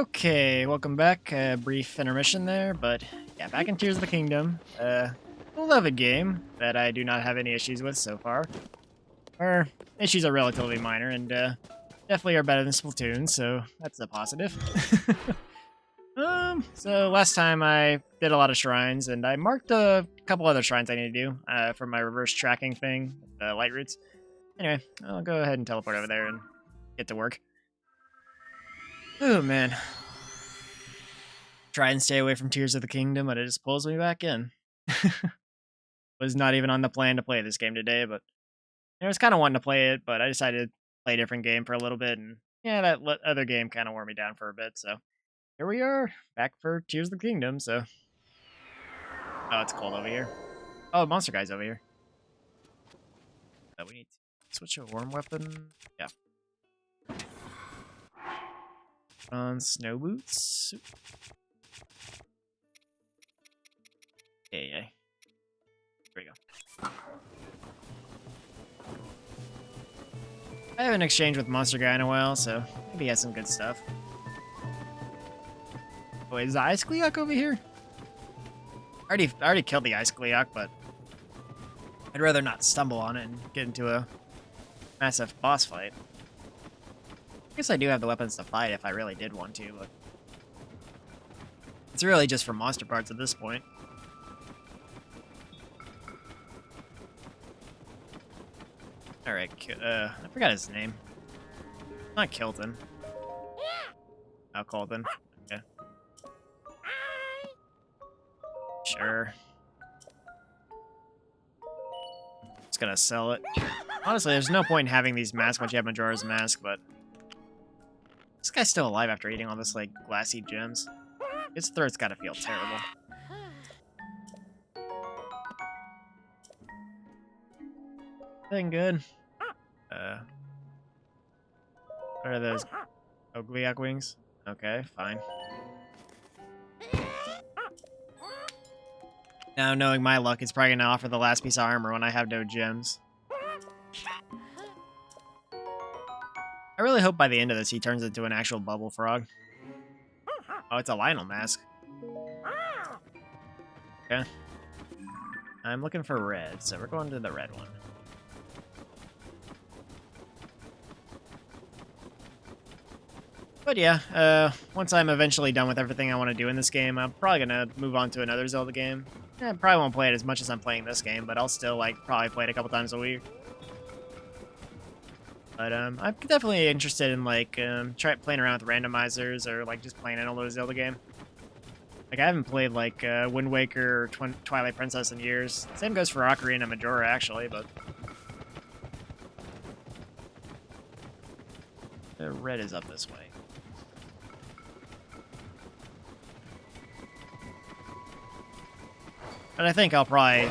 Okay, welcome back. Brief intermission there, but yeah, back in Tears of the Kingdom. Beloved game that I do not have any issues with so far. Or issues are relatively minor and definitely are better than Splatoon, so that's a positive. So last time I did a lot of shrines and I marked a couple other shrines I need to do for my reverse tracking thing, the light roots. Anyway, I'll go ahead and teleport over there and get to work. Oh man. Try and stay away from Tears of the Kingdom, but it just pulls me back in. Was not even on the plan to play this game today, but I was kind of wanting to play it, but I decided to play a different game for a little bit, and yeah, that other game kind of wore me down for a bit, so here we are, back for Tears of the Kingdom, so... Oh, it's cold over here. Oh, monster guy's over here. So we need to switch to a warm weapon. Yeah. On snow boots. Yeah. Here we go. I haven't exchanged with Monster Guy in a while, so maybe he has some good stuff. Oh, is the Ice Gleeok over here? I already killed the Ice Gleeok, but I'd rather not stumble on it and get into a massive boss fight. I guess I do have the weapons to fight if I really did want to, but it's really just for monster parts at this point. Alright, I forgot his name. Not Kilton. Oh, Colton. Okay. Sure. Just gonna sell it. Honestly, there's no point in having these masks once you have Majora's Mask, but... This guy's still alive after eating all this, like, glassy gems. His throat's gotta feel terrible. Thing good. What are those? Oh, Gleeok wings? Okay, fine. Now, knowing my luck, it's probably gonna offer the last piece of armor when I have no gems. I really hope by the end of this he turns into an actual bubble frog. Oh, it's a Lionel mask. Okay. I'm looking for red, so we're going to the red one. But yeah, once I'm eventually done with everything I want to do in this game, I'm probably going to move on to another Zelda game. I probably won't play it as much as I'm playing this game, but I'll still, like, probably play it a couple times a week. But, I'm definitely interested in, like, playing around with randomizers or, like, just playing an older Zelda game. Like, I haven't played, like, Wind Waker or Twilight Princess in years. Same goes for Ocarina and Majora, actually, but... The red is up this way. But I think I'll probably...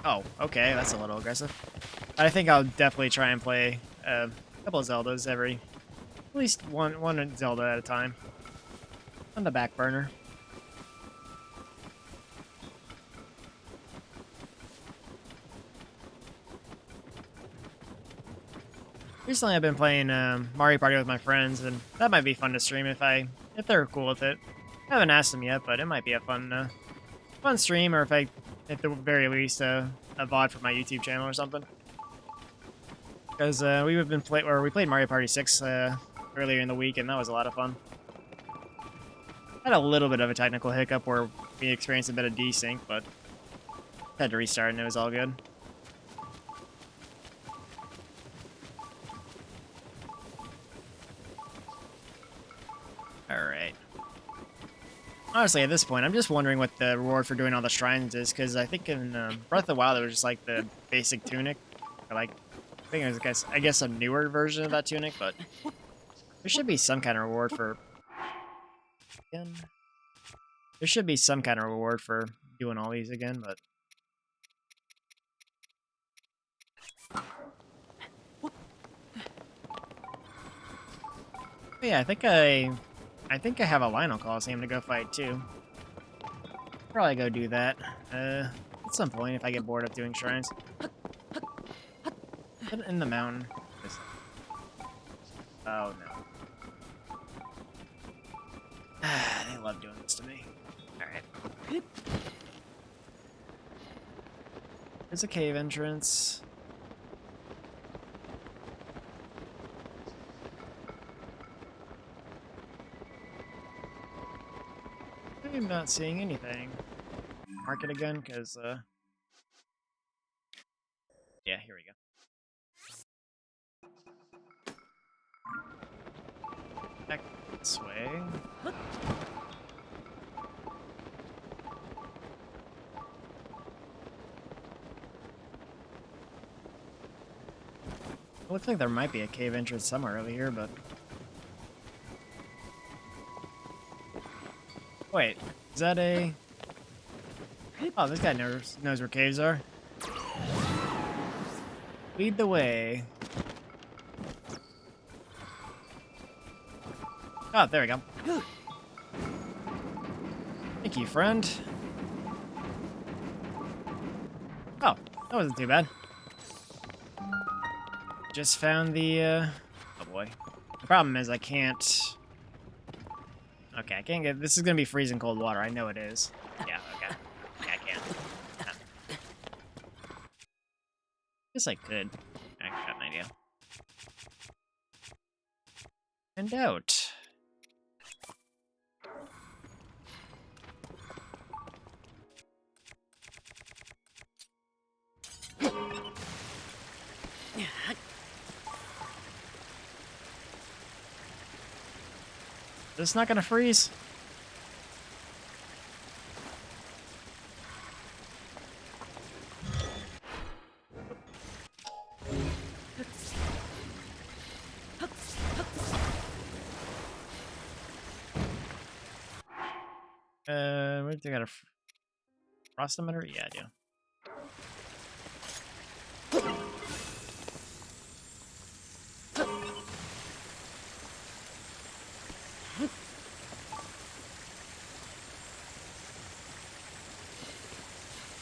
Oh, okay, that's a little aggressive. But I think I'll definitely try and play a couple of Zeldas at least one Zelda at a time. On the back burner. Recently I've been playing Mario Party with my friends, and that might be fun to stream if they're cool with it. I haven't asked them yet, but it might be a fun stream, or if at the very least, a VOD for my YouTube channel or something. Because we played Mario Party 6 earlier in the week, and that was a lot of fun. Had a little bit of a technical hiccup where we experienced a bit of desync, but had to restart and it was all good. Alright. Honestly, at this point, I'm just wondering what the reward for doing all the shrines is, because I think in Breath of the Wild, it was just like the basic tunic. Or like, I think it was, I guess a newer version of that tunic, but there should be some kind of reward for... Again? There should be some kind of reward for doing all these again, but... But yeah, I think I have a Lionel Coliseum to go fight too. Probably go do that. At some point if I get bored of doing shrines. Put it in the mountain. Oh, no. They love doing this to me. Alright. There's a cave entrance. I'm not seeing anything. Mark it again, because, yeah, here we go. Back this way. It looks like there might be a cave entrance somewhere over here, but... Wait, is that a... Oh, this guy knows where caves are. Lead the way. Oh, there we go. Thank you, friend. Oh, that wasn't too bad. Just found the, oh boy. The problem is I can't... Okay, I can't get... This is gonna be freezing cold water. I know it is. Yeah, okay. Yeah, I can't. Guess I could. I got an idea. And out. Is this not gonna freeze? Where do I got a frost emitter? Yeah, I do.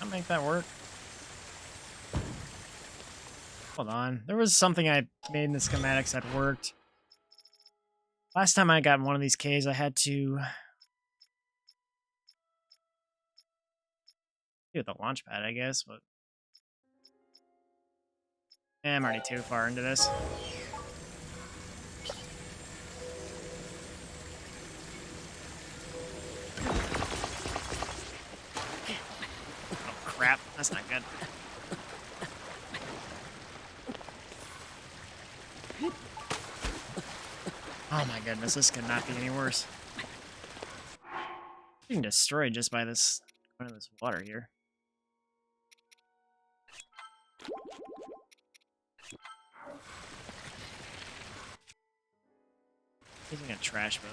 I'll make that work. Hold on. There was something I made in the schematics that worked. Last time I got in one of these caves, I had to do the launch pad, I guess, but I'm already too far into this. Oh crap, that's not good. Oh my goodness, this could not be any worse. Being destroyed just by this water here. Using a trash boat.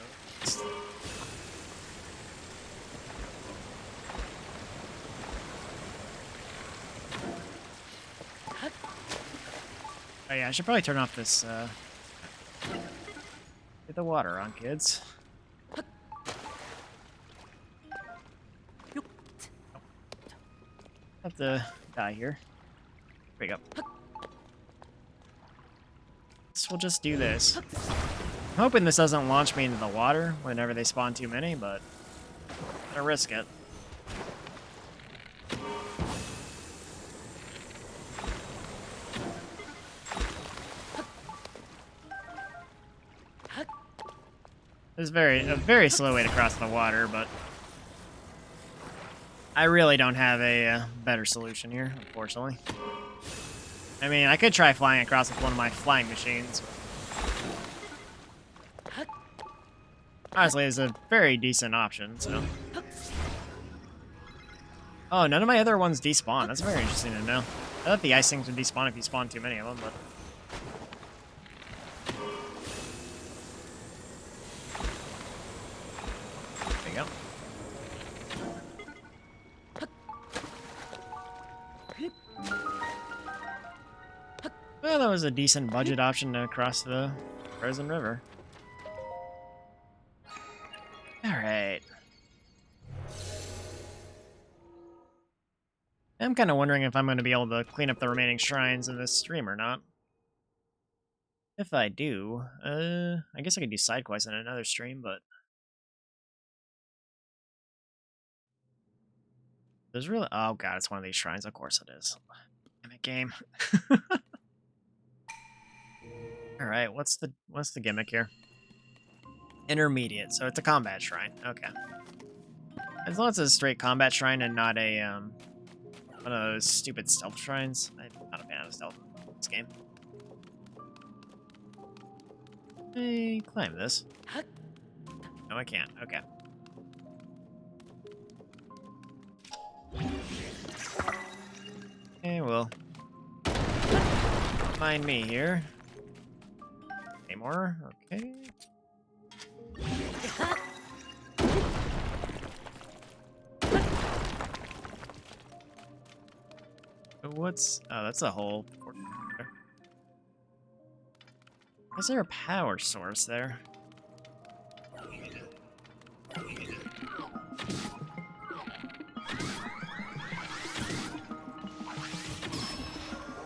Oh yeah, I should probably turn off this, get the water on, kids. Have to die here. There we go. We'll just do this. I'm hoping this doesn't launch me into the water whenever they spawn too many, but I'm gonna risk it. It's a very slow way to cross the water, but I really don't have a better solution here, unfortunately. I mean, I could try flying across with one of my flying machines. Honestly, it's a very decent option, so... Oh, none of my other ones despawn. That's very interesting to know. I thought the ice things would despawn if you spawn too many of them, but... There you go. Well, that was a decent budget option to cross the frozen river. Alright. I'm kind of wondering if I'm going to be able to clean up the remaining shrines in this stream or not. If I do, I guess I could do side quests in another stream, but There's really... Oh, God, it's one of these shrines. Of course it is. Damn it, game. Alright, what's the gimmick here? Intermediate, so it's a combat shrine. Okay. As long as it's a straight combat shrine and not a, one of those stupid stealth shrines. I'm not a fan of stealth in this game. Hey, climb this. No, I can't. Okay. Okay, well. Mind me here. Any more? Okay. What's... Oh, that's a hole. Is there a power source there?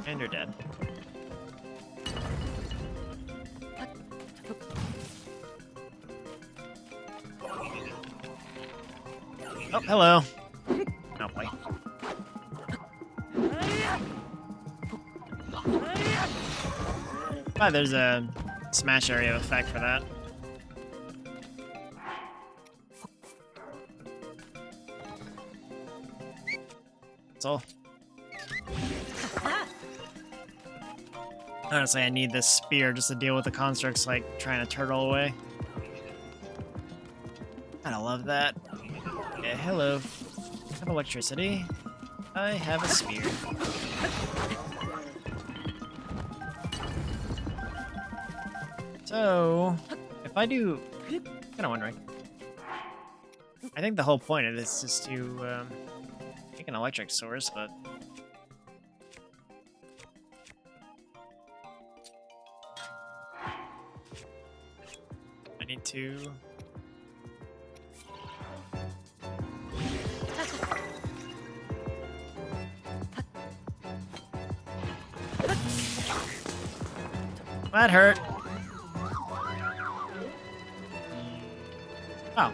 And you're dead. Oh, hello. Oh, boy. Oh, there's a smash area effect for that. That's all. Honestly, I need this spear just to deal with the constructs, like, trying to turtle away. I love that. Yeah, hello. I have electricity. I have a spear. So, if I do... kind of wondering. I think the whole point of this is to make an electric source, but... I need to... That hurt. Oh.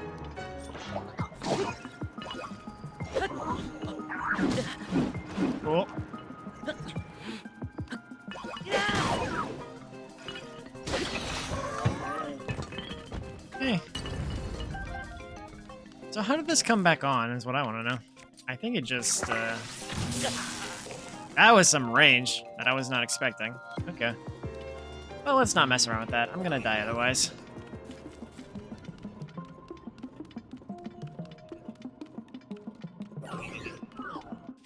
Cool. Hey. So how did this come back on is what I want to know. I think it just, that was some range that I was not expecting. Okay. Well, let's not mess around with that. I'm gonna die otherwise.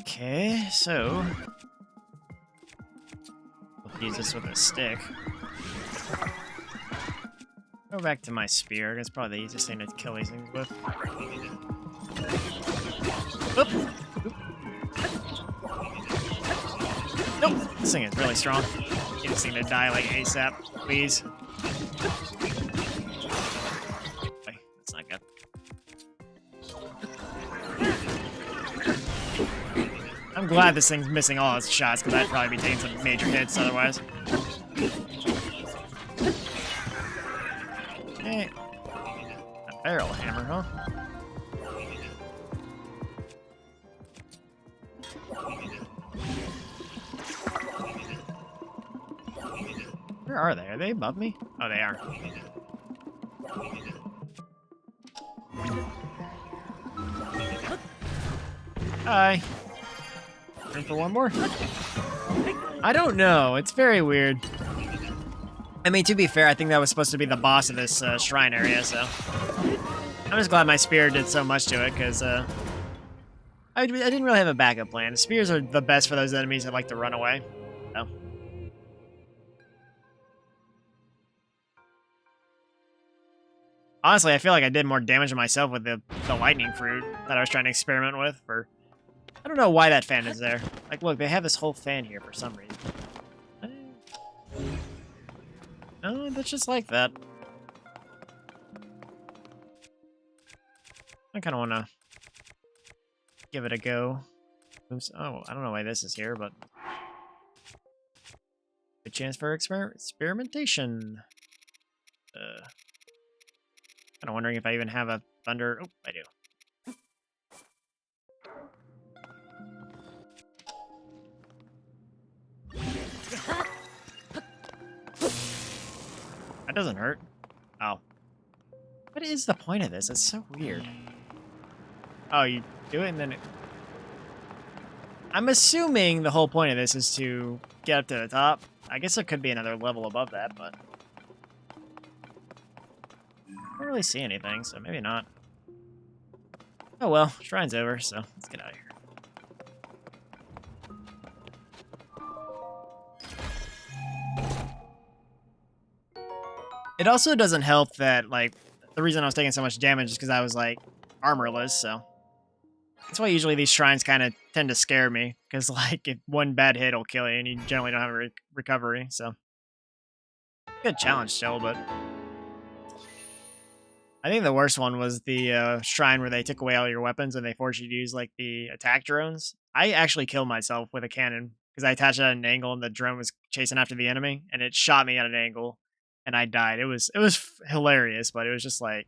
Okay, so... We'll use this with a stick. Go back to my spear. That's probably the easiest thing to kill these things with. Oop. Oop. Nope! This thing is really strong. Get this thing to die like ASAP, please. Okay, that's not good. I'm glad this thing's missing all its shots, because I'd probably be taking some major hits otherwise. Okay. A barrel hammer, huh? Where are they? Are they above me? Oh, they are. Hi. Room for one more? I don't know. It's very weird. I mean, to be fair, I think that was supposed to be the boss of this shrine area, so... I'm just glad my spear did so much to it, because I didn't really have a backup plan. Spears are the best for those enemies that like to run away. So. Honestly, I feel like I did more damage to myself with the lightning fruit that I was trying to experiment with. I don't know why that fan is there. Like, look, they have this whole fan here for some reason. No, that's just like that. I kind of want to give it a go. Oops. Oh, I don't know why this is here, but... a chance for experimentation. Kind of wondering if I even have a thunder... Oh, I do. That doesn't hurt. Oh. What is the point of this? It's so weird. Oh, you do it and then it... I'm assuming the whole point of this is to get up to the top. I guess there could be another level above that, but... I don't really see anything, so maybe not. Oh well, shrine's over, so let's get out of here. It also doesn't help that, like, the reason I was taking so much damage is because I was, like, armorless, so... That's why usually these shrines kind of tend to scare me, because, like, if one bad hit will kill you, and you generally don't have a recovery, so... Good challenge still, but... I think the worst one was the shrine where they took away all your weapons and they forced you to use, like, the attack drones. I actually killed myself with a cannon, because I attached it at an angle and the drone was chasing after the enemy, and it shot me at an angle, and I died. It was hilarious, but it was just like...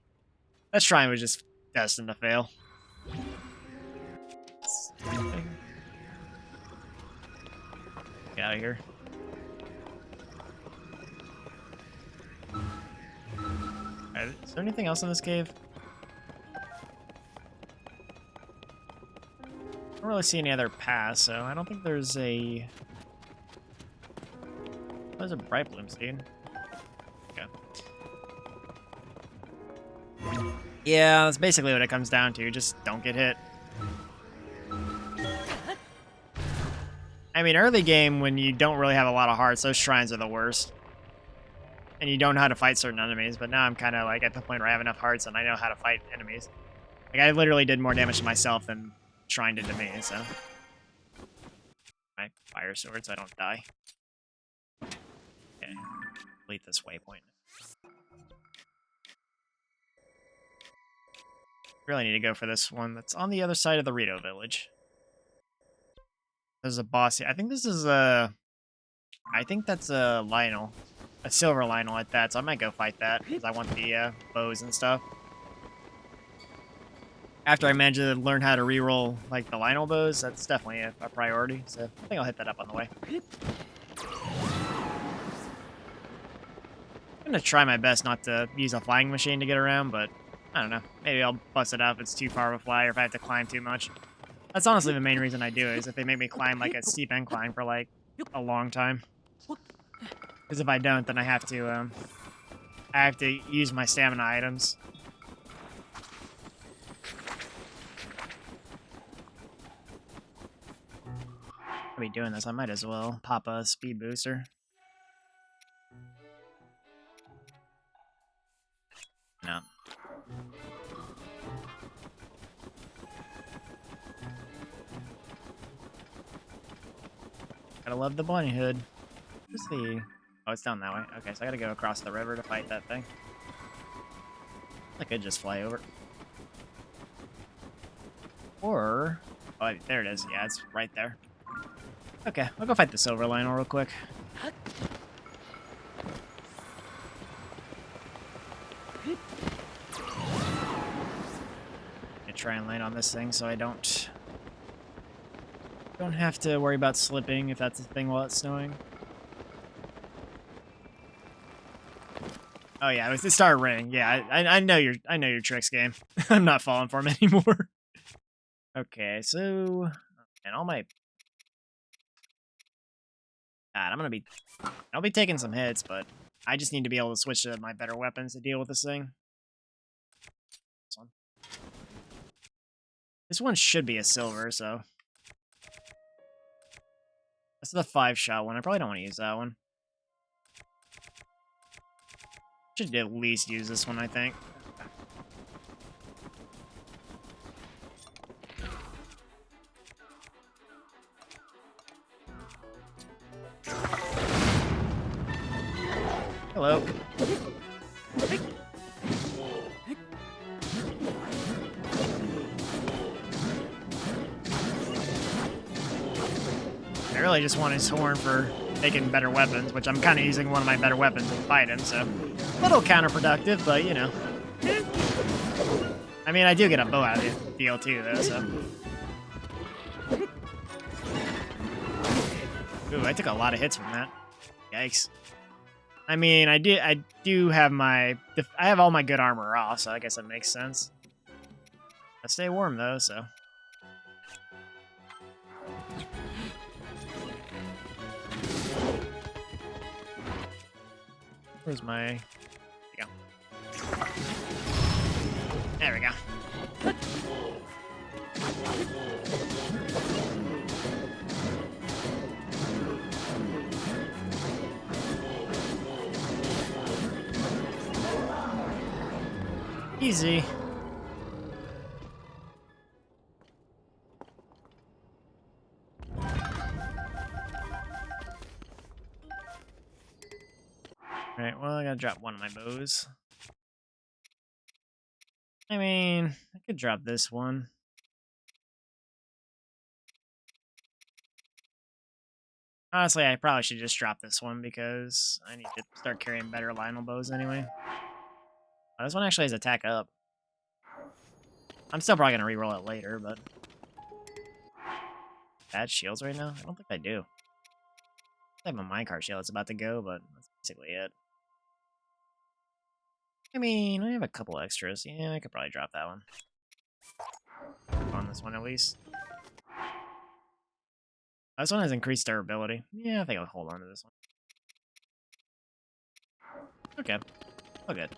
That shrine was just destined to fail. Get out of here. Right, is there anything else in this cave? I don't really see any other paths, so I don't think there's a... There's a bright bloom seed. Okay. Yeah, that's basically what it comes down to. Just don't get hit. I mean, early game, when you don't really have a lot of hearts, those shrines are the worst. And you don't know how to fight certain enemies, but now I'm kind of like at the point where I have enough hearts and I know how to fight enemies. Like, I literally did more damage to myself than shrine did to me, so... My fire sword so I don't die. Okay, complete this waypoint. Really need to go for this one that's on the other side of the Rito village. There's a boss here. I think this is a... I think that's a Lionel. A silver Lionel at that, so I might go fight that, because I want the bows and stuff. After I manage to learn how to reroll, like, the Lionel bows, that's definitely a priority, so I think I'll hit that up on the way. I'm gonna try my best not to use a flying machine to get around, but I don't know. Maybe I'll bust it out if it's too far of a fly or if I have to climb too much. That's honestly the main reason I do it, is if they make me climb, like, a steep incline for, like, a long time. Because if I don't, then I have to use my stamina items. I'll be doing this, I might as well pop a speed booster. No. Gotta love the bunny hood. Where's the... Oh, it's down that way. Okay, so I gotta go across the river to fight that thing. I could just fly over. Or... Oh, there it is. Yeah, it's right there. Okay, I'll go fight the silver Lionel real quick. I try and land on this thing so I don't have to worry about slipping if that's a thing while it's snowing. Oh yeah, it started raining. Yeah, I know your tricks, game. I'm not falling for him anymore. Okay, so and all my God, I'll be taking some hits, but I just need to be able to switch to my better weapons to deal with this thing. This one should be a silver, so that's the 5-shot one. I probably don't want to use that one. Should at least use this one, I think. Hello. I really just want his horn for making better weapons, which I'm kind of using one of my better weapons to fight him, so... A little counterproductive, but, you know. I mean, I do get a bow out of the deal, too, though, so... Ooh, I took a lot of hits from that. Yikes. I mean, I do have I have all my good armor off, so I guess that makes sense. I stay warm though, so. Where's my? There we go. There we go. Easy. Alright, well, I gotta drop one of my bows. I mean, I could drop this one. Honestly, I probably should just drop this one because I need to start carrying better Lionel bows anyway. Oh, this one actually has attack up. I'm still probably gonna reroll it later, but... Bad shields right now? I don't think I do. I have a minecart shield that's about to go, but that's basically it. I mean, I have a couple extras. Yeah, I could probably drop that one. On this one, at least. This one has increased durability. Yeah, I think I'll hold on to this one. Okay. All good.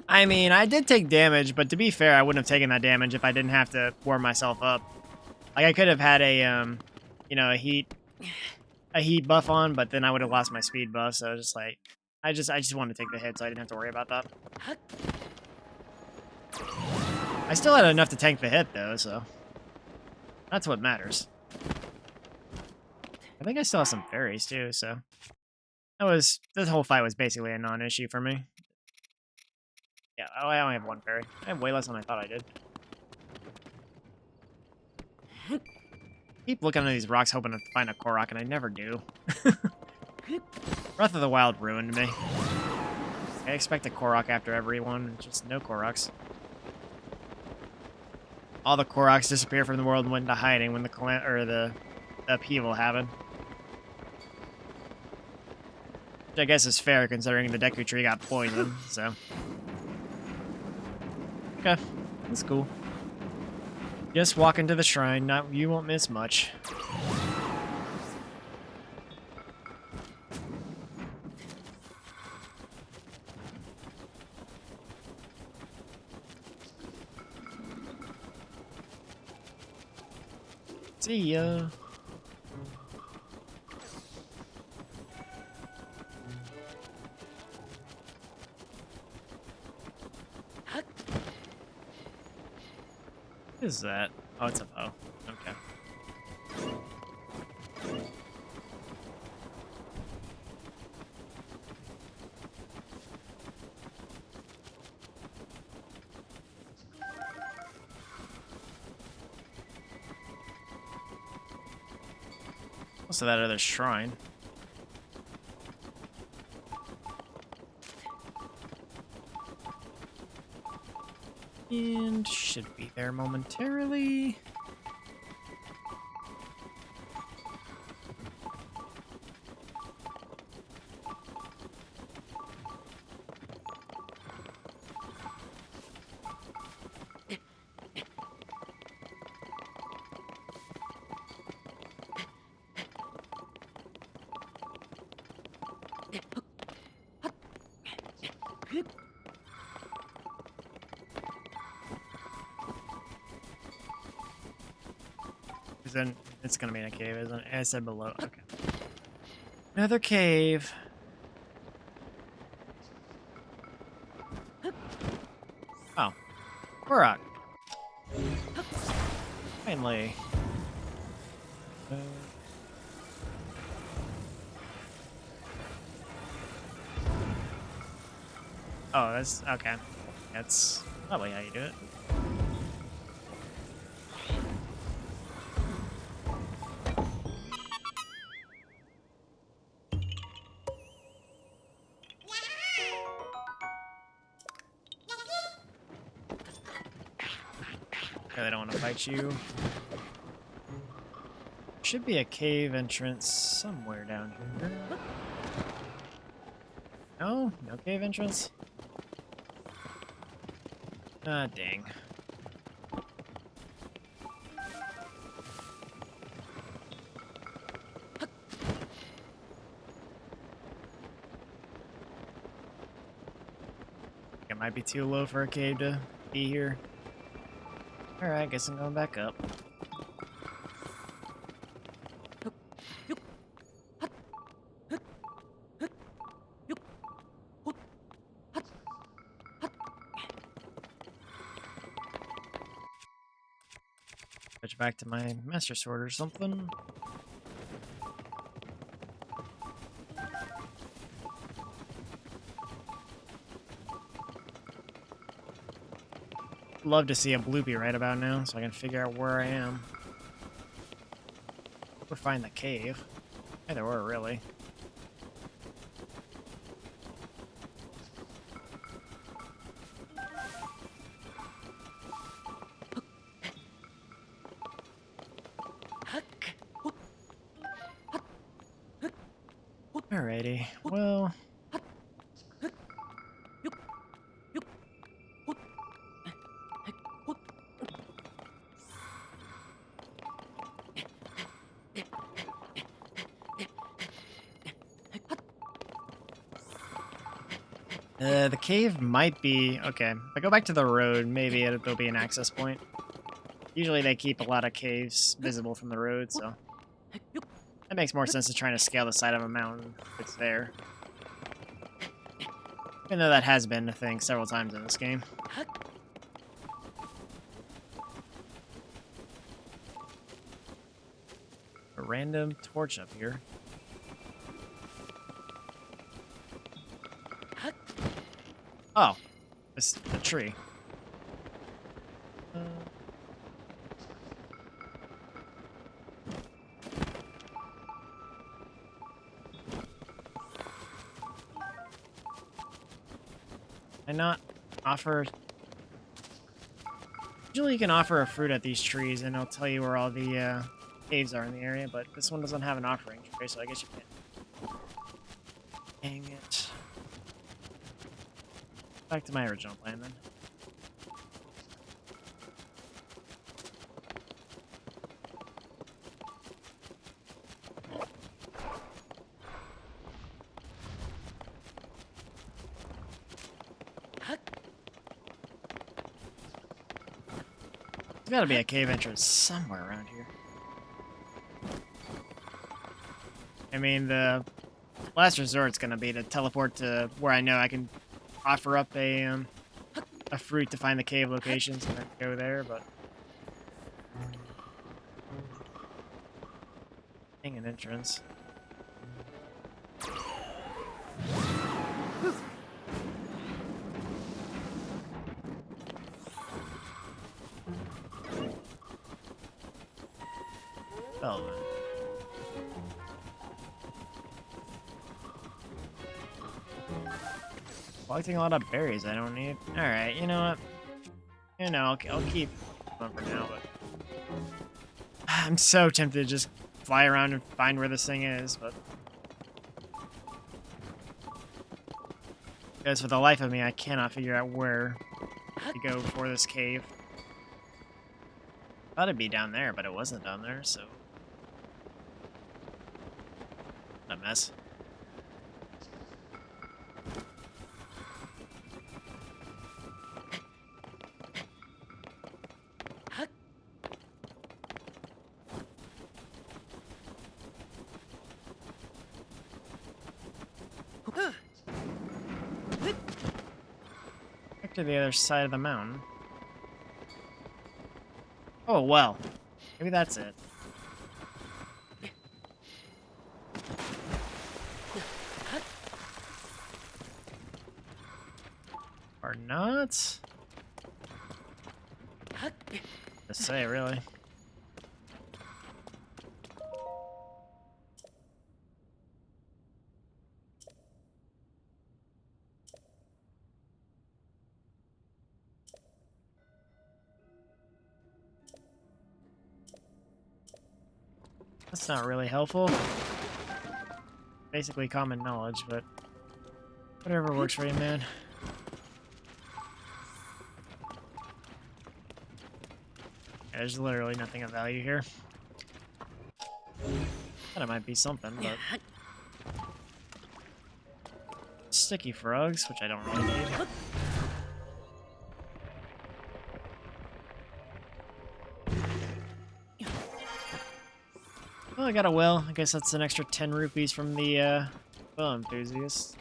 I mean, I did take damage, but to be fair, I wouldn't have taken that damage if I didn't have to warm myself up. Like, I could have had a, you know, a heat buff on, but then I would have lost my speed buff, so just like, I just wanted to take the hit, so I didn't have to worry about that. I still had enough to tank the hit, though, so that's what matters. I think I still have some fairies, too, so this whole fight was basically a non-issue for me. Yeah, I only have one fairy. I have way less than I thought I did. Keep looking at these rocks hoping to find a Korok, and I never do. Breath of the Wild ruined me. I expect a Korok after every one, just no Koroks. All the Koroks disappeared from the world and went into hiding when the upheaval happened. Which I guess is fair considering the Deku Tree got poisoned, so. Okay, that's cool. Just walk into the shrine, you won't miss much. See ya. What is that? Oh, it's a bow. Okay. What's that other shrine? And should be there momentarily. Then it's gonna be in a cave, isn't it? I said below. Okay. Another cave. Oh. Korok. Finally. Oh, that's okay. That's probably how you do it. Okay, they don't want to fight you. should be a cave entrance somewhere down here. No? No cave entrance? Ah, dang. It might be too low for a cave to be here. Alright, guess I'm going back up. Switch back to my master sword or something. Love to see a bloopy right about now so I can figure out where I am. Or find the cave. Either or, really. Alrighty, well... the cave might be... Okay, if I go back to the road, maybe there'll be an access point. Usually they keep a lot of caves visible from the road, so... That makes more sense than trying to scale the side of a mountain if it's there. Even though that has been a thing several times in this game. A random torch up here. Oh, it's the tree. I not offer... Usually you can offer a fruit at these trees and it'll tell you where all the caves are in the area, but this one doesn't have an offering tree, so I guess you can't. Dang it. Back to my original plan then. There's gotta be a cave entrance somewhere around here. I mean, the last resort's gonna be to teleport to where I know I can offer up a fruit to find the cave locations and then go there, but... Dang, an entrance. Oh, man. Collecting a lot of berries I don't need. Alright, you know what? You know, I'll keep them for now, but... I'm so tempted to just fly around and find where this thing is, but... Because for the life of me, I cannot figure out where to go for this cave. Thought it'd be down there, but it wasn't down there, so... A mess. Back to the other side of the mountain. Oh, well. Maybe that's it. Or not? To say, really. That's not really helpful. Basically common knowledge, but whatever works for you, man. Yeah, there's literally nothing of value here. Thought it might be something, but... Sticky frogs, which I don't really need. Well, I got a well. I guess that's an extra 10 rupees from the, well enthusiast.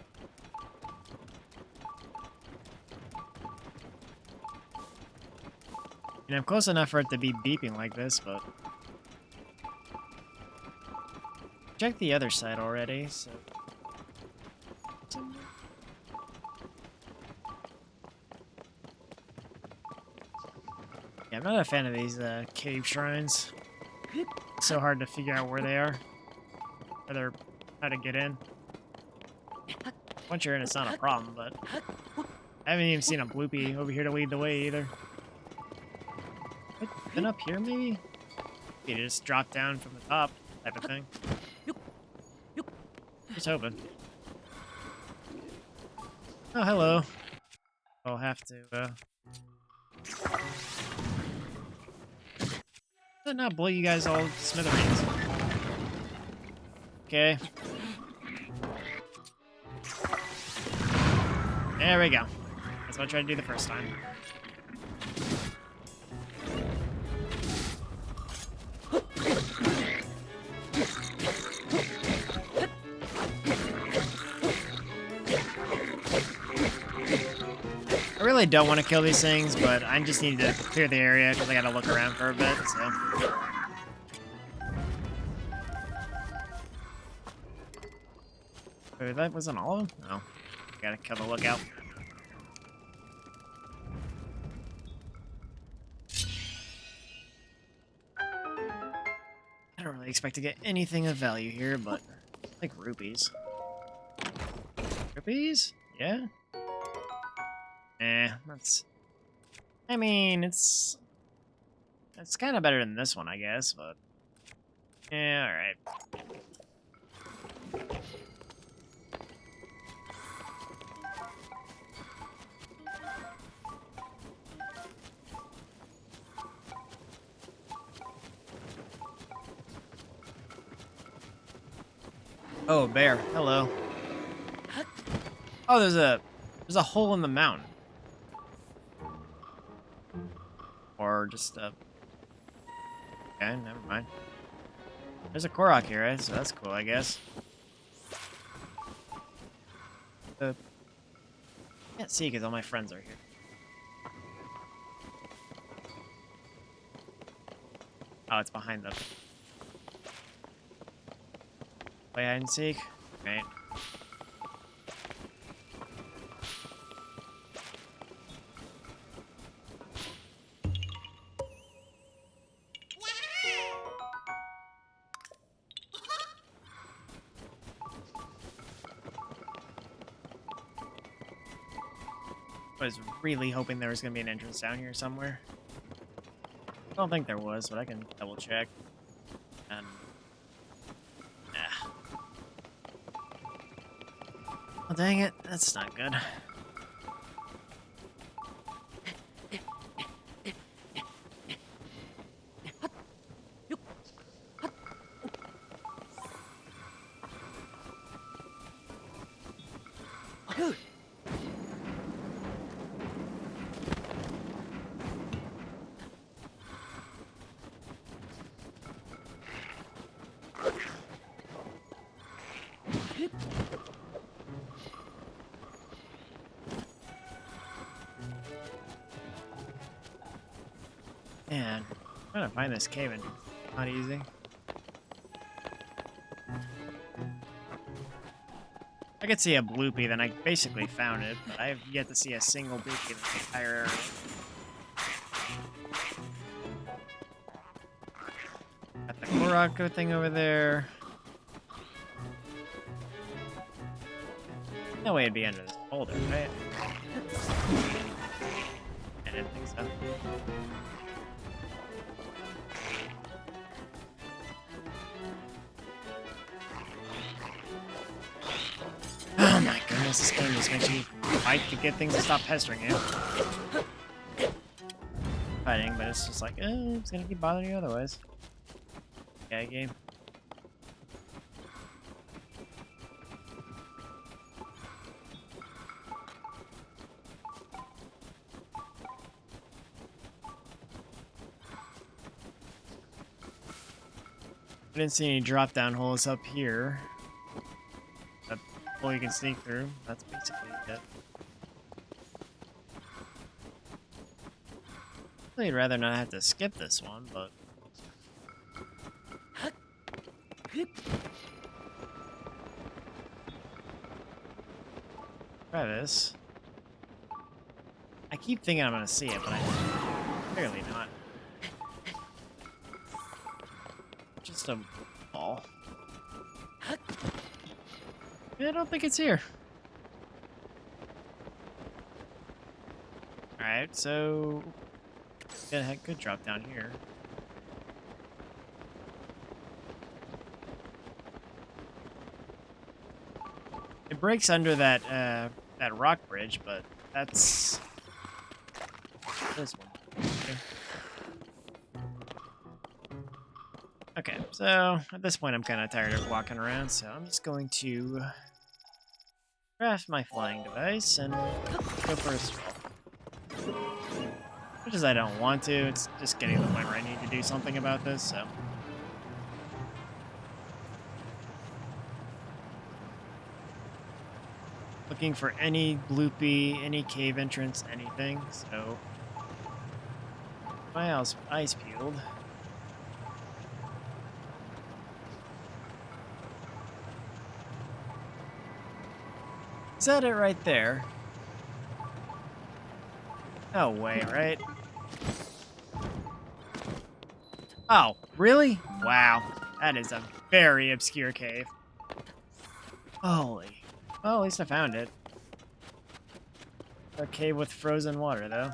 And I'm close enough for it to be beeping like this, but... Check the other side already, so... Yeah, I'm not a fan of these, cave shrines. It's so hard to figure out where they are. Or how to get in. Once you're in, it's not a problem, but... I haven't even seen a bloopy over here to lead the way, either. Been up here, maybe? You just drop down from the top, type of thing. Just hoping. Oh, hello. I'll have to, Does that not blow you guys all to smithereens? Okay. There we go. That's what I tried to do the first time. I really don't want to kill these things, but I just need to clear the area because I gotta look around for a bit, so... Wait, that wasn't all of them? No. Gotta kill the lookout. I don't really expect to get anything of value here, but... like rupees. Rupees? Yeah? That's... I mean, it's kind of better than this one, I guess, but... yeah, alright. Oh, bear. Hello. Oh, there's a hole in the mountain. Or just a... okay, never mind. There's a Korok here, right? So that's cool, I guess. Can't see because all my friends are here. Oh, it's behind them. Play hide and seek? Right. I was really hoping there was going to be an entrance down here somewhere. I don't think there was, but I can double check. And... nah. Oh, dang it. That's not good. Man, trying to find this cave and not easy. I could see a bloopy, then I basically found it, but I have yet to see a single bloopy in the entire area. Got the Korok thing over there. No way it'd be under this boulder, right? I didn't think so. guess this game just makes you fight to get things to stop pestering you. Fighting, but it's just like, it's gonna keep bothering you otherwise. Okay, game. I didn't see any drop-down holes up here. That hole you can sneak through. That's basically it. I'd rather not have to skip this one, but... Try this. I keep thinking I'm gonna see it, but I'm clearly not. Just a ball. Yeah, I don't think it's here. Alright, so... Good drop down here. It breaks under that that rock bridge, but that's this one. Okay, so at this point I'm kind of tired of walking around, so I'm just going to craft my flying device and go for a stroll. Which is I don't want to, it's just getting to the point where I need to do something about this, so. Looking for any bloopy, any cave entrance, anything, so. My eyes peeled. Is that it right there? No way, right? Oh, really? Wow. That is a very obscure cave. Holy. Well, at least I found it. A cave with frozen water, though.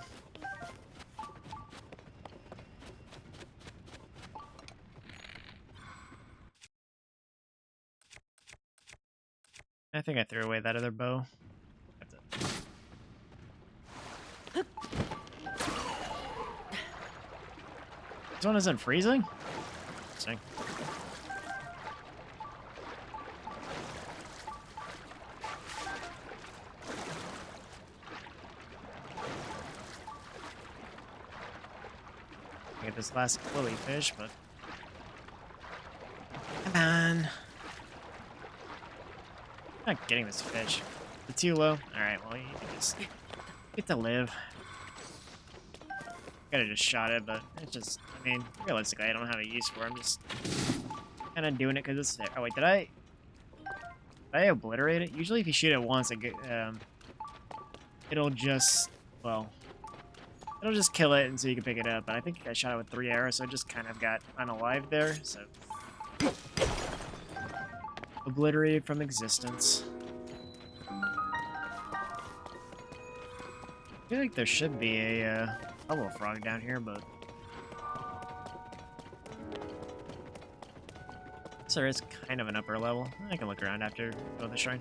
I think I threw away that other bow. This one isn't freezing? Interesting. Get this last lily fish, but come on. I'm not getting this fish. Is it too low? Alright, well, you can just get to live. Could have just shot it, but it's just, I mean, realistically, I don't have a use for it. I'm just kind of doing it because it's there. Oh, wait, did I obliterate it? Usually if you shoot it once, it'll just, well, it'll just kill it and so you can pick it up. But I think I shot it with 3 arrows, so it just kind of got unalive there, so. Obliterated from existence. I feel like there should be a bubble frog down here, but so there is kind of an upper level. I can look around after go to the shrine.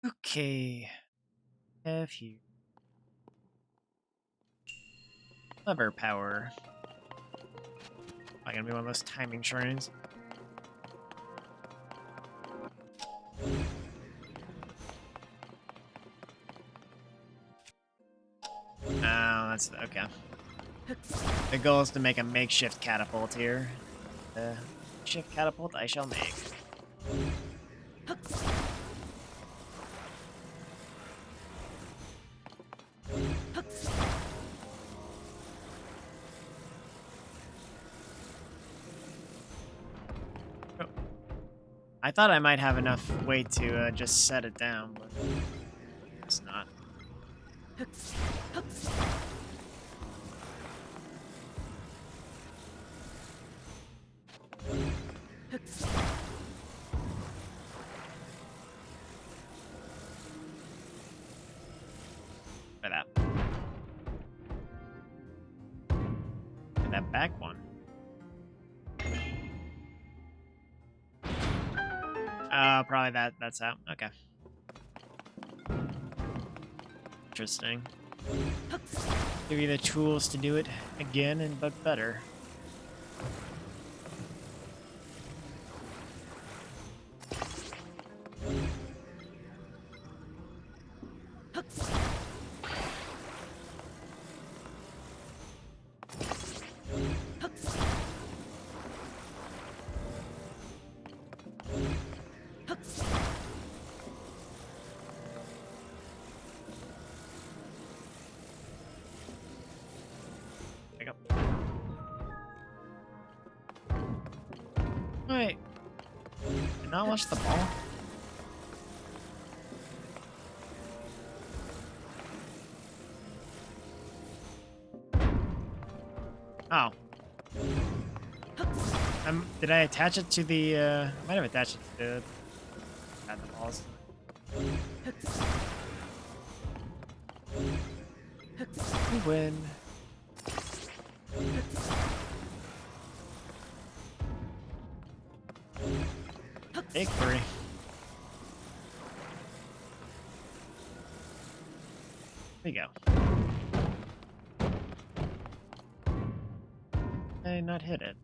Okay, have here. Lever power. Probably gonna be one of those timing shrines. Oh, that's okay. The goal is to make a makeshift catapult here. The makeshift catapult I shall make. I thought I might have enough weight to just set it down, but it's not. Try that. And that back one. Probably that's out. Okay. Interesting. Give you the tools to do it again, and but better. Pick up. Wait. Did not watch the ball? Oh. Did I attach it to the, I might have attached it to the balls. We win. Take 3. Here we go. I not hit it.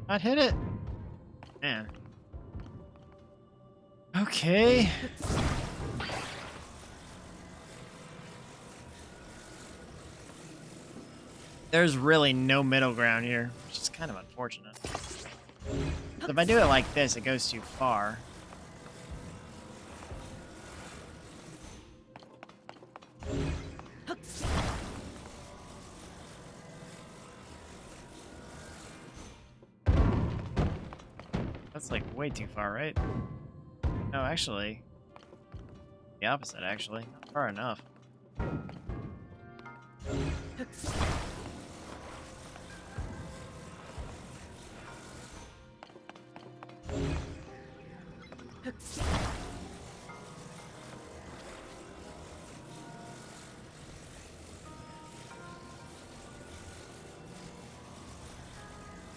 Not hit it. Man. Okay. There's really no middle ground here, which is kind of unfortunate. So if I do it like this, it goes too far. That's like way too far, right? No, actually. The opposite, actually. Not far enough.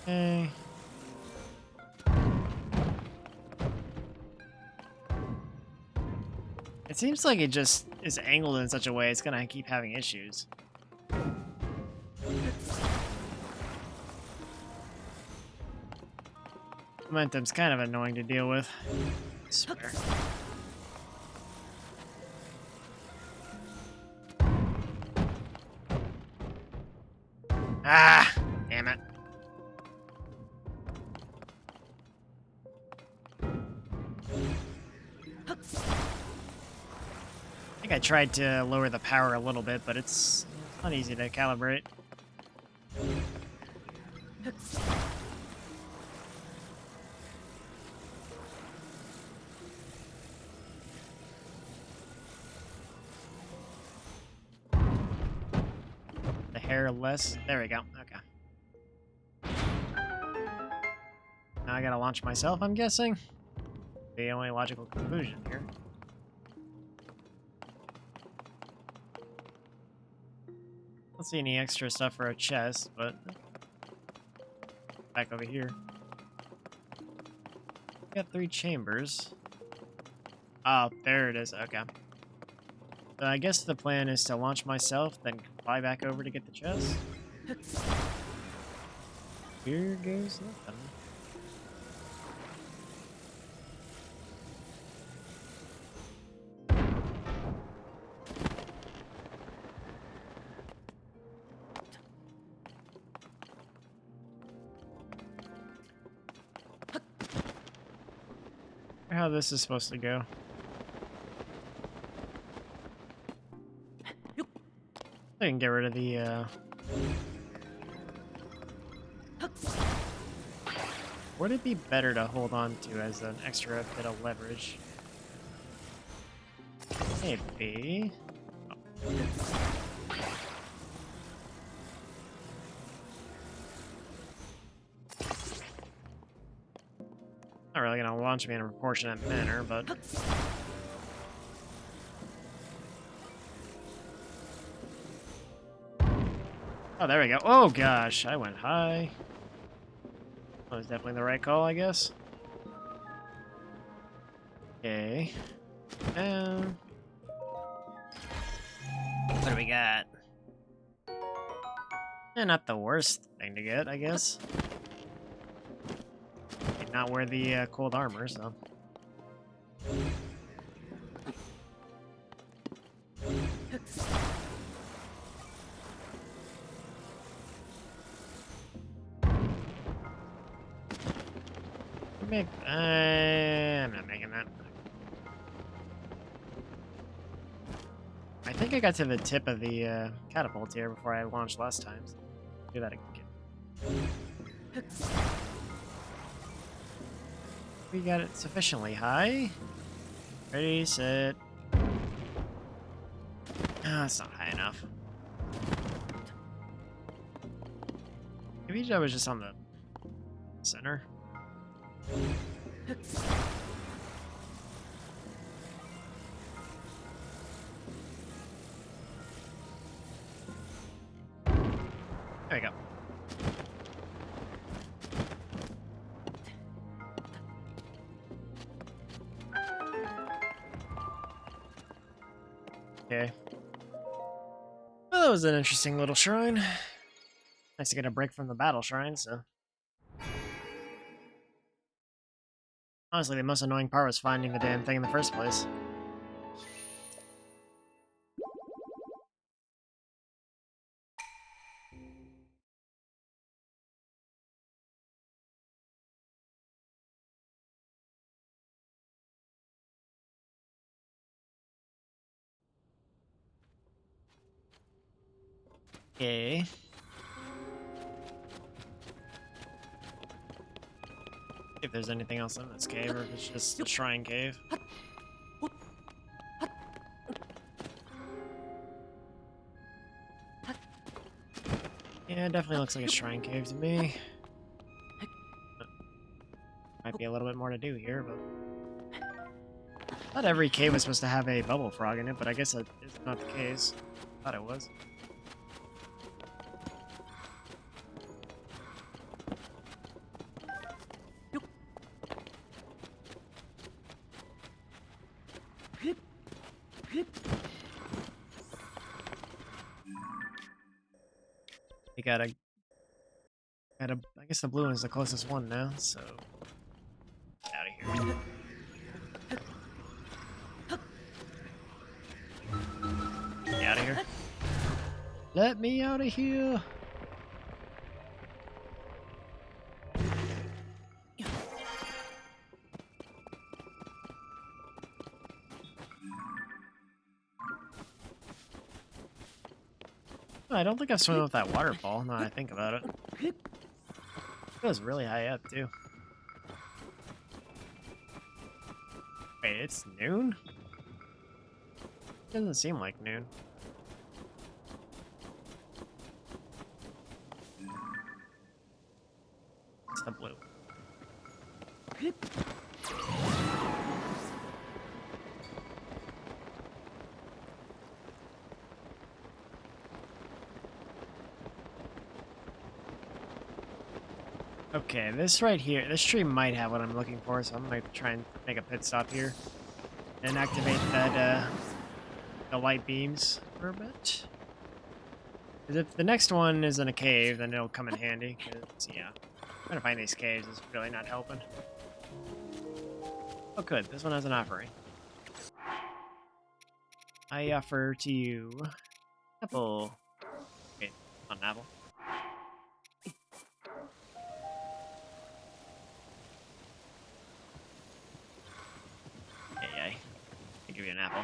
Okay. It seems like it just is angled in such a way it's gonna keep having issues. Momentum's kind of annoying to deal with. I swear. Ah! Damn it. I think I tried to lower the power a little bit, but it's not easy to calibrate. The hair less. There we go. Okay. Now I gotta launch myself, I'm guessing. The only logical conclusion here. Don't see any extra stuff for a chest, but back over here. Got 3 chambers. Oh, there it is. Okay. So I guess the plan is to launch myself, then fly back over to get the chest. Here goes nothing. How this is supposed to go. I can get rid of the would it be better to hold on to as an extra bit of leverage? Maybe. Not really gonna launch me in a proportionate manner, but... Oh, there we go. Oh, gosh, I went high. That was definitely the right call, I guess. Okay. What do we got? Not the worst thing to get, I guess. Did not wear the cold armor, so... I'm not making that. I think I got to the tip of the catapult here before I launched last time. So do that again. We got it sufficiently high. Ready, set. Ah, it's not high enough. Maybe I was just on the center. There we go. Okay. Well, that was an interesting little shrine. Nice to get a break from the battle shrine, so... Honestly, the most annoying part was finding the damn thing in the first place. Okay. If there's anything else in this cave, or if it's just a shrine cave. Yeah, it definitely looks like a shrine cave to me. Might be a little bit more to do here, but... Not every cave was supposed to have a bubble frog in it, but I guess that is not the case. Thought it was. You gotta... I guess the blue one is the closest one now, so... Get out of here. Get out of here. Let me out of here! I don't think I've swum with that waterfall, now that I think about it. It goes really high up, too. Wait, it's noon? It doesn't seem like noon. It's the blue. Okay, this right here, this tree might have what I'm looking for, so I'm gonna try and make a pit stop here. And activate that, the light beams for a bit. Because if the next one is in a cave, then it'll come in handy, because, yeah. Trying to find these caves is really not helping. Oh good, this one has an offering. I offer to you... apple. Wait, not an apple. Yay. I'll give you an apple.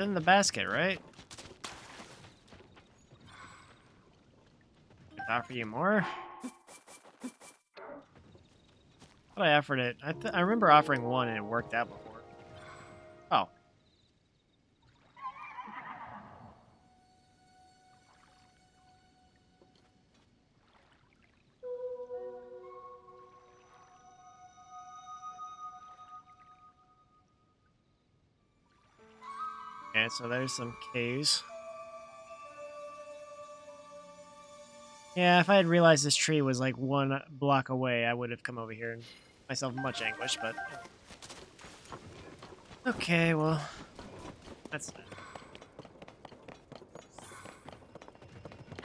in the basket, right? Could offer you more? But I offered it. I remember offering one and it worked out before. Oh. Okay, so there's some caves. Yeah, if I had realized this tree was like 1 block away, I would have come over here and myself much anguish, but... Okay, well... That's...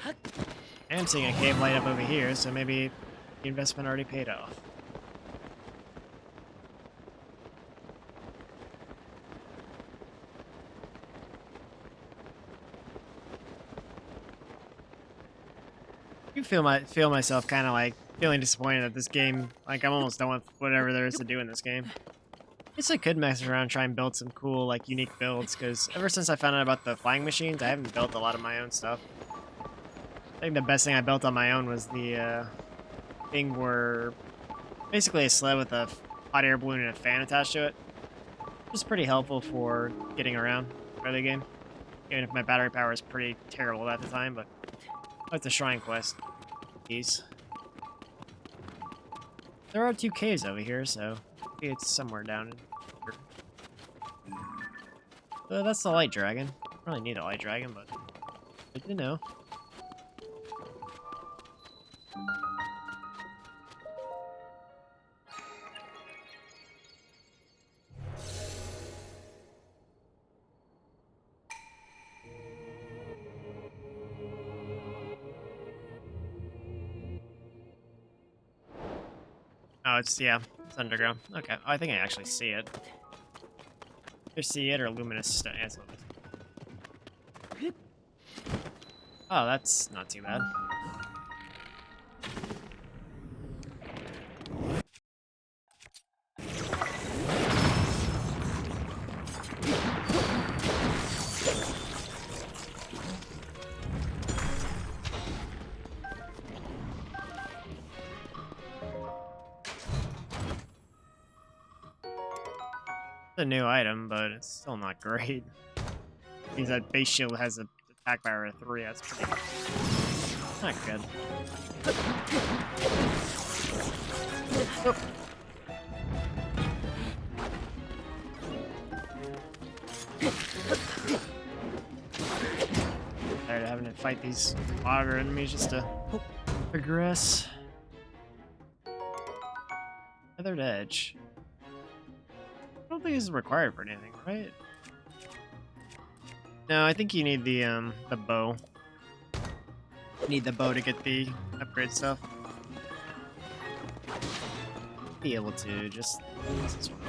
I am seeing a cave light up over here, so maybe the investment already paid off. I feel myself kind of like feeling disappointed that this game, like I'm almost done with whatever there is to do in this game. I guess I could mess around and try and build some cool, like, unique builds, because ever since I found out about the flying machines, I haven't built a lot of my own stuff. I think the best thing I built on my own was the thing where basically a sled with a hot air balloon and a fan attached to it. Which is pretty helpful for getting around early game, even if my battery power is pretty terrible at the time, but it's a shrine quest. Keys. There are 2 caves over here, so maybe it's somewhere down here. That's the light dragon. I don't really need a light dragon, but good to know. Oh, yeah, it's underground. Okay, oh, I think I actually see it. Either see it or luminous stone. Oh, that's not too bad. It's a new item, but it's still not great. It means that base shield has an attack power of 3. That's pretty not good. Oh. Tired of having to fight these water enemies just to progress. Feathered edge. I don't think this is required for anything, right? No, I think you need the bow. You need the bow to get the upgrade stuff. Be able to just use this one.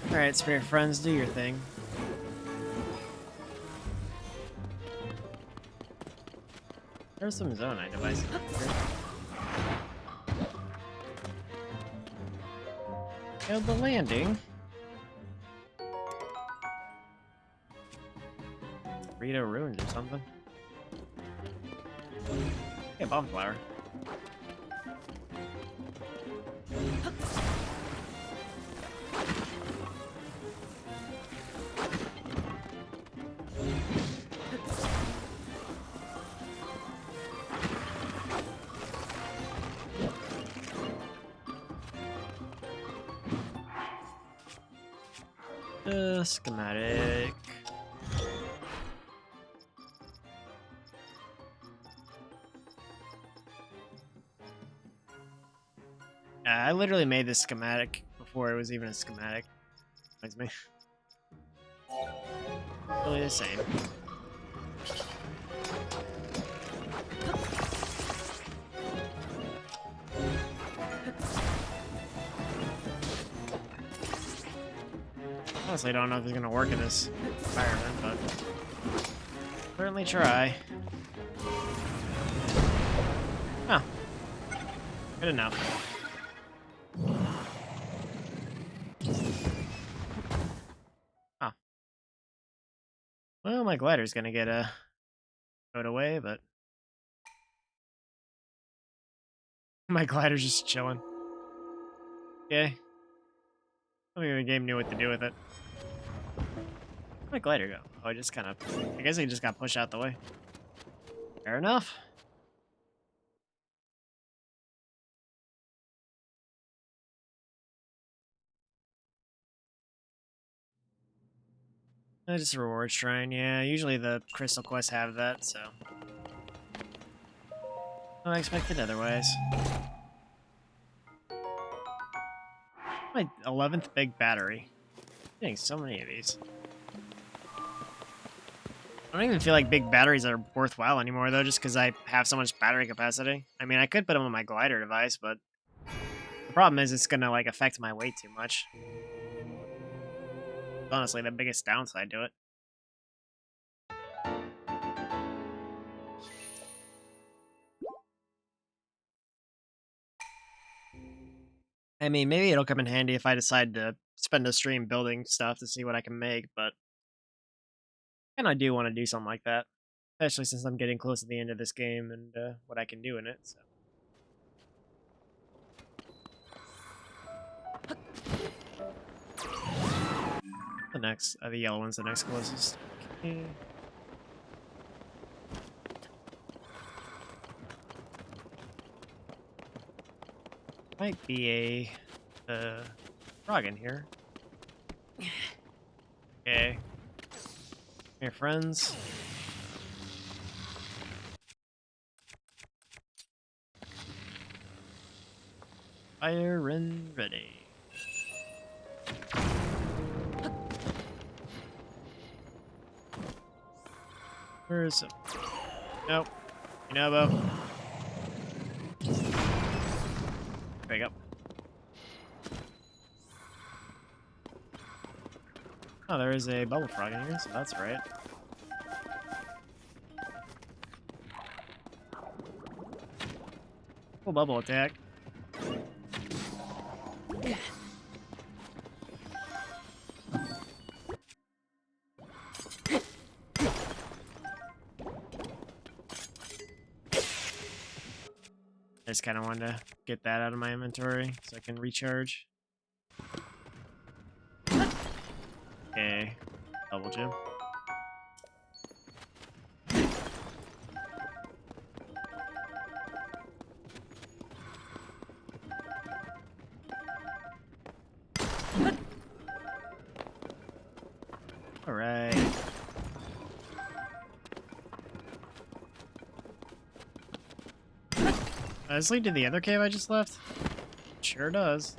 Alright, spirit friends, do your thing. There's some Zonite devices here. Failed the landing. Rito ruins or something. Yeah, bomb flower. Schematic. I literally made this schematic before it was even a schematic. Reminds me. Really the same. Honestly, I don't know if it's gonna work in this environment, but certainly try. Oh, good enough. my glider's gonna get towed away, but my glider's just chilling. Okay. I don't think the game knew what to do with it. Where'd my glider go? Oh, I just kind of... I guess it just got pushed out the way. Fair enough. Just a reward shrine, yeah. Usually the crystal quests have that, so... I expected otherwise. My 11th big battery. I'm getting so many of these. I don't even feel like big batteries are worthwhile anymore, though, just because I have so much battery capacity. I mean, I could put them on my glider device, but the problem is it's gonna, like, affect my weight too much. It's honestly the biggest downside to it. I mean, maybe it'll come in handy if I decide to spend a stream building stuff to see what I can make, but I do want to do something like that. Especially since I'm getting close to the end of this game and what I can do in it, so... The yellow one's the next closest. Okay. Might be a frog in here. Okay. Here, friends. Fire and ready. Where's it? Nope. You know, Bo. There you go. Oh, there is a bubble frog in here, so that's right. Full bubble attack. I just kind of wanted to get that out of my inventory so I can recharge. Okay, double gem. All right. Does this lead to the other cave I just left? Sure does.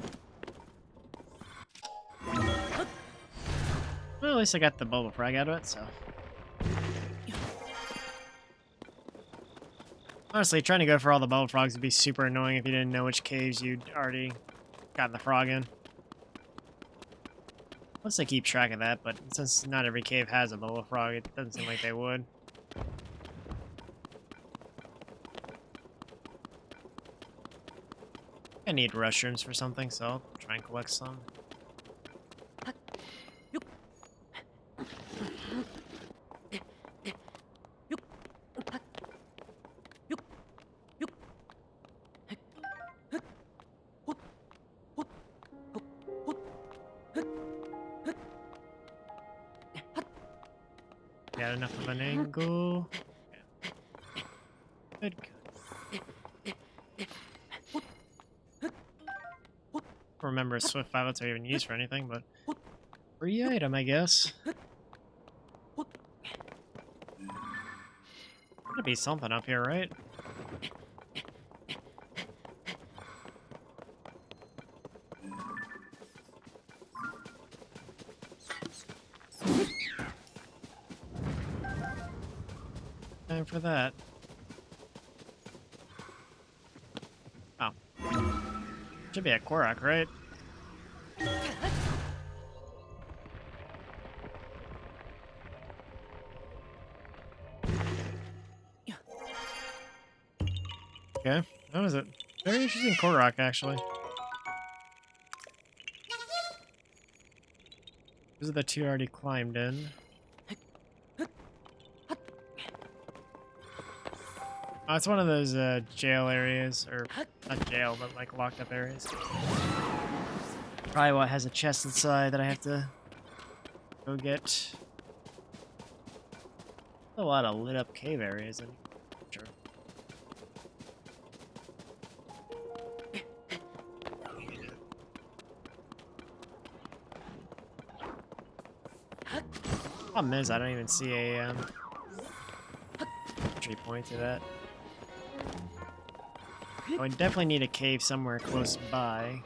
Well, at least I got the bubble frag out of it, so... Honestly, trying to go for all the bubble frogs would be super annoying if you didn't know which caves you'd already gotten the frog in. Unless they keep track of that, but since not every cave has a bubble frog, it doesn't seem like they would. I need mushrooms for something, so I'll try and collect some. Got enough of an angle. Good. Remember if swift violets are even used for anything, but free item, I guess. Gotta be something up here, right? Time for that. Oh. Should be a Korok, right? Okay, that was it. Very interesting Korok, actually. Those are the two I already climbed in. Oh, it's one of those jail areas, or not jail, but like locked up areas. Probably what has a chest inside that I have to go get. A lot of lit up cave areas in here. Problem is, I don't even see a entry point to that. I would definitely need a cave somewhere close by.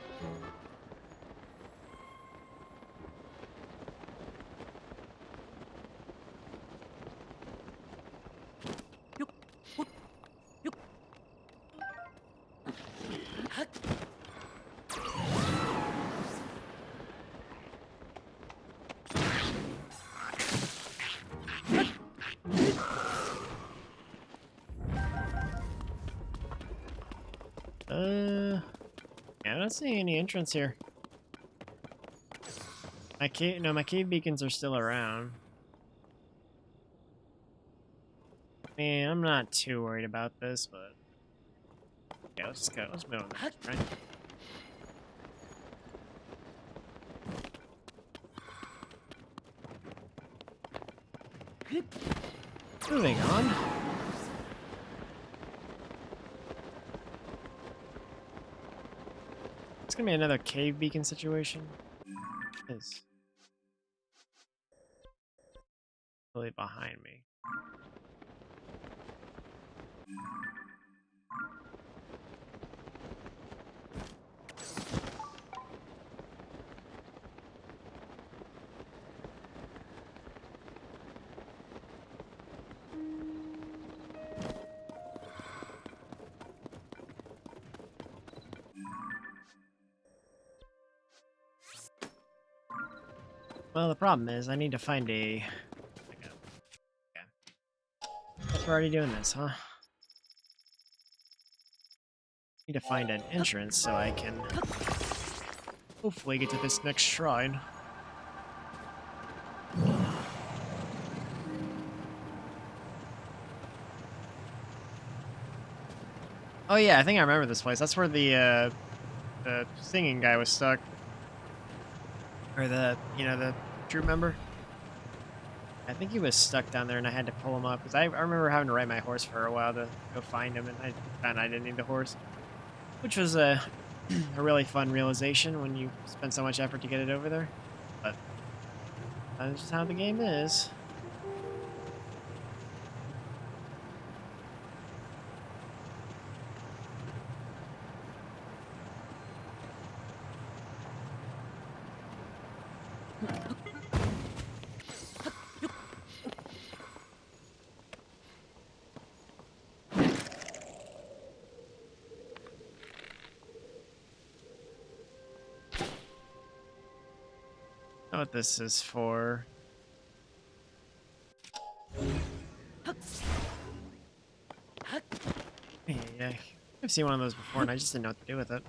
Yeah, I don't see any entrance here. My cave beacons are still around. I mean, I'm not too worried about this, but yeah, let's just go. Let's move on the next, right? Moving on. It's gonna be another cave beacon situation. It's really behind me. Well, the problem is I need to find a. Okay. Guess we're already doing this, huh? Need to find an entrance so I can hopefully get to this next shrine. Oh yeah, I think I remember this place. That's where the singing guy was stuck. Or the troop member. I think he was stuck down there and I had to pull him up. Because I remember having to ride my horse for a while to go find him, and I found I didn't need the horse. Which was a, a really fun realization when you spend so much effort to get it over there. But that's just how the game is. Know what this is for. Yeah, I've seen one of those before and I just didn't know what to do with it.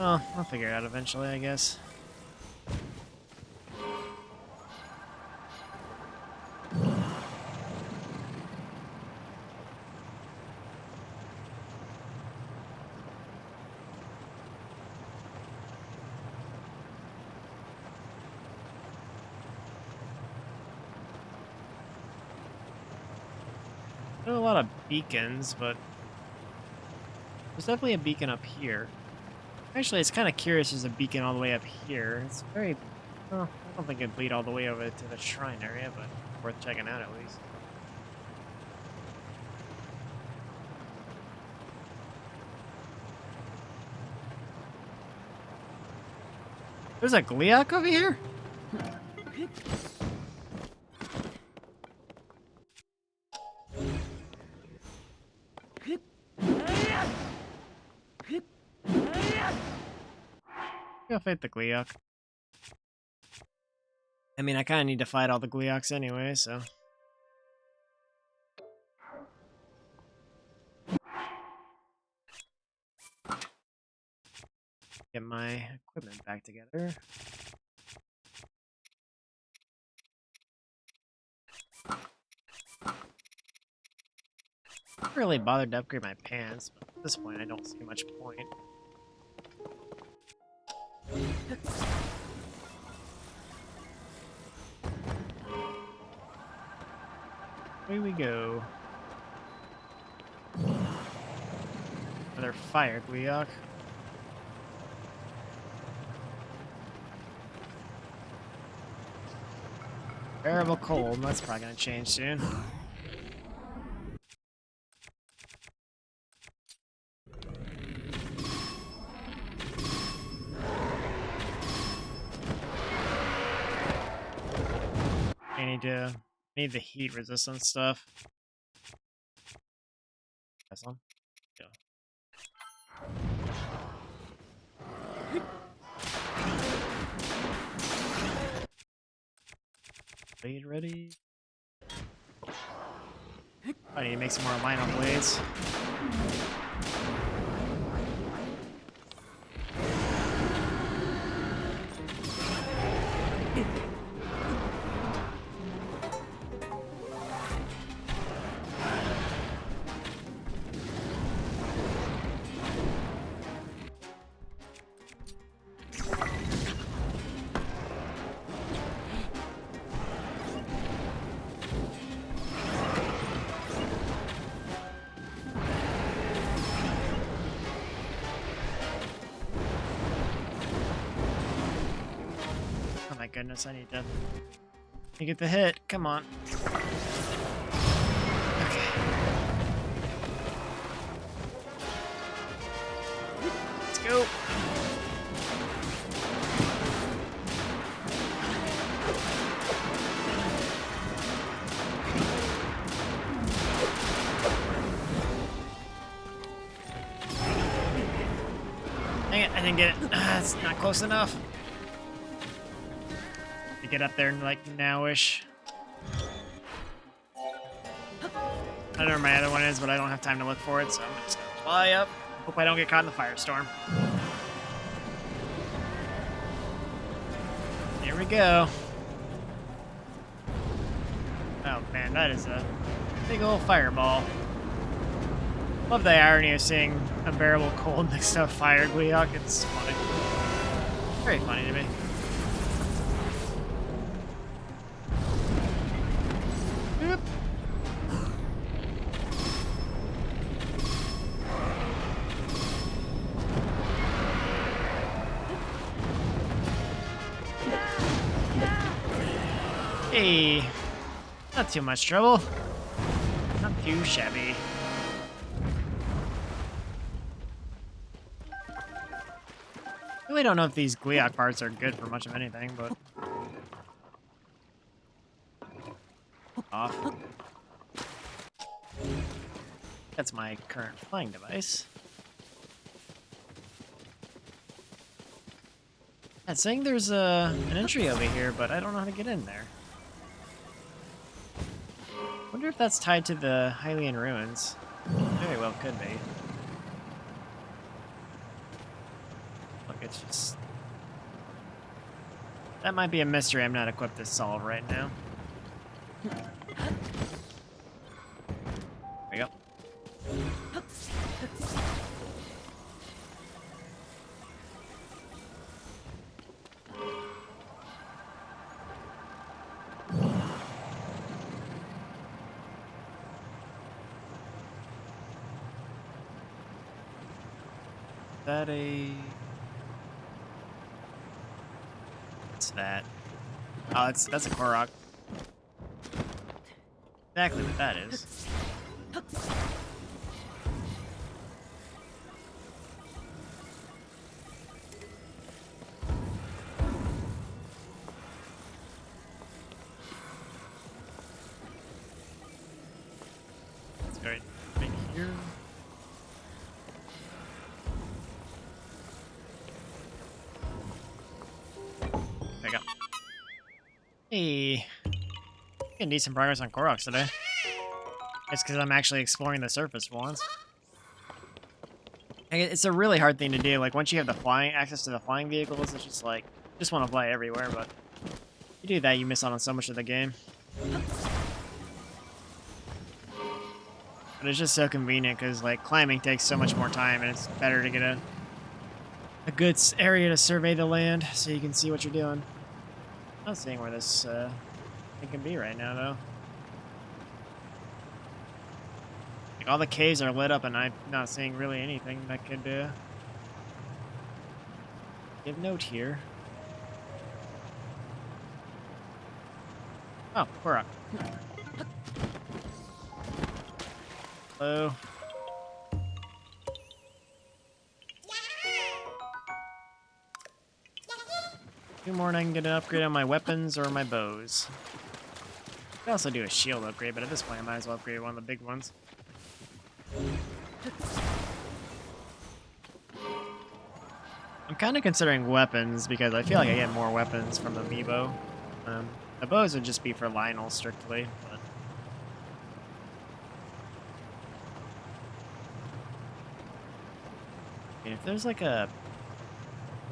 Well, I'll figure it out eventually, I guess. There are a lot of beacons, but there's definitely a beacon up here. Actually, it's kind of curious there's a beacon all the way up here. It's very... Well, I don't think it'd lead all the way over to the shrine area, but worth checking out at least. There's a Gliok over here? I'll fight the Gliok. I mean, I kind of need to fight all the Glioks anyway, so... Get my equipment back together. never really bothered to upgrade my pants, but at this point I don't see much point. Away we go. Another fire, Gleok. Bearable cold, that's probably gonna change soon. I need the heat resistance stuff. That's one. Yeah. Blade ready. I need to make some more line on blades. Goodness, I need to get the hit. Come on. Okay. Let's go. Dang it, I didn't get it. It's not close enough. Get up there like nowish. I don't know where my other one is, but I don't have time to look for it, so I'm just gonna fly up. Hope I don't get caught in the firestorm. Here we go. Oh man, that is a big old fireball. Love the irony of seeing unbearable cold next to a fire Gleok. It's funny. Very funny to me. Hey, not too much trouble. Not too shabby. Really don't know if these Gleok parts are good for much of anything, but off. That's my current flying device. It's saying there's an entry over here, but I don't know how to get in there. Wonder if that's tied to the Hylian ruins. Very well could be. Look, it's just... That might be a mystery I'm not equipped to solve right now. There we go. That a... What's that? Oh, that's a Korok. Exactly what that is. Let's go right here. There you go. Hey, getting decent progress on Koroks today. It's because I'm actually exploring the surface for once. It's a really hard thing to do. Like once you have the flying access to the flying vehicles, it's just like just want to fly everywhere. But if you do that, you miss out on so much of the game. But it's just so convenient because like climbing takes so much more time, and it's better to get a good area to survey the land so you can see what you're doing. I'm not seeing where this thing can be right now though. Like all the caves are lit up, and I'm not seeing really anything that could give note here. Oh, Korok. Hello. Two more and I can get an upgrade on my weapons or my bows. I could also do a shield upgrade, but at this point I might as well upgrade one of the big ones. I'm kind of considering weapons because I feel like I get more weapons from the amiibo. The bows would just be for Lionel strictly, but I mean, if there's like a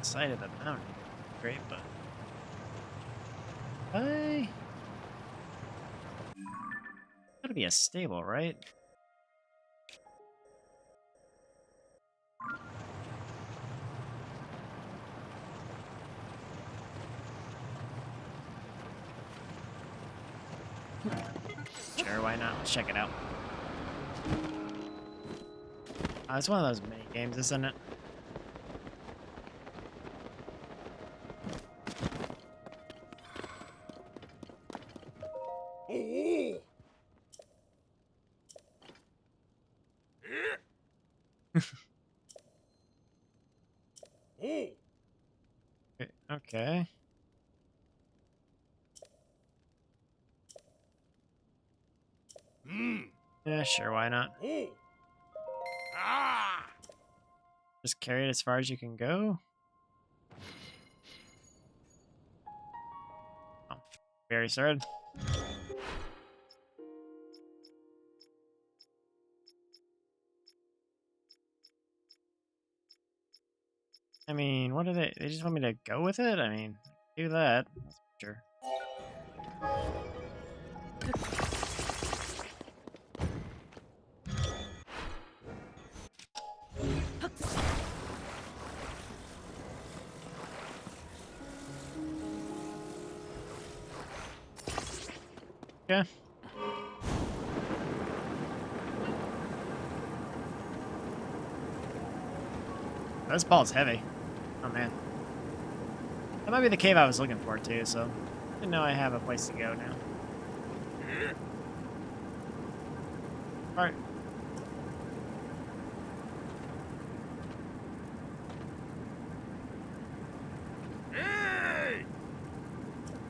side of the mountain, great, but gotta be a stable, right? Sure, why not? Let's check it out. It's one of those mini games, isn't it? Okay. Yeah, sure, why not? Just carry it as far as you can go. Oh, very started. I mean, what do they just want me to go with it? I mean, do that. That's sure. Yeah. This ball's heavy. Oh man. That might be the cave I was looking for too, so I know I have a place to go now. Alright.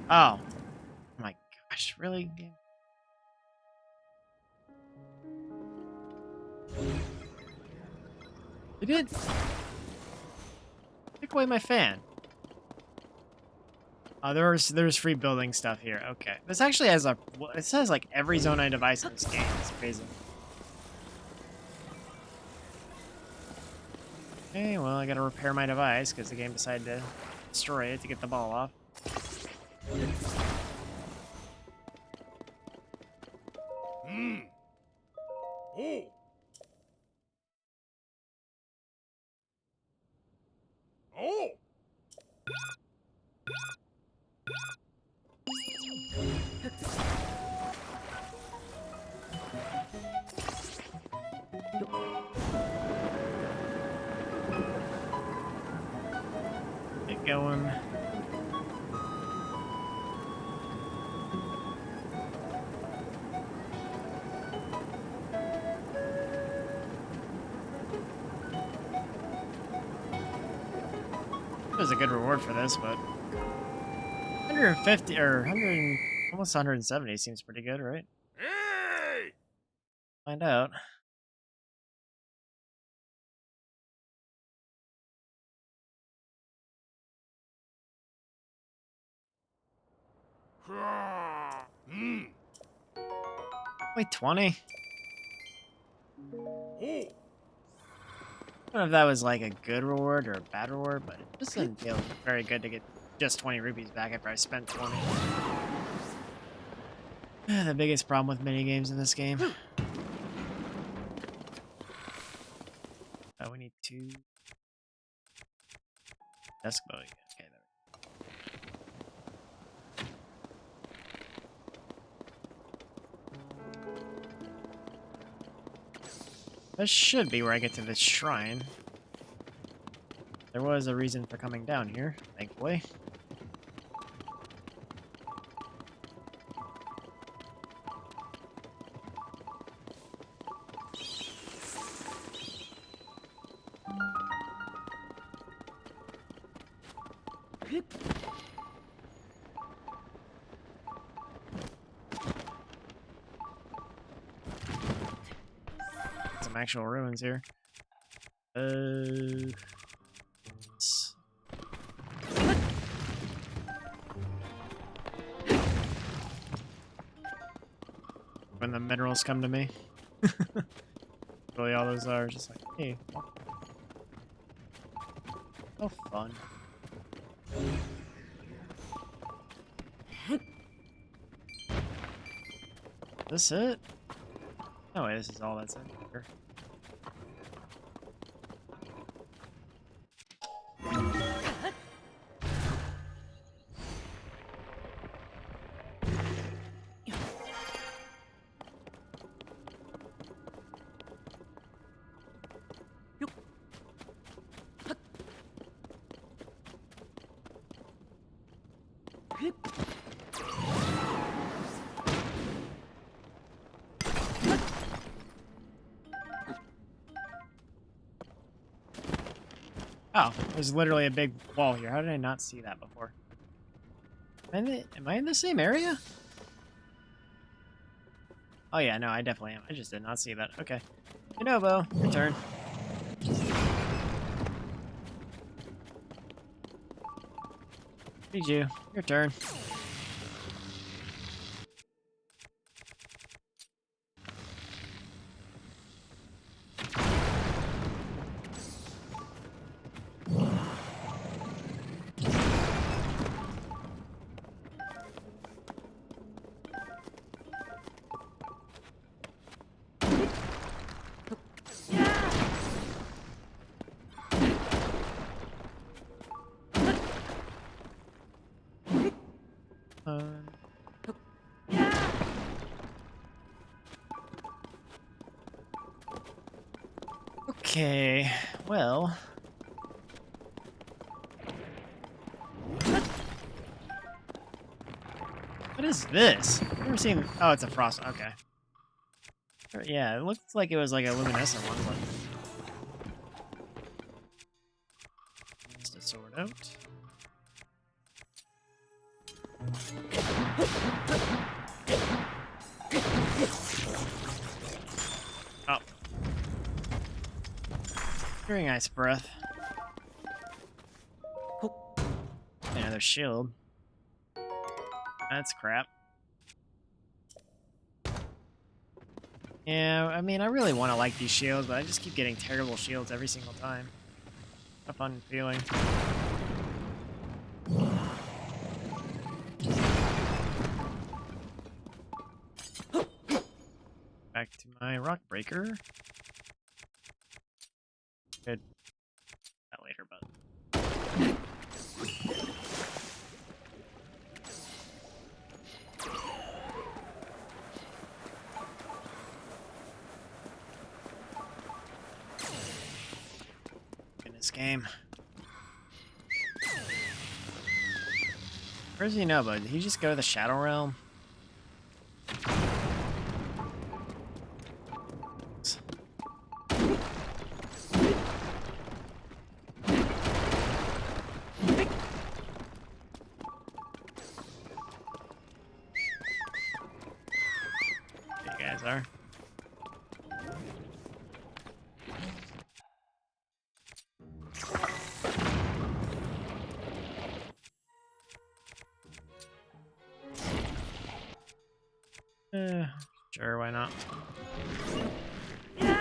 Oh. My gosh, really? They did take away my fan. Oh, there's free building stuff here. Okay. This actually has it says like every Zonai device in this game. It's crazy. Okay, well I gotta repair my device because the game decided to destroy it to get the ball off. Get going. There's a good reward for this, but 150 or 100, almost 170 seems pretty good, right? Hey! Find out. Wait, 20? I don't know if that was like a good reward or a bad reward, but it just didn't feel very good to get just 20 rupees back after I spent 20. The biggest problem with minigames in this game. we need 2 desk bow. Okay, there. This should be where I get to this shrine. There was a reason for coming down here, thankfully. Some actual ruins here. When the minerals come to me. Really all those are just like, hey. Oh, fun. This it? No way, this is all that's in here. Oh, there's literally a big wall here. How did I not see that before? Am I in the same area? Oh yeah, no, I definitely am. I just did not see that. Okay. Genovo, your turn. Riju, your turn. Okay, well. What is this? I've never seen. Oh, it's a frost. Okay. Yeah, it looks like it was like a luminescent one, but. Just a sword out. Oh. Very nice breath. Another shield. That's crap. Yeah, I mean, I really want to like these shields, but I just keep getting terrible shields every single time. A fun feeling. Back to my rock breaker. Good. That later, but. In this game. Where does he know, bud? Did he just go to the Shadow Realm? Are. Sure, why not? There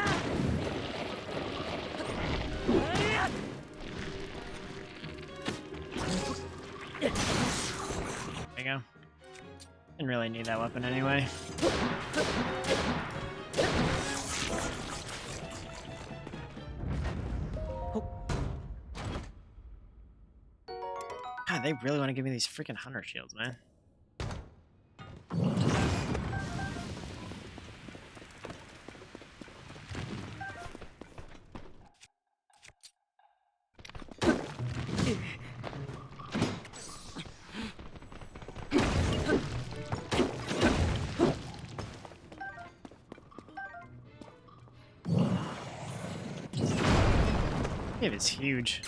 you go. Didn't really need that weapon anyway. God, they really want to give me these freaking hunter shields, man. It is huge.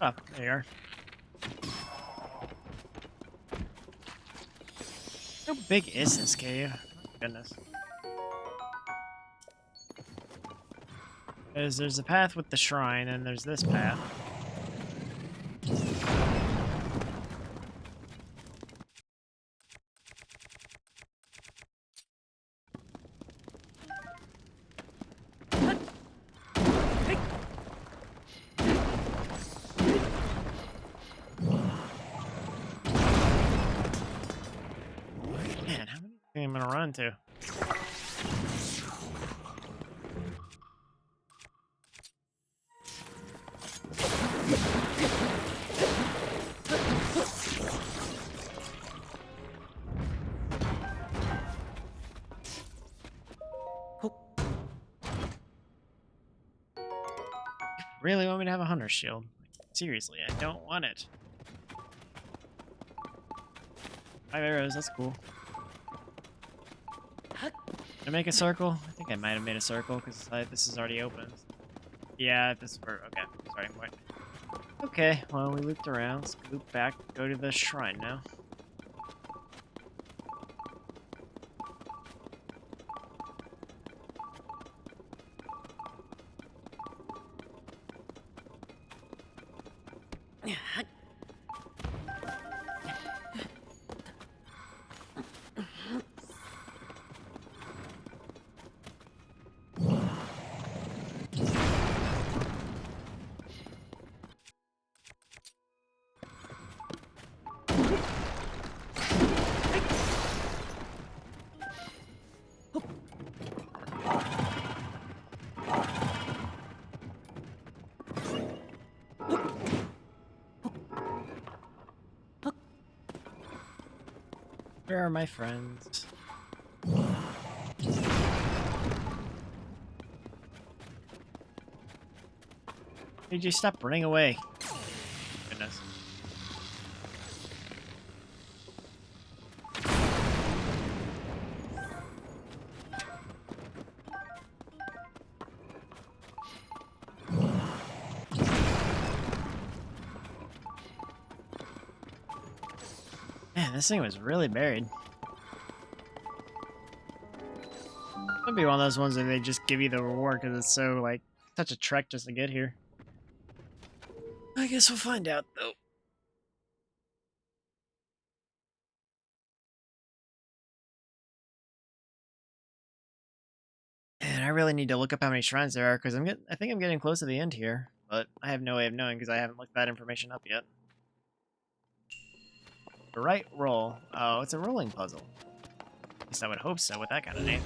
Oh, there you are. How big is this cave? Oh, goodness. There's a path with the shrine, and there's this path. Man, how many am I gonna run into? Really want me to have a hunter shield? Seriously, I don't want it. 5 arrows, that's cool. Did I make a circle? I think I might have made a circle because this is already open. Yeah, this is for okay. Starting point. Okay, well we looped around. Let's loop back. Go to the shrine now. Where are my friends? Did you stop running away? Goodness. Man, this thing was really buried. Could be one of those ones that they just give you the reward because it's so, like, such a trek just to get here. I guess we'll find out, though. And I really need to look up how many shrines there are because I think I'm getting close to the end here, but I have no way of knowing because I haven't looked that information up yet. The right roll. Oh, it's a rolling puzzle. At least I would hope so with that kind of name.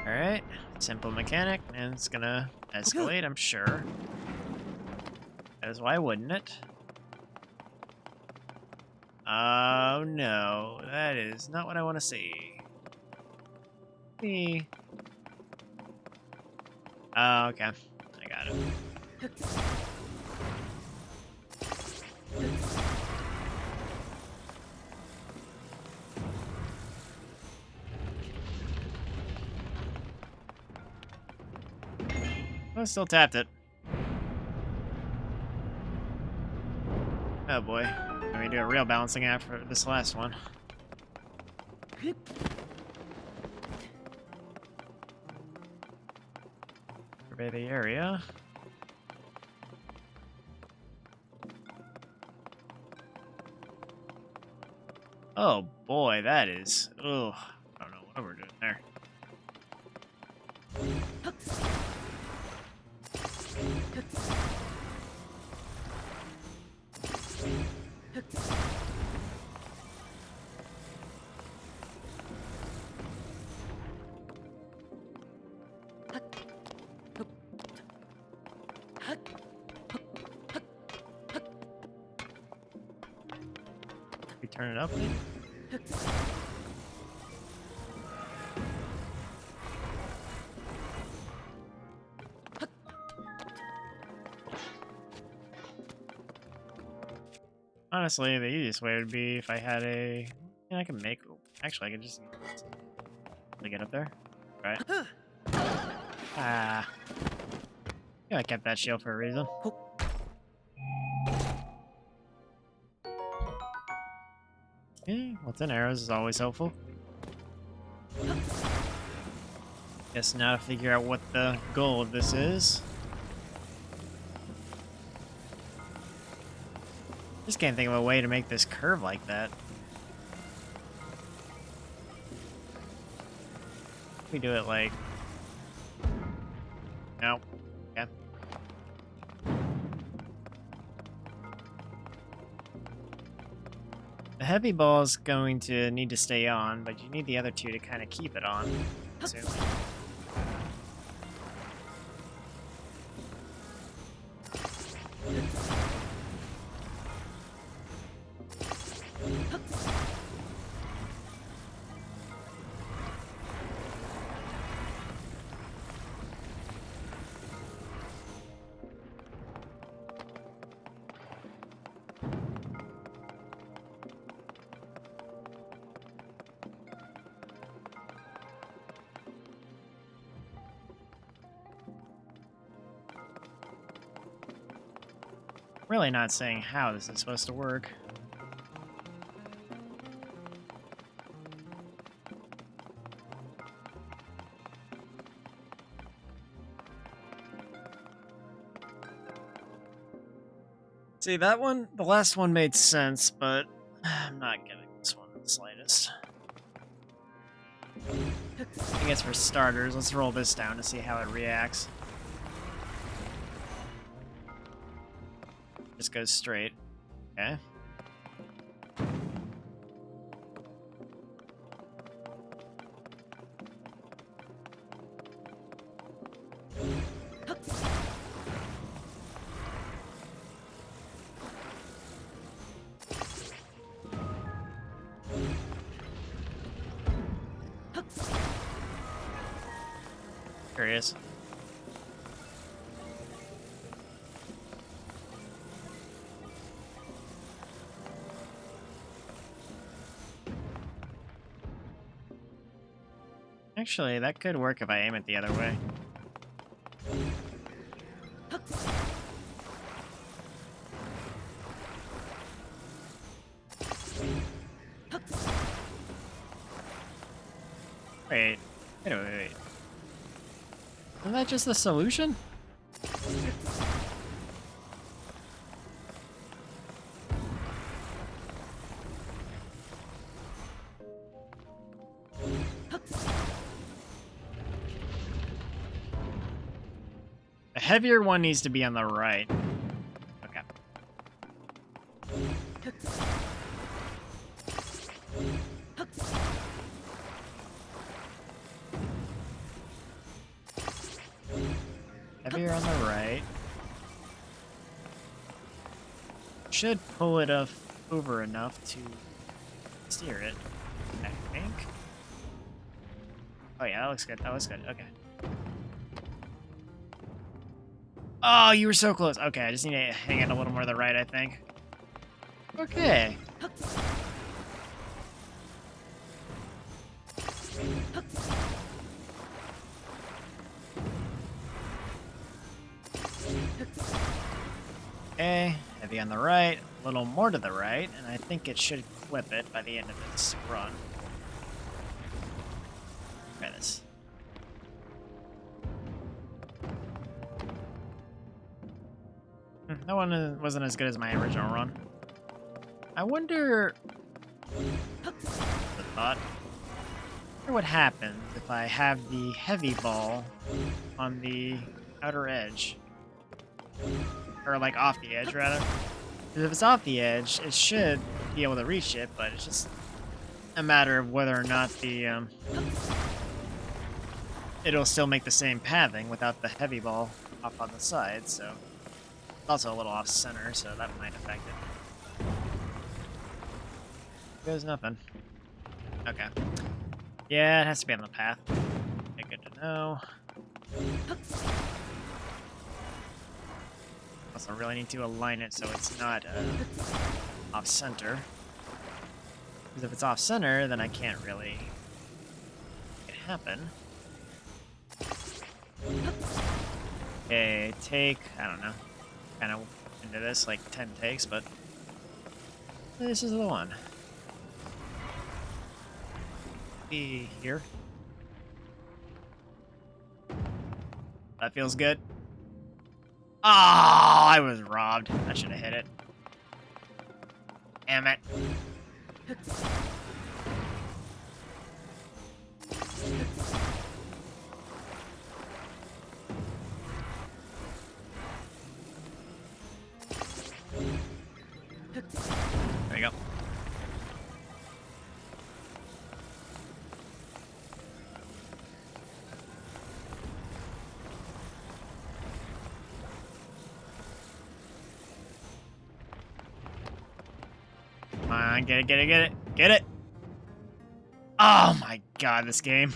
Alright, simple mechanic, and it's gonna escalate, I'm sure. As why wouldn't it? Oh no, that is not what I want to see. Me. Oh, okay. I got it. I still tapped it. Oh boy. Let me do a real balancing act for this last one. Survey the area. Oh boy, that is. Ugh. I don't know what we're doing there. We turn it up, maybe? Honestly, the easiest way would be if I had a... Yeah, I can make... Actually, I could just... To get up there. Right. Ah. Yeah, I kept that shield for a reason. Okay, what's in arrows is always helpful. Guess now to figure out what the goal of this is. Just can't think of a way to make this curve like that. We do it like... No. Okay. The heavy ball is going to need to stay on, but you need the other two to kind of keep it on. So. Really not saying how this is supposed to work. See, that one, the last one made sense, but I'm not getting this one the slightest. I guess for starters, let's roll this down to see how it reacts. Just goes straight. Okay. There he is. Actually, that could work if I aim it the other way. Wait. Wait. Isn't that just the solution? The heavier one needs to be on the right. Okay. Heavier on the right. Should pull it up over enough to steer it, I think. Oh yeah, that looks good. That looks good. Okay. Oh, you were so close. Okay, I just need to hang it a little more to the right, I think. Okay. Okay, heavy on the right, a little more to the right, and I think it should clip it by the end of this run. Try this. That one wasn't as good as my original run. I wonder The thought. I wonder what happens if I have the heavy ball on the outer edge. Or, like, off the edge, rather. 'Cause if it's off the edge, it should be able to reach it, but it's just a matter of whether or not the, it'll still make the same pathing without the heavy ball off on the side, so... It's also a little off-center, so that might affect it. There's nothing. Okay. Yeah, it has to be on the path. Okay, good to know. Also really need to align it so it's not off-center. Because if it's off-center, then I can't really make it happen. Okay, take, I don't know, kind of into this, like 10 takes, but this is the one. Be here. That feels good. Oh, I was robbed. I should have hit it. Damn it. There you go. Come on, get it, get it, get it, get it! Oh my god, this game.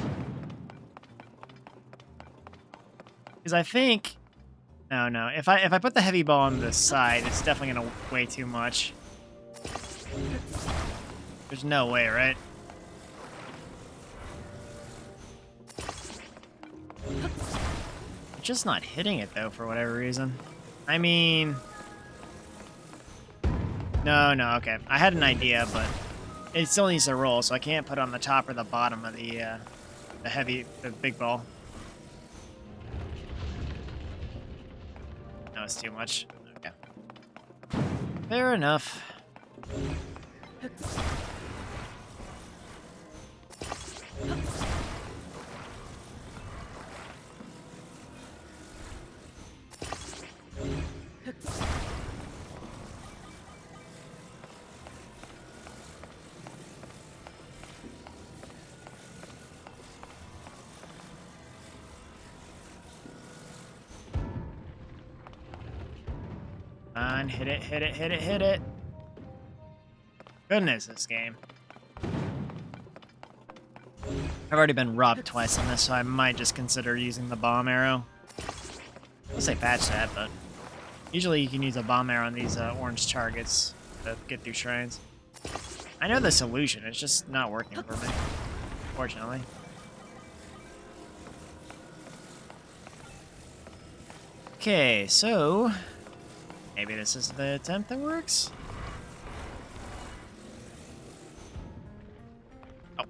Because I think... No, if I put the heavy ball on the side, it's definitely gonna weigh too much. There's no way, right? I'm just not hitting it, though, for whatever reason. I mean... No, okay. I had an idea, but it still needs to roll, so I can't put it on the top or the bottom of the big ball. No, it's too much. Okay. Fair enough. On, hit it, hit it, hit it, hit it. Goodness, this game. I've already been robbed twice on this, so I might just consider using the bomb arrow. I'll say patch that, but usually you can use a bomb arrow on these orange targets to get through shrines. I know the solution, it's just not working for me, unfortunately. Okay, so maybe this is the attempt that works? Oh.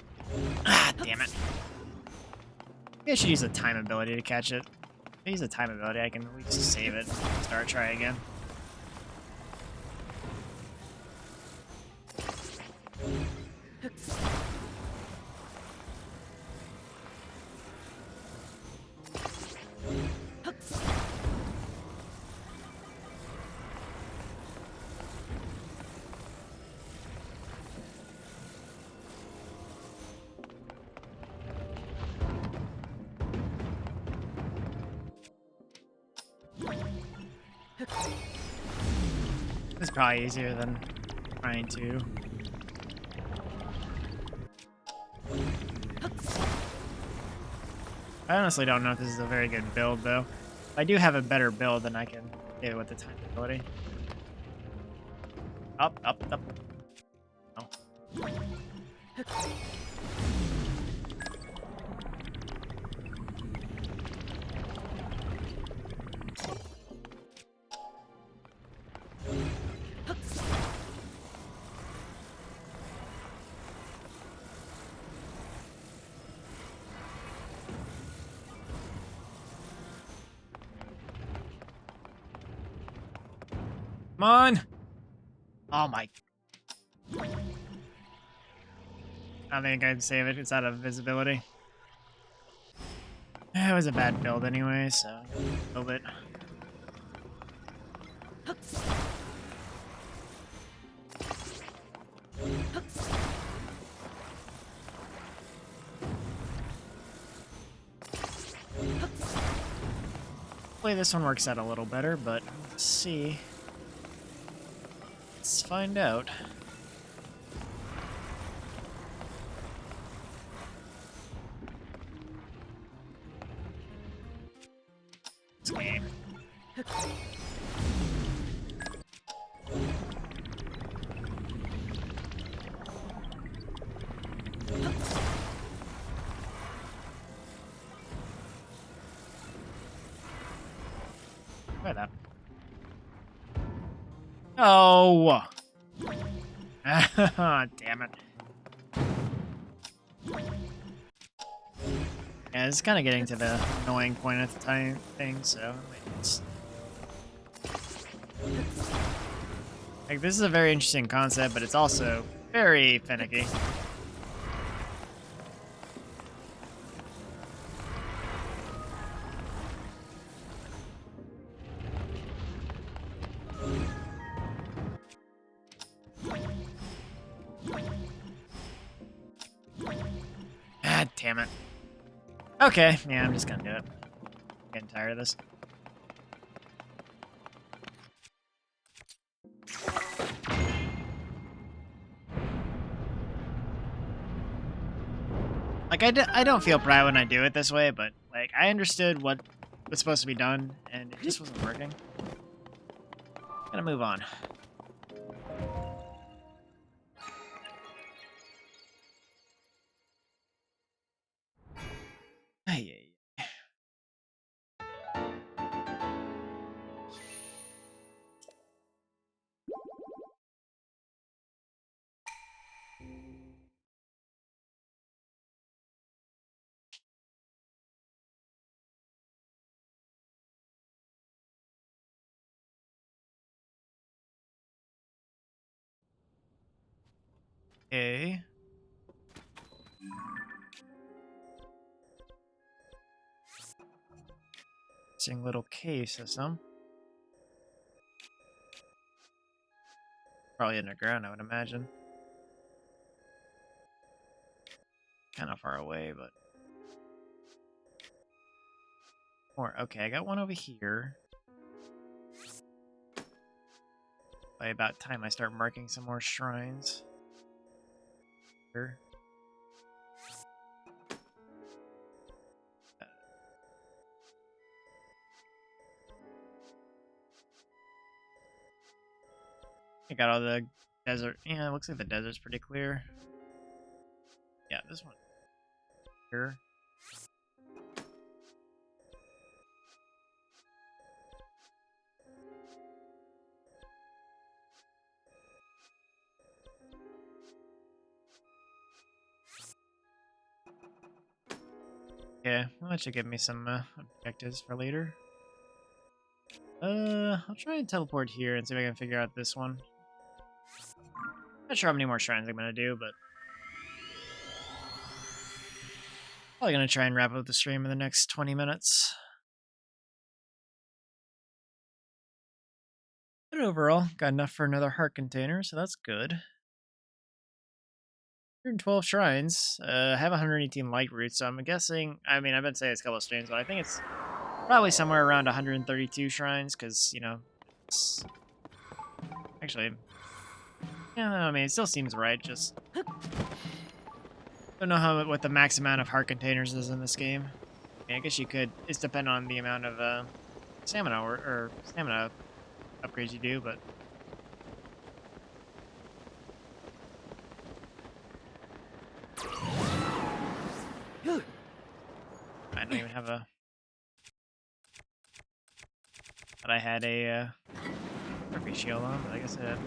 Ah, damn it. Maybe I should use a time ability to catch it. If I use a time ability, I can at least save it and start try again. It's probably easier than trying to. I honestly don't know if this is a very good build, though. If I do have a better build, then I can hit it with the time ability. Up, up, up. Oh. Come on! Oh my... I think I'd save it. It's out of visibility. It was a bad build anyway, so I'm gonna build it. Hopefully this one works out a little better, but let's see. Let's find out. This game. Try that. Oh! Damn it. Yeah, it's kind of getting to the annoying point of the time thing, so it's... Like, this is a very interesting concept, but it's also very finicky. God damn it. Okay, yeah, I'm just gonna do it. I'm getting tired of this. Like, I don't feel proud when I do it this way, but, like, I understood what was supposed to be done, and it just wasn't working. Gotta move on. Hey. Okay. Interesting little cave system. Probably underground, I would imagine. Kind of far away, but... More. Okay, I got one over here. By about time I start marking some more shrines. Here. I got all the desert. Yeah, it looks like the desert's pretty clear. Yeah, this one. Here. Okay, well, that should give me some objectives for later. I'll try and teleport here and see if I can figure out this one. Not sure how many more shrines I'm gonna do, but probably gonna try and wrap up the stream in the next 20 minutes. But overall, got enough for another heart container, so that's good. 112 shrines. I have 118 light roots, so I'm guessing. I mean, I've been saying it's a couple of streams, but I think it's probably somewhere around 132 shrines, because, you know, it's... Actually, yeah, I mean, it still seems right, just... Don't know what the max amount of heart containers is in this game. I mean, I guess you could... It's dependent on the amount of stamina or stamina upgrades you do, but... I don't even have a... But I had a trophy shield on, but I guess it...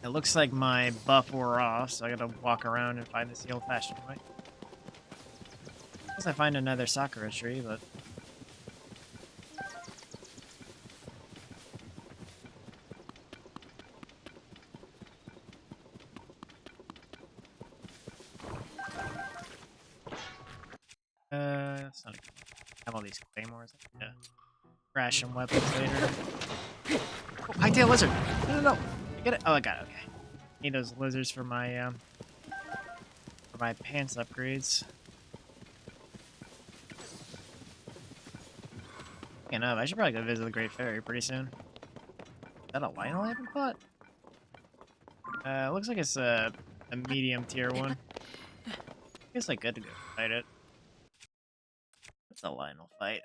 It looks like my buff wore off, so I gotta walk around and find this the old-fashioned way. Unless I find another Sakura tree, but... have all these claymores. Yeah. Crash some weapons later. Oh, hightail lizard! No, no, no! I get it? Oh, I got it. Okay. Need those lizards for my pants upgrades. Speaking of, I should probably go visit the Great Fairy pretty soon. Is that a Lionel I haven't fought? Looks like it's a medium tier one. I guess I could go fight it. It's a Lionel fight.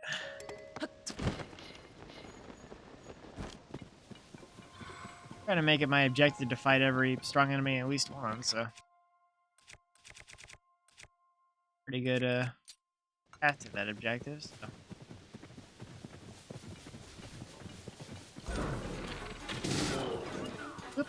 Trying to make it my objective to fight every strong enemy at least once, so. Pretty good path to that objective, so. Whoop.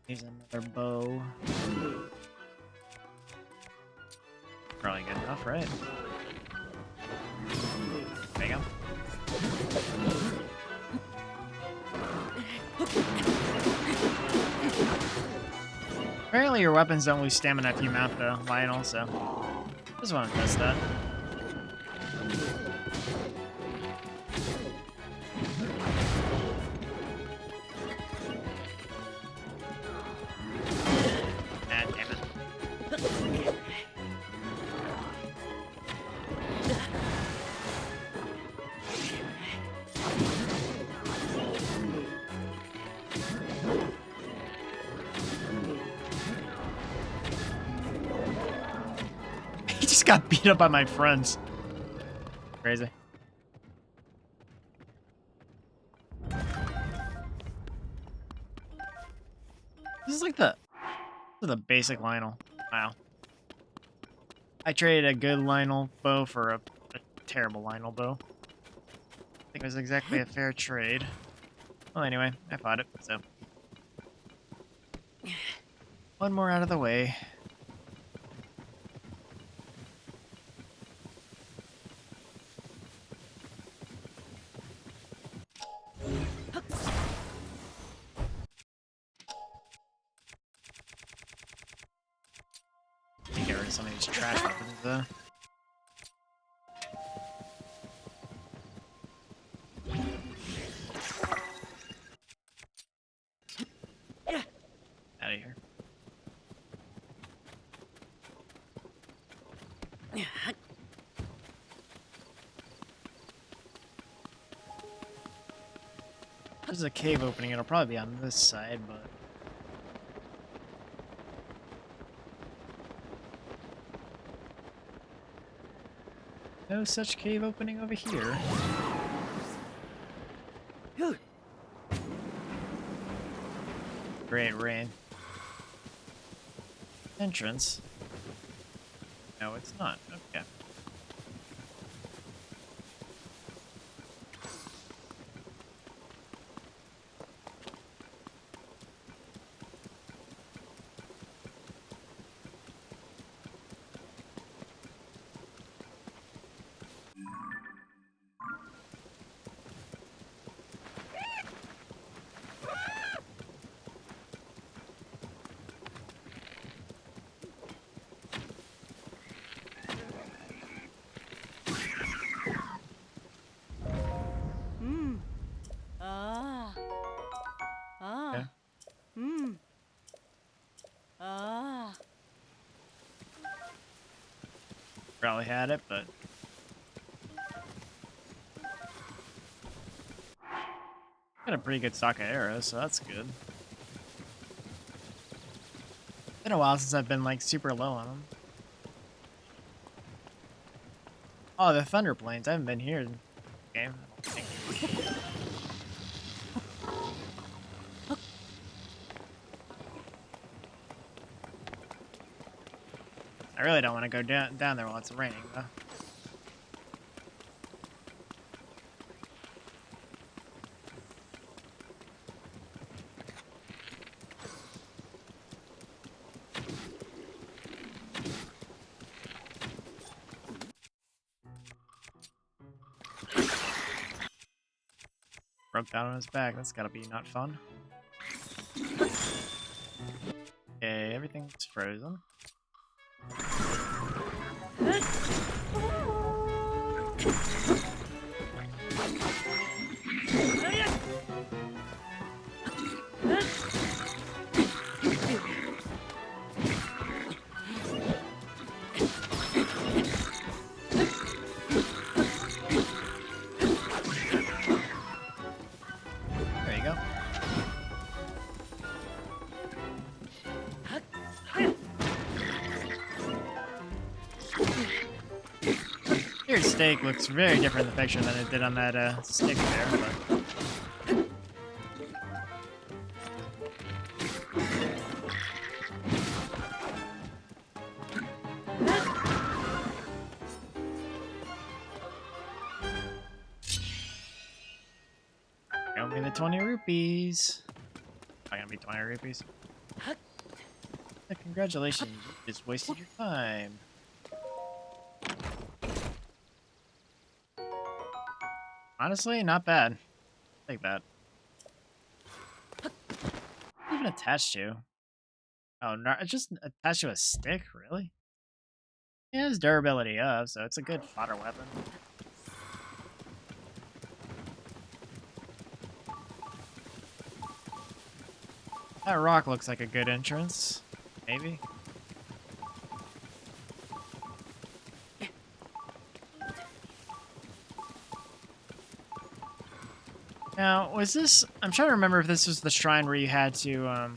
Here's another bow. Probably good enough, right? There you go. Apparently your weapons don't lose stamina if you mount the Lionel, so just want to test that. Ah, damn it. He just got beat up by my friends. Crazy. This is like the basic Lionel. Wow. I traded a good Lionel bow for a terrible Lionel bow. I think it was exactly a fair trade. Well, anyway, I fought it, so. One more out of the way. Get rid of some of these trash weapons, though. Out of here. There's a cave opening. It'll probably be on this side, but. No such cave opening over here. Great rain. Entrance? No, it's not. Okay. Probably had it, but got a pretty good stock of arrows, so that's good. Been a while since I've been like super low on them. Oh, the Thunder Plains. I haven't been here in the game. I don't think. I really don't want to go down there while it's raining, though. broke down on his back. That's gotta be not fun. Okay, everything's frozen. There you go. Your steak looks very different in the picture than it did on that stick there, but... Show me the 20 rupees. Not gonna be 20 rupees. Congratulations, you just wasted your time. Honestly, not bad. Take that. Even attached to? Oh, no, it's just attached to a stick, really? It has durability of, so it's a good fodder weapon. That rock looks like a good entrance. Maybe. Now, was this... I'm trying to remember if this was the shrine where you had to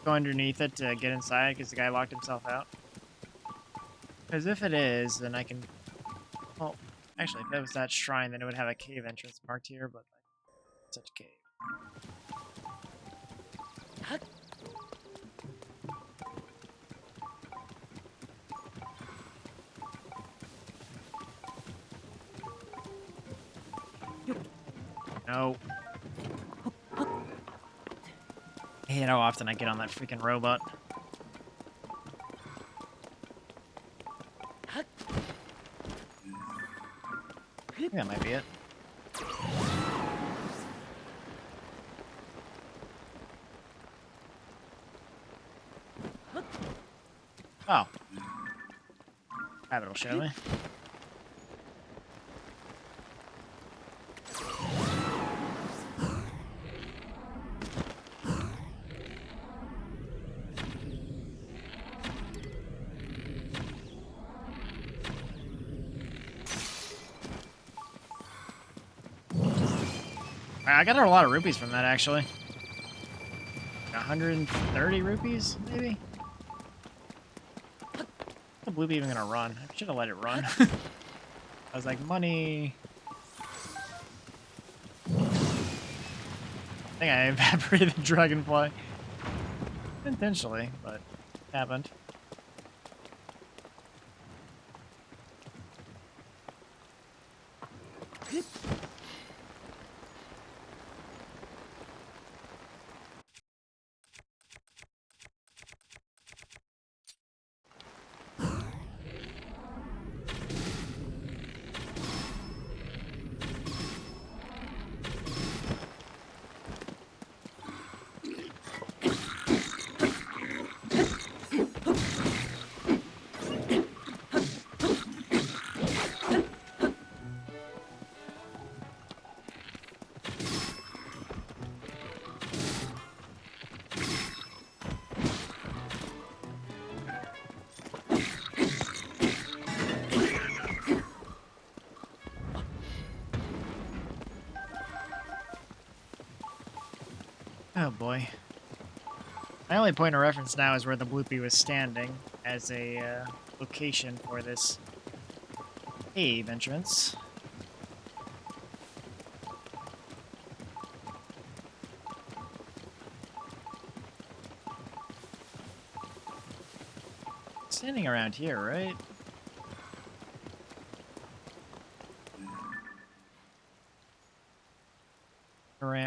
go underneath it to get inside because the guy locked himself out. Because if it is, then I can... Well, actually, if that was that shrine, then it would have a cave entrance marked here, but... Such a cave. No. I hate how often I get on that freaking robot. I think that might be it. Oh. Have it'll show me. I got a lot of rupees from that, actually. 130 rupees, maybe? Is the blue bee even gonna run? I should have let it run. I was like, money. I think I evaporated the dragonfly. Intentionally, but it happened. Oh boy. My only point of reference now is where the Bloopy was standing as a location for this cave entrance. Standing around here, right?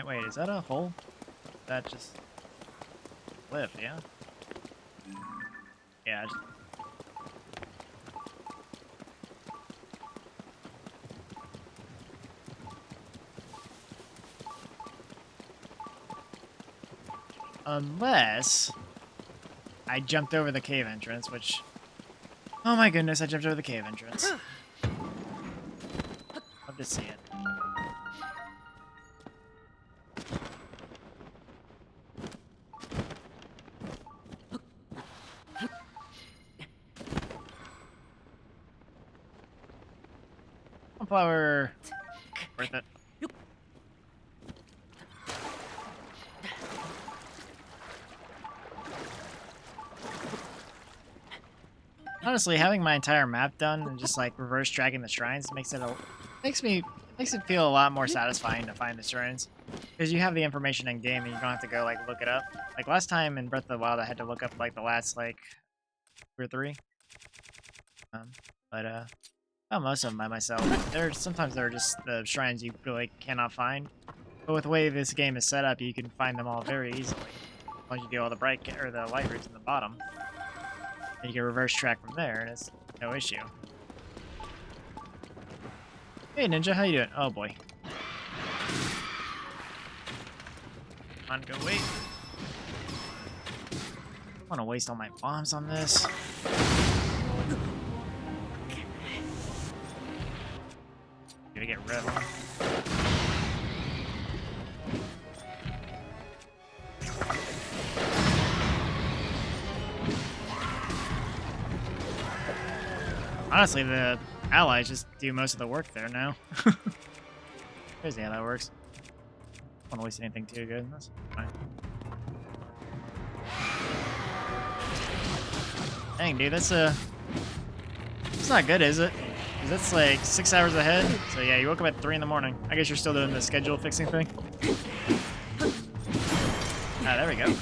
Wait, is that a hole? That just cliff, yeah? Yeah. Unless I jumped over the cave entrance, which... Oh my goodness, I jumped over the cave entrance. Love to see it. Sunflower. Worth it. Honestly, having my entire map done and just like reverse tracking the shrines makes it feel a lot more satisfying to find the shrines, because you have the information in game and you don't have to go like look it up. Like last time in Breath of the Wild, I had to look up like the last like 2 or 3. Um, but found most of them by myself. Sometimes there are just the shrines you really cannot find, but with the way this game is set up, you can find them all very easily. Once you do all the the light routes in the bottom. And you can reverse track from there, and it's no issue. Hey, Ninja, how you doing? Oh, boy. Come on, go wait. I don't want to waste all my bombs on this. Gotta get rid of them. Honestly, the allies just do most of the work there now. Crazy how that works. Don't want to waste anything too good. That's fine. Dang, dude, that's not good, is it? 'Cause that's like 6 hours ahead. So yeah, you woke up at 3 in the morning. I guess you're still doing the schedule fixing thing. Ah, there we go.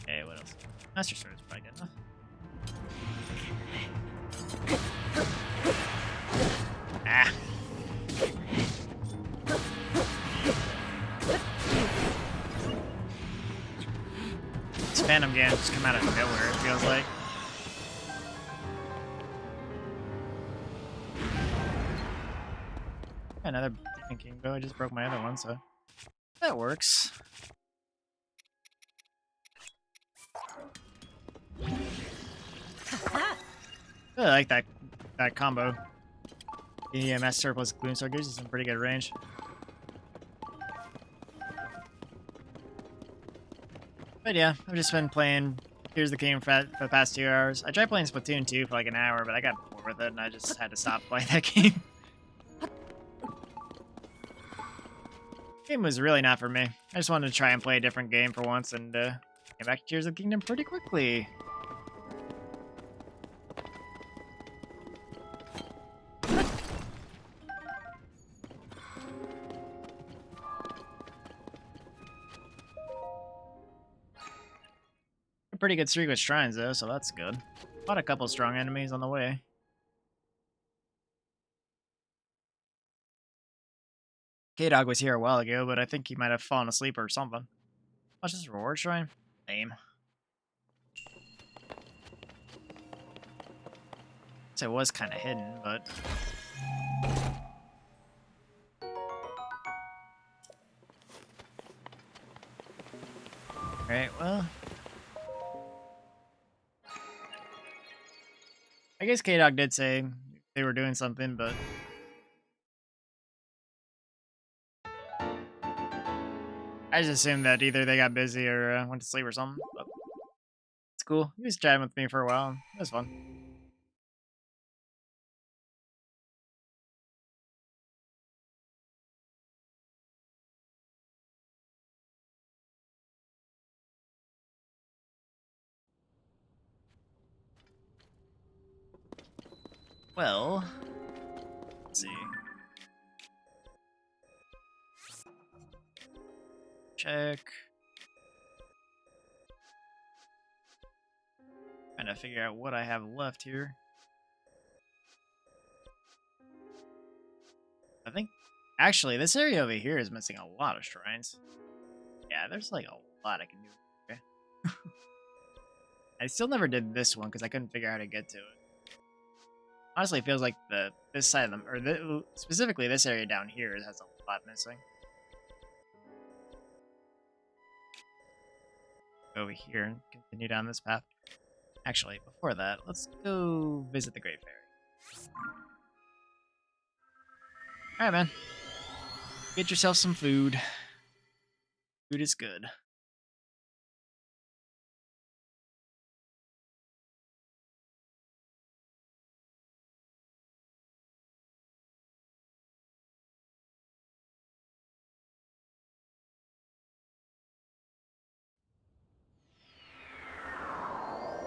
Okay, what else? Master Sword is probably good enough. Ah. These Phantom games just come out of nowhere, it feels like. Another Demon King bow. I just broke my other one, so that works. I really like that combo. The EMS surplus Gloom Sword gives you some pretty good range. But yeah, I've just been playing Here's the King for the past 2 hours. I tried playing Splatoon 2 for like an hour, but I got bored with it and I just had to stop playing that game. Game was really not for me. I just wanted to try and play a different game for once and came back to Tears of the Kingdom pretty quickly. A pretty good streak with shrines though, so that's good. Fought a couple strong enemies on the way. K-Dog was here a while ago, but I think he might have fallen asleep or something. What's this reward shrine? Lame. So it was kind of hidden, but... Alright, well... I guess K-Dog did say they were doing something, but... I just assumed that either they got busy or went to sleep or something. But it's cool. He was chatting with me for a while. It was fun. Well, let's see. Check. Trying to figure out what I have left here. I think, actually, this area over here is missing a lot of shrines. Yeah, there's like a lot I can do. Okay. I still never did this one because I couldn't figure out how to get to it. Honestly, it feels like this side of them, or specifically this area down here, has a lot missing. Go over here and continue down this path. Actually, before that, let's go visit the Great Fairy. Alright, man. Get yourself some food. Food is good.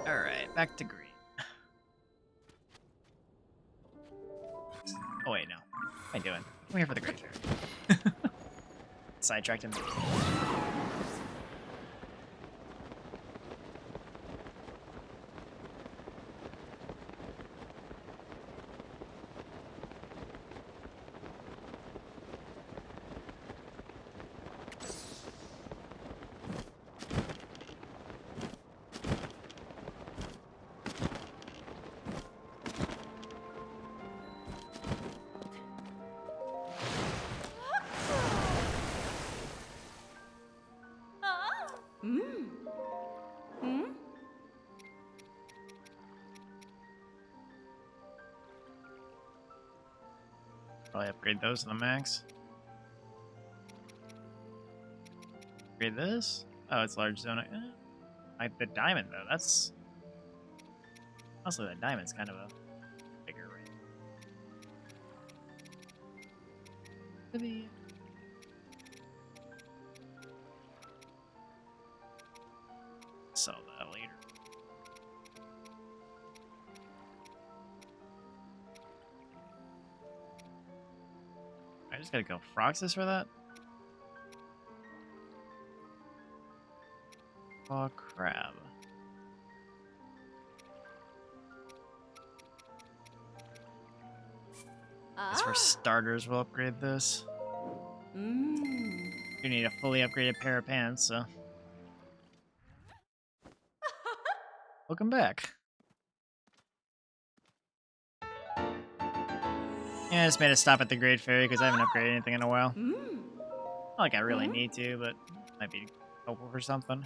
Alright, back to green. Oh wait, no. What am I doing? I'm here for the Great Fairy. Sidetracked him. Probably upgrade those to the max. Upgrade this? Oh, it's large zone. Like the diamond, though. That's... Honestly, the diamond's kind of a bigger ring. Sell that later. I just gotta go Froxus for that? Oh, crab. As for starters, we'll upgrade this. You need a fully upgraded pair of pants, so... Welcome back. Yeah, I just made a stop at the Great Fairy because I haven't upgraded anything in a while. Not like I really need to, but might be helpful for something.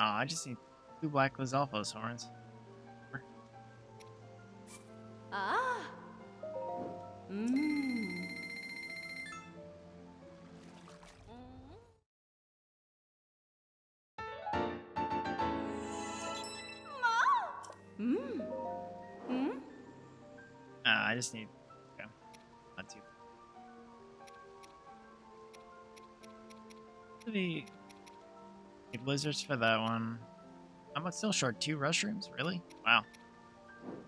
Oh, I just need 2 black Lizalfos horns. I just need... Okay. Not too... Need blizzards for that one. I'm still short 2 mushrooms? Really? Wow.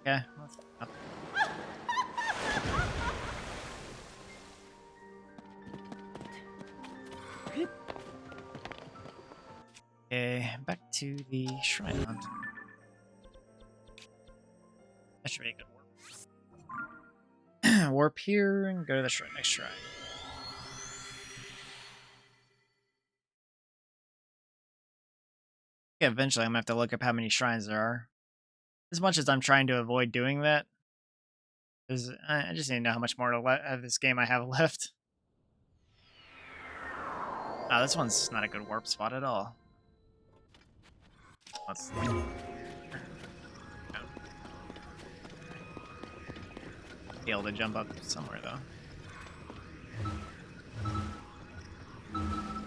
Okay. Okay, back to the shrine hunt. That should be a good warp. Warp here and go to the next shrine. Yeah, eventually I'm gonna have to look up how many shrines there are. As much as I'm trying to avoid doing that, because I just need to know how much more of this game I have left. Oh, this one's not a good warp spot at all. Let's... Be able to jump up somewhere, though.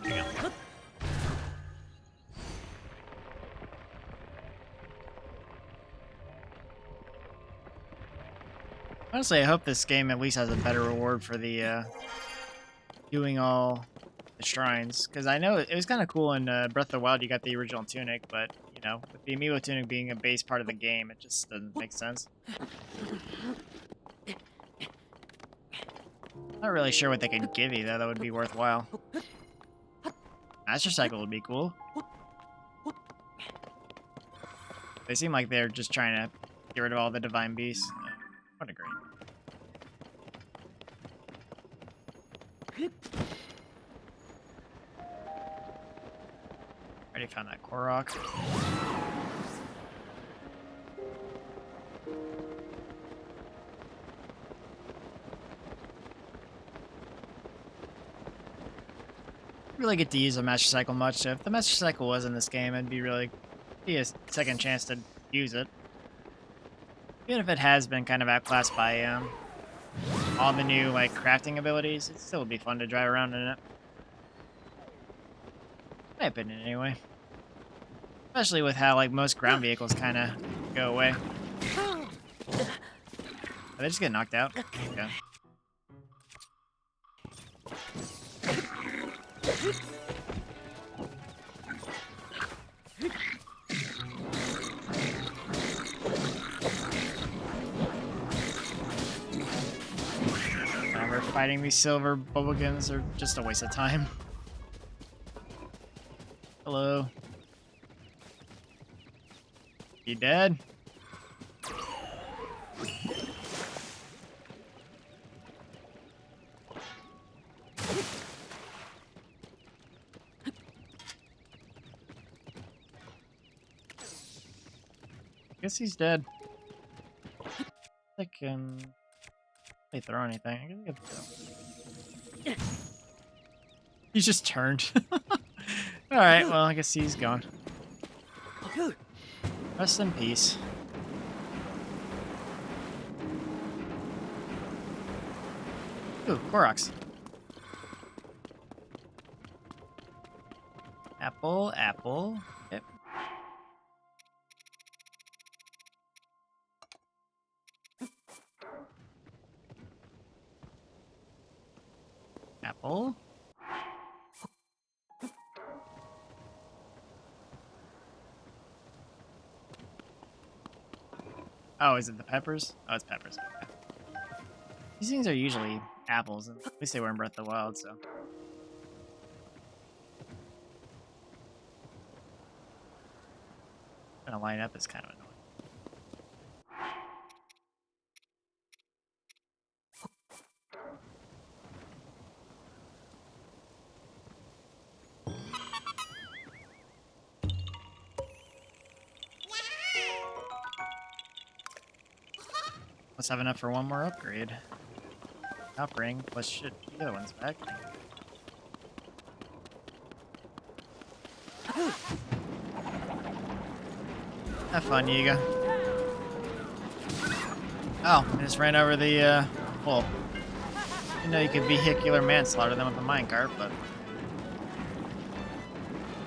There you go. Honestly, I hope this game at least has a better reward for the doing all the shrines, because I know it was kind of cool in Breath of the Wild. You got the original tunic, but you know, with the amiibo tunic being a base part of the game, it just doesn't make sense. Not really sure what they can give you though that would be worthwhile. Master Cycle would be cool. They seem like they're just trying to Get rid of all the divine beasts. What a great. Already found that Korok. Really get to use a Master Cycle much, so if the Master Cycle was in this game, it'd be a second chance to use it. Even if it has been kind of outclassed by all the new like crafting abilities, it still would be fun to drive around in it. My opinion, anyway. Especially with how like most ground vehicles kind of go away. Oh, they just get knocked out. Okay. Whatever, fighting these silver bubblegums are just a waste of time. Hello. You dead? Guess he's dead. I can really throw anything. I guess I can throw. He's just turned. Alright, well, I guess he's gone. Rest in peace. Ooh, Koroks. Apple, apple. Yep. Apple. Oh, is it the peppers? Oh, it's peppers. Okay. These things are usually apples, and at least they were in Breath of the Wild, so. Gonna line up is kind of annoying. Let's have enough for one more upgrade. Top ring, plus shit, the other one's back. Have fun, Yiga. Oh, I just ran over the, well, you know you could vehicular manslaughter them with a minecart, but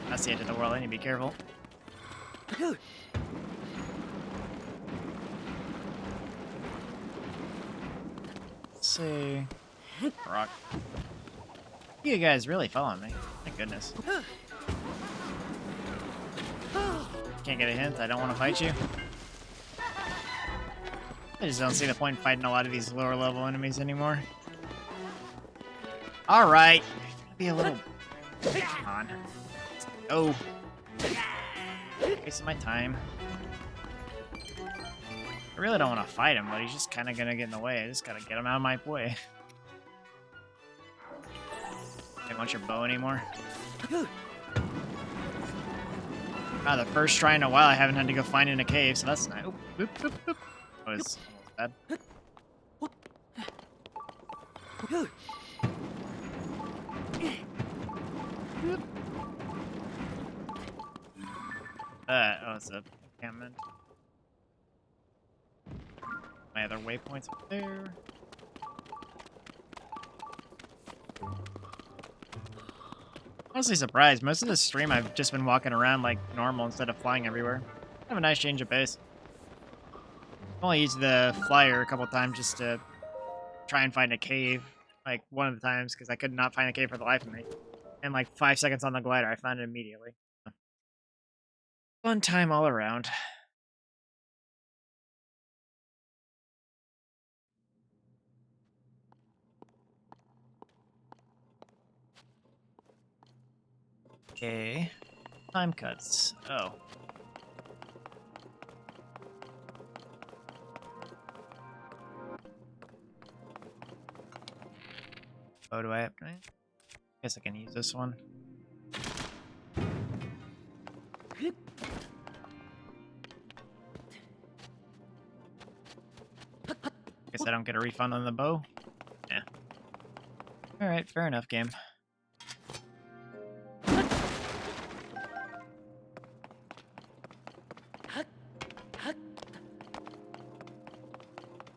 that's the end of the world, I need to be careful. Let's see. Rock. You guys really following me. Thank goodness. Can't get a hint, I don't want to fight you. I just don't see the point in fighting a lot of these lower level enemies anymore. Alright. Be a little... Come on. Oh. Wasting my time. I really don't want to fight him, but he's just kind of going to get in the way. I just got to get him out of my way. Don't want your bow anymore. The first try in a while I haven't had to go find in a cave, so that's nice. Oop, oop, oop, oop. That was bad. Oh, it's a encampment. My other waypoints up there. Honestly surprised. Most of the stream I've just been walking around like normal instead of flying everywhere. Have a nice change of pace. I've only used the flyer a couple times just to try and find a cave. Like one of the times because I could not find a cave for the life of me. And like 5 seconds on the glider, I found it immediately. Fun time all around. Okay. Time cuts. Oh. Oh, do I have? I guess I can use this one. Guess I don't get a refund on the bow. Yeah. All right, fair enough, game.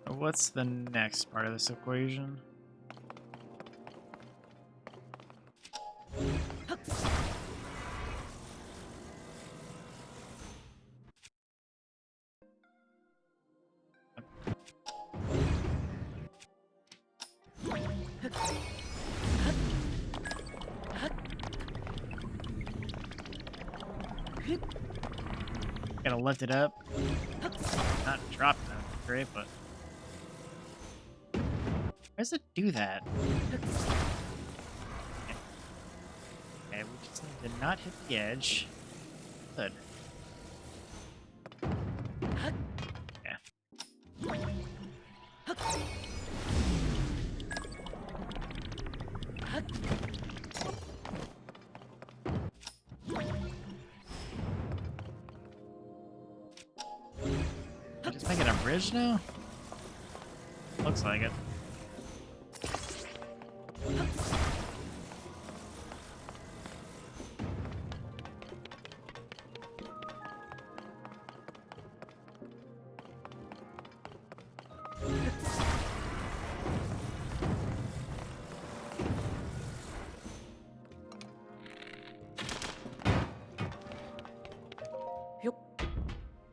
What's the next part of this equation? Gotta lift it up. Not drop it, that'd be great, but... Why does it do that? Okay, we just need to not hit the edge. Good. Yeah. Just make it a bridge now? Looks like it.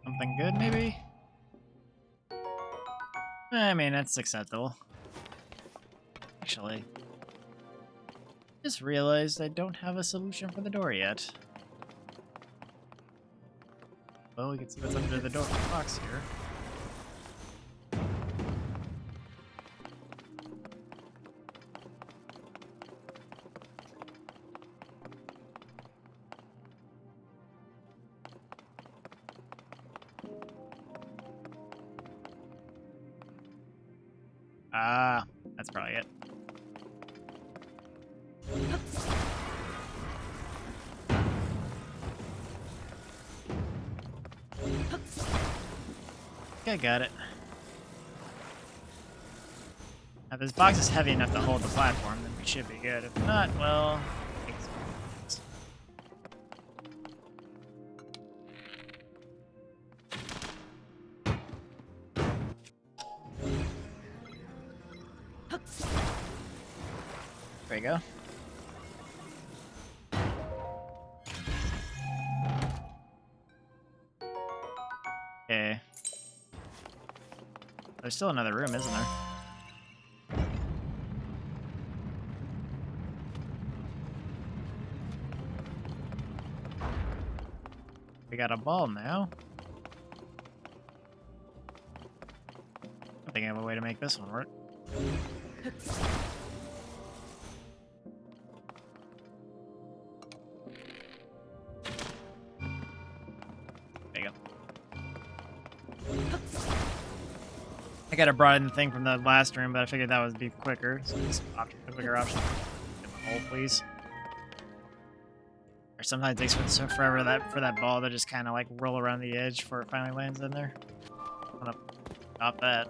Something good, maybe? I mean, that's acceptable. Actually, just realized I don't have a solution for the door yet. Well, we can see what's under the door box here. Ah, that's probably it. Okay, I got it. Now, if this box is heavy enough to hold the platform, then we should be good. If not, well... There you go. Okay. There's still another room, isn't there? We got a ball now. I think I have a way to make this one work. There you go. I got a broaden thing from the last room, but I figured that would be quicker. So just option the quicker option. Get my hole, please. Or sometimes it takes forever for that ball to just kind of like roll around the edge before it finally lands in there. I'm gonna stop that.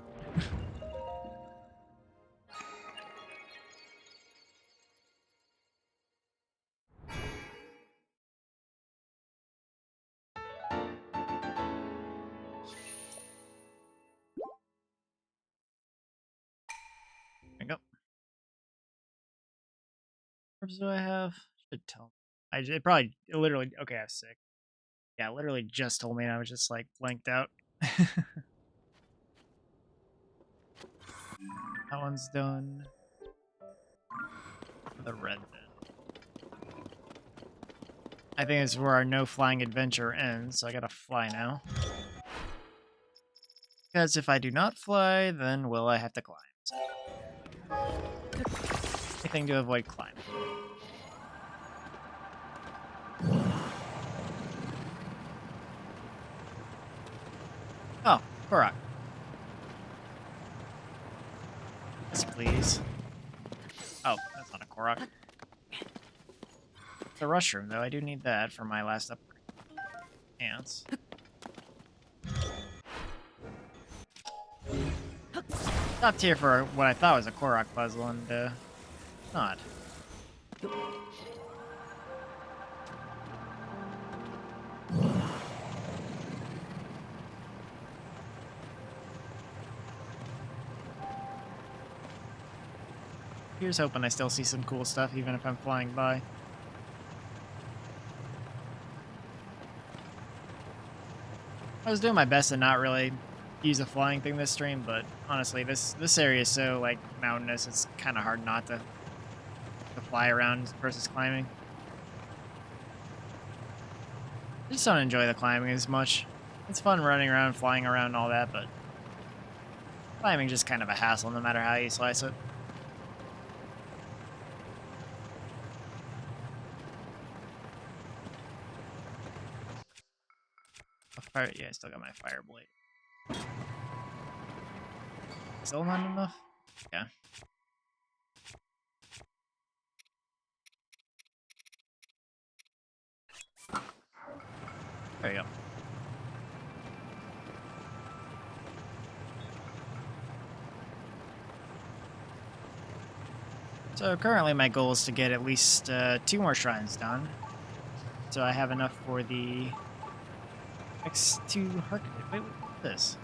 There you go. What do I have? Should tell me. It literally, okay, I have 6. Yeah, it literally just told me and I was just like blanked out. That one's done. The red then. I think this is where our no flying adventure ends, so I gotta fly now. Because if I do not fly, then will I have to climb? Anything to avoid climbing. Oh, Korok. Yes, please. Oh, that's Korok. The Rushroom, though, I do need that for my last upgrade. Ants. Top tier for what I thought was a Korok puzzle, and, not. Here's hoping I still see some cool stuff, even if I'm flying by. I was doing my best to not really use a flying thing this stream, but honestly, this area is so, like, mountainous, it's kind of hard not to fly around versus climbing. I just don't enjoy the climbing as much. It's fun running around, flying around, and all that, but climbing just kind of a hassle no matter how you slice it. Fire, yeah, I still got my fire blade. Still not enough? Yeah. There you go. So currently my goal is to get at least 2 more shrines done. So I have enough for the X2 Wait, what's this?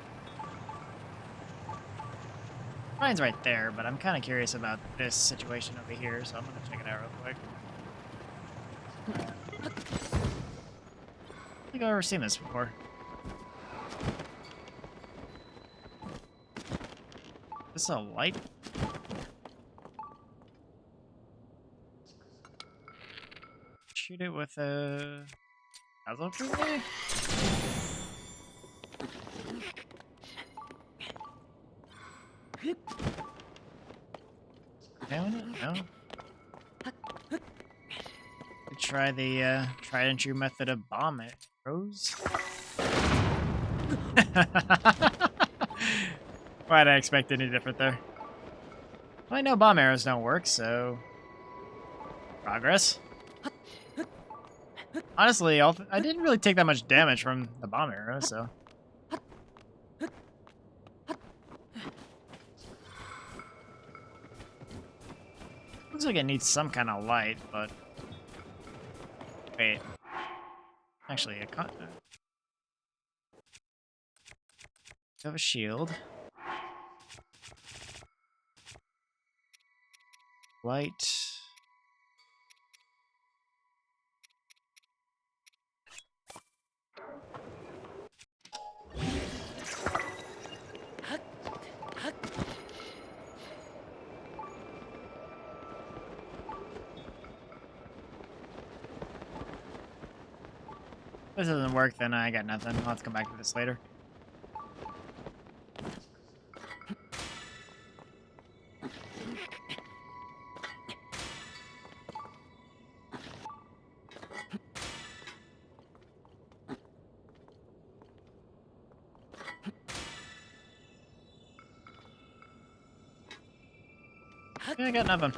Shrine's right there, but I'm kind of curious about this situation over here, so I'm going to check it out real quick. I think I've ever seen this before. Is this a light? Shoot it with a puzzle tree, maybe? No. Could try the tried and true method of bomb it. Rose? Why'd I expect any different there? Well, I know bomb arrows don't work, so... Progress. Honestly, I didn't really take that much damage from the bomb arrow, so... Looks like it needs some kind of light, but... Wait. Actually, I can't... have a shield. Light. If this doesn't work, then I got nothing. I'll have to come back to this later. Yeah, I got nothing.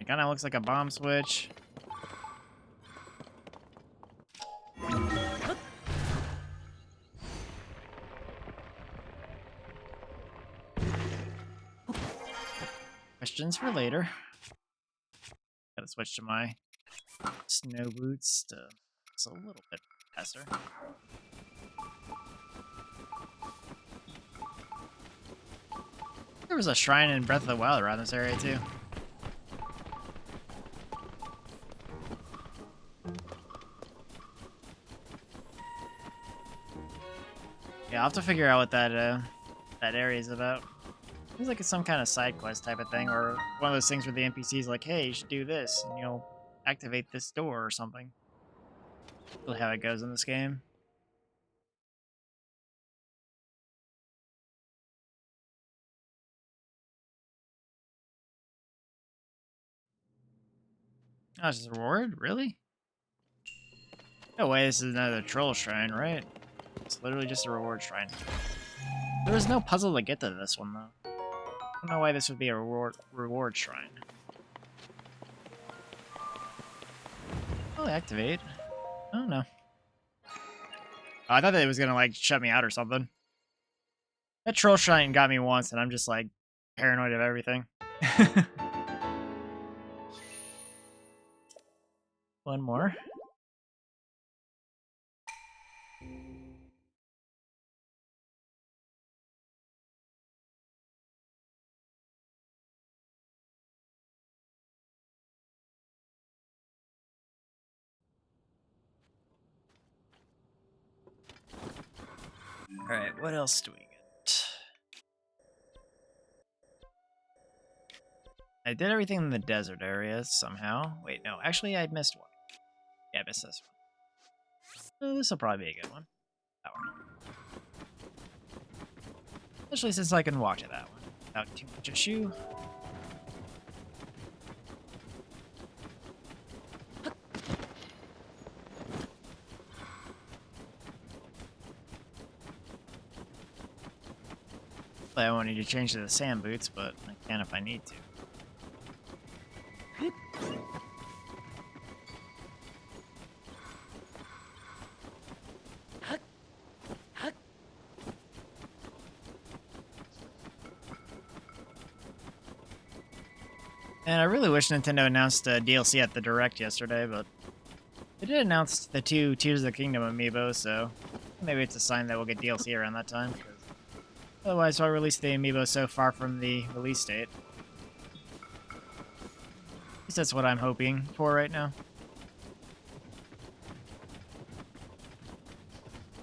It kind of looks like a bomb switch. Questions for later. Gotta switch to my snow boots to it's a little bit faster. There was a shrine in Breath of the Wild around this area too. Yeah, I'll have to figure out what that area is about. Seems like it's some kind of side quest type of thing, or one of those things where the NPC's like, hey, you should do this, and you'll activate this door or something. That's really how it goes in this game. Oh, it's just a reward? Really? No way, this is another troll shrine, right? It's literally just a reward shrine. There was no puzzle to get to this one, though. I don't know why this would be a reward shrine. Oh, activate. Oh, no. Oh, I thought that it was gonna, like, shut me out or something. That troll shrine got me once, and I'm just, like, paranoid of everything. One more. Alright, what else do we get? I did everything in the desert area somehow. Wait, no, actually I missed one. Yeah, I missed this one. This will probably be a good one. That one. Especially since I can walk to that one without too much issue. I won't need to change to the sand boots, but I can if I need to. And I really wish Nintendo announced DLC at the Direct yesterday, but they did announce the two Tears of the Kingdom amiibo, so maybe it's a sign that we'll get DLC around that time. Otherwise, why release the amiibo so far from the release date? At least that's what I'm hoping for right now.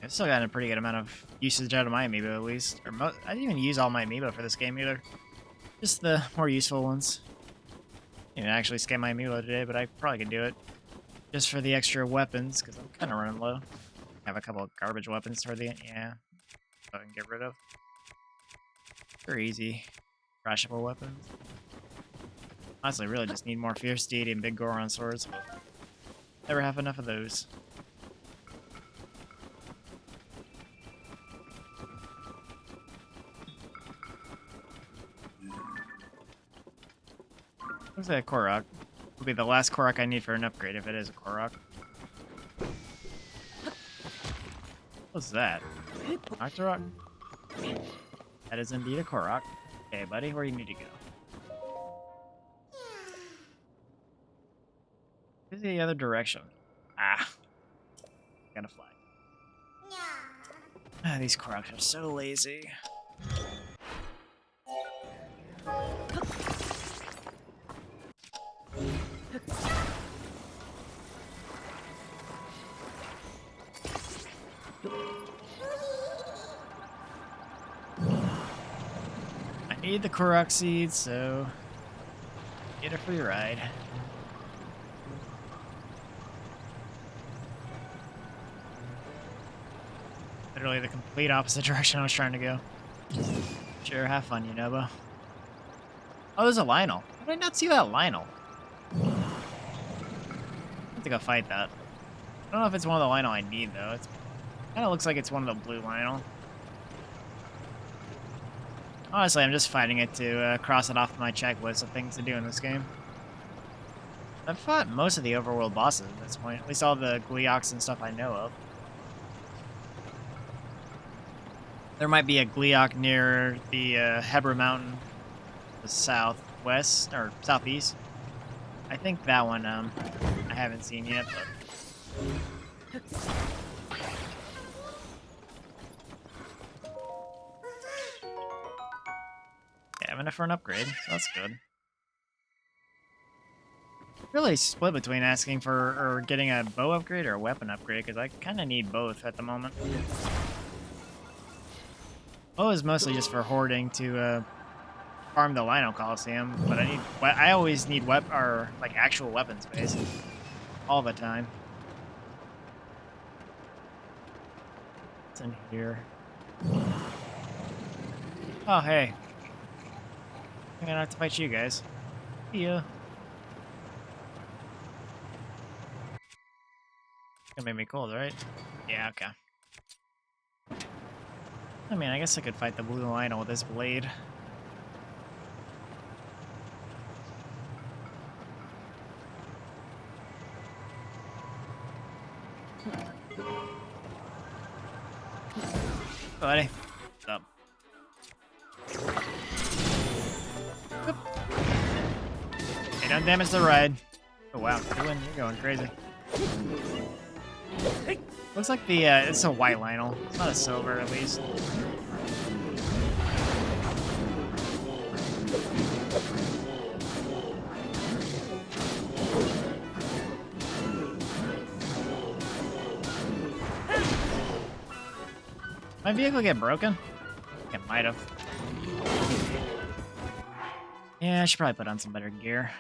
I've still gotten a pretty good amount of usage out of my amiibo, at least. I didn't even use all my amiibo for this game either. Just the more useful ones. I didn't actually scan my amiibo today, but I probably could do it. Just for the extra weapons, because I'm kind of running low. I have a couple of garbage weapons toward the end. Yeah. I can get rid of. They're easy. Crashable weapons. Honestly, really just need more Fierce Deity and Big Goron swords, but never have enough of those. Looks like a Korok. Will be the last Korok I need for an upgrade if it is a Korok. What's that? Octorok? That is indeed a Korok. Okay, buddy, where do you need to go? Where's the other direction? Ah. Gotta fly. Ah, these Koroks are so lazy. I need the Korok seeds, so get a free ride. Literally the complete opposite direction I was trying to go. Sure, have fun, you Nobo. Oh, there's a Lionel. How did I not see that Lionel? I have to go fight that. I don't know if it's one of the Lionel I need, though. It kind of looks like it's one of the blue Lionel. Honestly, I'm just fighting it to cross it off my checklist of things to do in this game. I've fought most of the overworld bosses at this point. At least all the Gleeoks and stuff I know of. There might be a Gleeok near the Hebra Mountain, the southwest, or southeast. I think that one I haven't seen yet, but... Yeah, I have enough for an upgrade, so that's good. Really split between asking for or getting a bow upgrade or a weapon upgrade, because I kind of need both at the moment. Bow is mostly just for hoarding to farm the Lino Coliseum, but I always need actual weapon space all the time. What's in here? Oh, hey. I'm gonna have to fight you guys. See ya. Gonna make me cold, right? Yeah, okay. I mean, I guess I could fight the blue Lino with this blade. Buddy. What's up? Oop. Hey, don't damage the ride. Oh wow, you're going crazy. Looks like the it's a white Lionel. It's not a silver, at least. My vehicle get broken? I think it might have. Yeah, I should probably put on some better gear.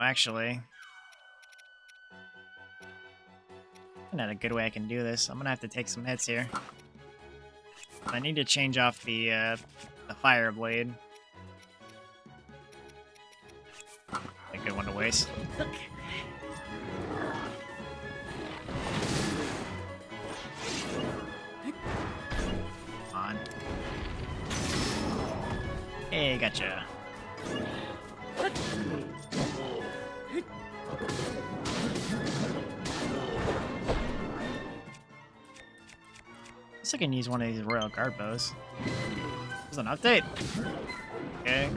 Actually, not a good way I can do this. I'm gonna have to take some hits here. I need to change off the fire blade. A good one to waste. Come on. Hey, gotcha. I can use one of these Royal Guard bows. There's an update. Okay.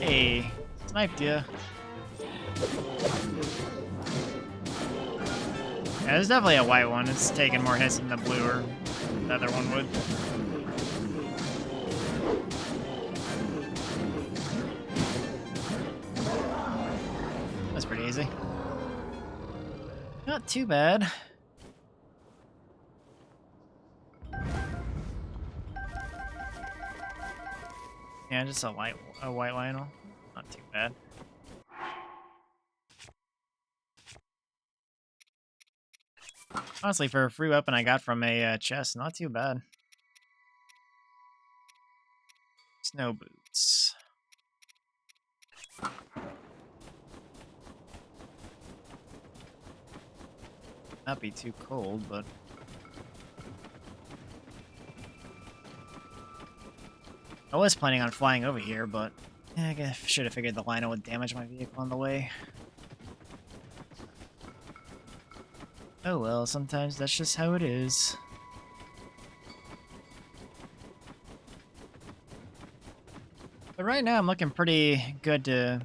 Hey, sniped ya. Yeah, there's definitely a white one. It's taking more hits than the blue or the other one would. That's pretty easy. Not too bad. Yeah, just a white Lionel. Not too bad. Honestly, for a free weapon I got from a chest, not too bad. Snow boots. Not be too cold, but I was planning on flying over here, but yeah, I guess I should have figured the Lionel would damage my vehicle on the way. Oh well, sometimes that's just how it is. But right now I'm looking pretty good to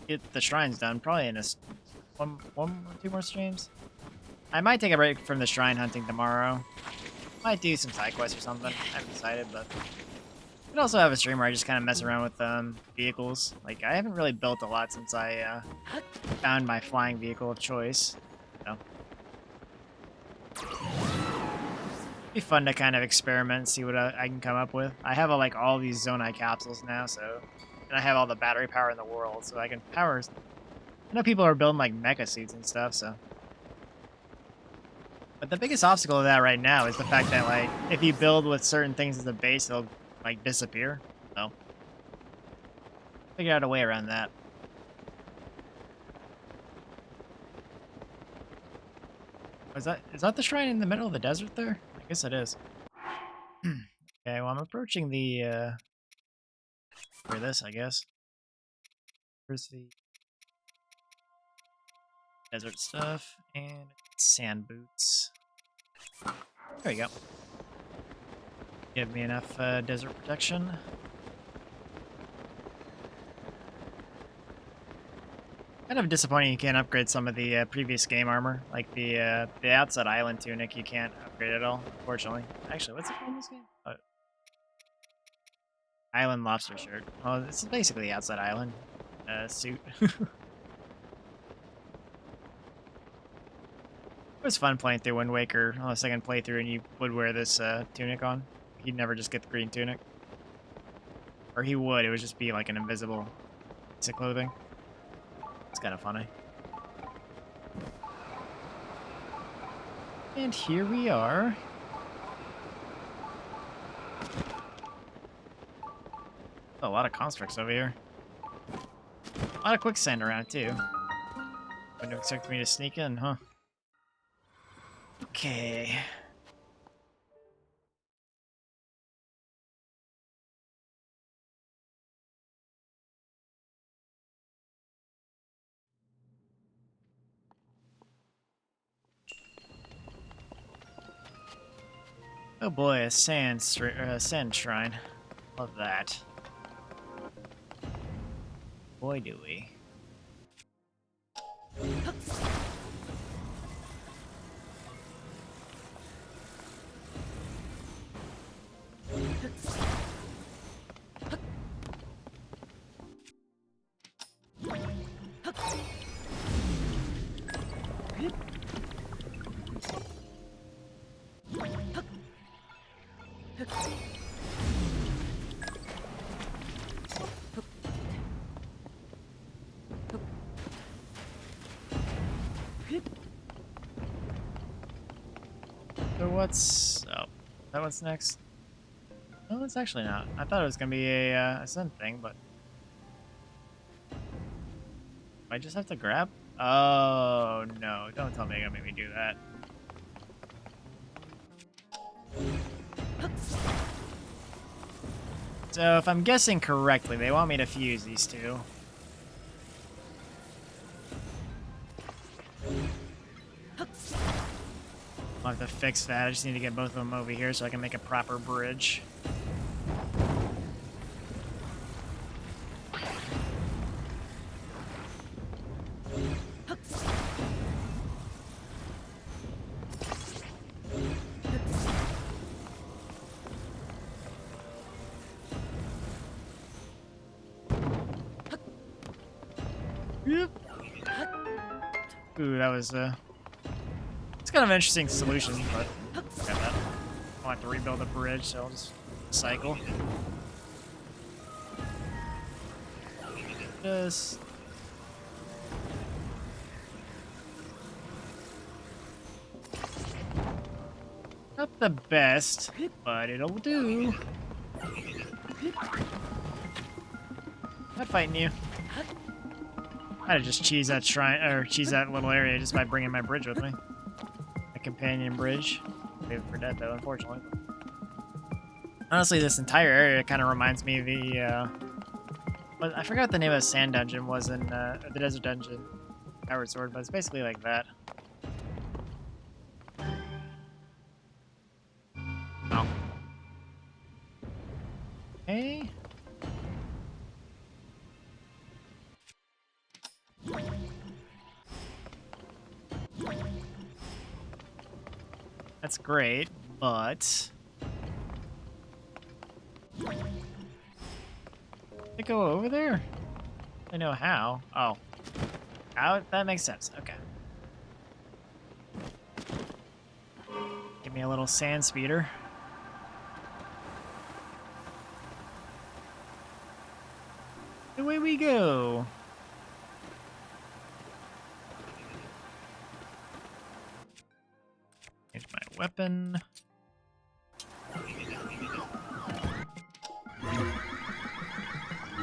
get the shrines done. Probably in one or two more streams. I might take a break from the shrine hunting tomorrow. Might do some side quests or something. I haven't decided, but I could also have a stream where I just kind of mess around with vehicles. Like, I haven't really built a lot since I found my flying vehicle of choice. So. Be fun to kind of experiment and see what I can come up with. I have like all these Zonai capsules now, so, and I have all the battery power in the world, so I can power. I know people are building like mecha suits and stuff, so. But the biggest obstacle to that right now is the fact that, like, if you build with certain things as a base, they'll, like, disappear. So, figure out a way around that. Is that the shrine in the middle of the desert there? I guess it is. Okay, well, I'm approaching the, for this, I guess. Where's the desert stuff? And sand boots. There you go. Give me enough desert protection. Kind of disappointing you can't upgrade some of the previous game armor. Like the outside island tunic you can't upgrade at all, unfortunately. Actually, what's it called in this game? Oh. Island lobster shirt. Well, this is basically the outside island suit. It was fun playing through Wind Waker on the second playthrough, and you would wear this tunic on. He'd never just get the green tunic. Or he would, it would just be like an invisible piece of clothing. It's kind of funny. And here we are. A lot of constructs over here. A lot of quicksand around, too. Wouldn't expect me to sneak in, huh? Okay. Oh boy, a sand shrine. Love that. Boy, do we. So what's... Oh, is that what's next? No, it's actually not. I thought it was going to be a sun thing, but... I just have to grab? Oh, no. Don't tell me you're going to make me do that. So, if I'm guessing correctly, they want me to fuse these two. I'll have to fix that. I just need to get both of them over here so I can make a proper bridge. Yep. Ooh, that was it's kind of an interesting solution, but got that. I'll have to rebuild a bridge, so I'll just cycle. Just not the best, but it'll do. Not fighting you. I'd just cheese that shrine, or cheese that little area just by bringing my bridge with me. A companion bridge. Save it for dead though, unfortunately. Honestly, this entire area kind of reminds me of the, I forgot what the name of the sand dungeon was in, the desert dungeon. Skyward Sword, but it's basically like that. Oh. Hey. That's great, but... They go over there? I know how. Oh. How? That makes sense. Okay. Give me a little sand speeder. Away we go. Change my weapon.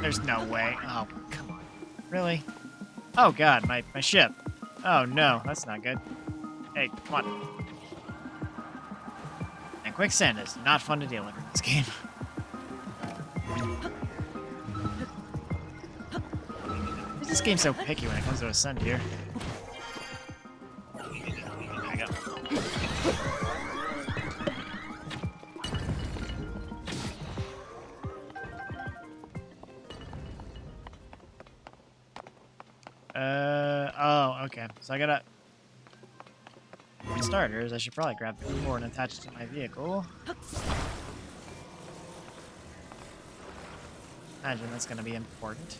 There's no way. Oh, come on. Really? Oh god, my ship. Oh no, that's not good. Hey, come on. And quicksand is not fun to deal with in this game. Why is this game so picky when it comes to ascent here? There we go. Oh, okay. So I gotta... For starters, I should probably grab the core and attach it to my vehicle. Imagine that's gonna be important.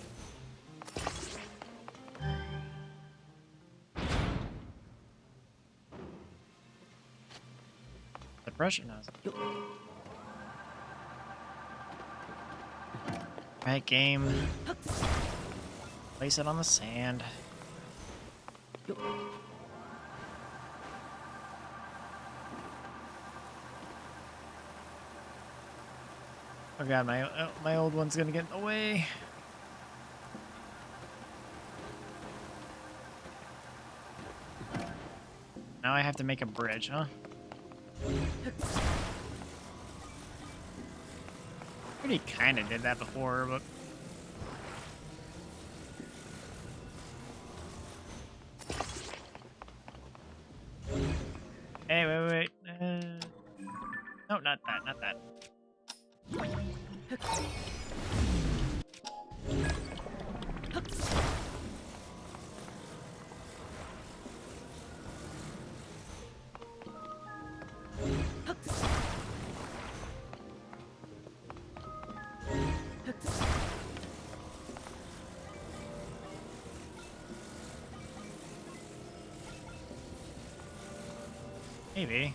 The pressure nozzle. Right, game. Place it on the sand. Oh god, my old one's gonna get in the way. Now I have to make a bridge, huh? Already kind of did that before, but... Hey, wait. No, not that, not that. Maybe.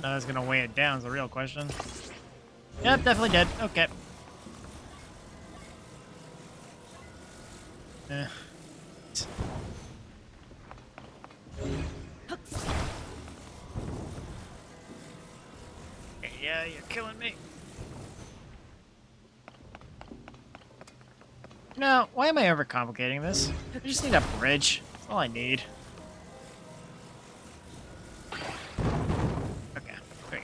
No, that's gonna weigh it down is the real question. Yep, definitely dead. Okay. Eh. Okay, yeah, you're killing me. No, why am I overcomplicating this? I just need a bridge. That's all I need. Okay, there we go.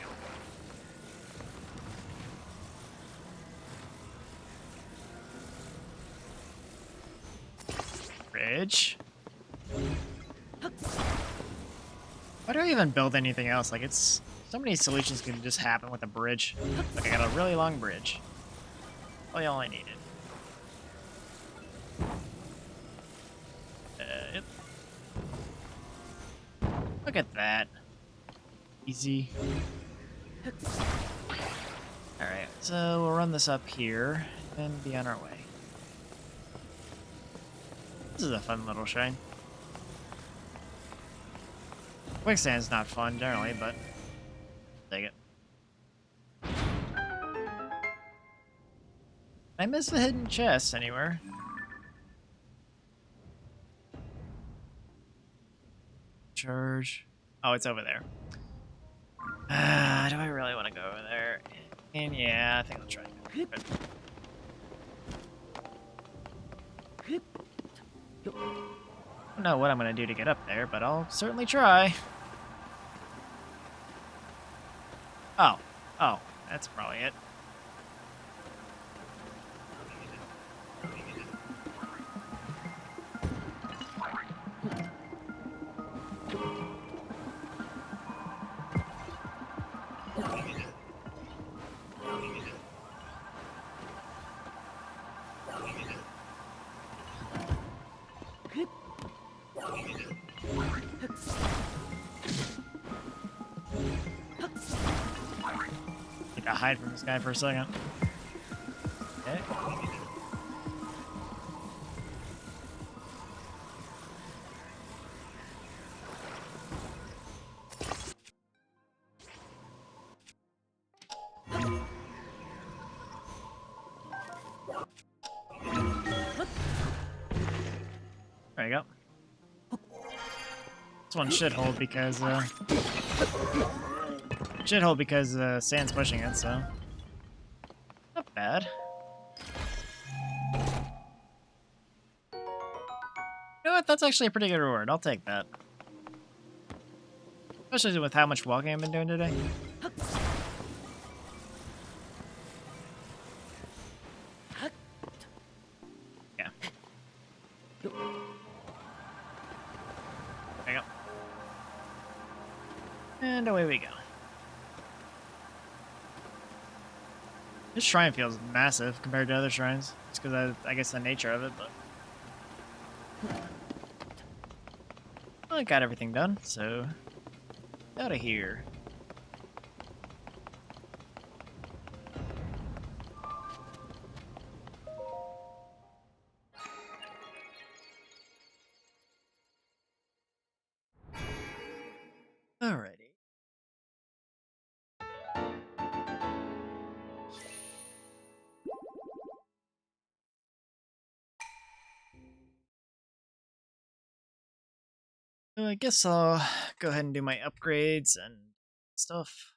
Bridge. Why do I even build anything else? Like, it's... So many solutions can just happen with a bridge. Like, I got a really long bridge. Probably all I needed. Yep. Look at that. Easy. Alright, so we'll run this up here and be on our way. This is a fun little shrine. Quicksand's not fun generally, but take it. I miss the hidden chest anywhere. Charge. Oh, it's over there. Do I really want to go over there? And yeah, I think I'll try. I don't know what I'm going to do to get up there, but I'll certainly try. Oh. Oh, that's probably it. I think I'll hide from this guy for a second. Okay. There you go. This one should hold because sand's pushing it, so not bad. You know what? That's actually a pretty good reward. I'll take that. Especially with how much walking I've been doing today. Yeah. There you go. And away we go. This shrine feels massive compared to other shrines. Just because I guess the nature of it, but... Well, I got everything done, so... Out of here. Alrighty. So I guess I'll go ahead and do my upgrades and stuff.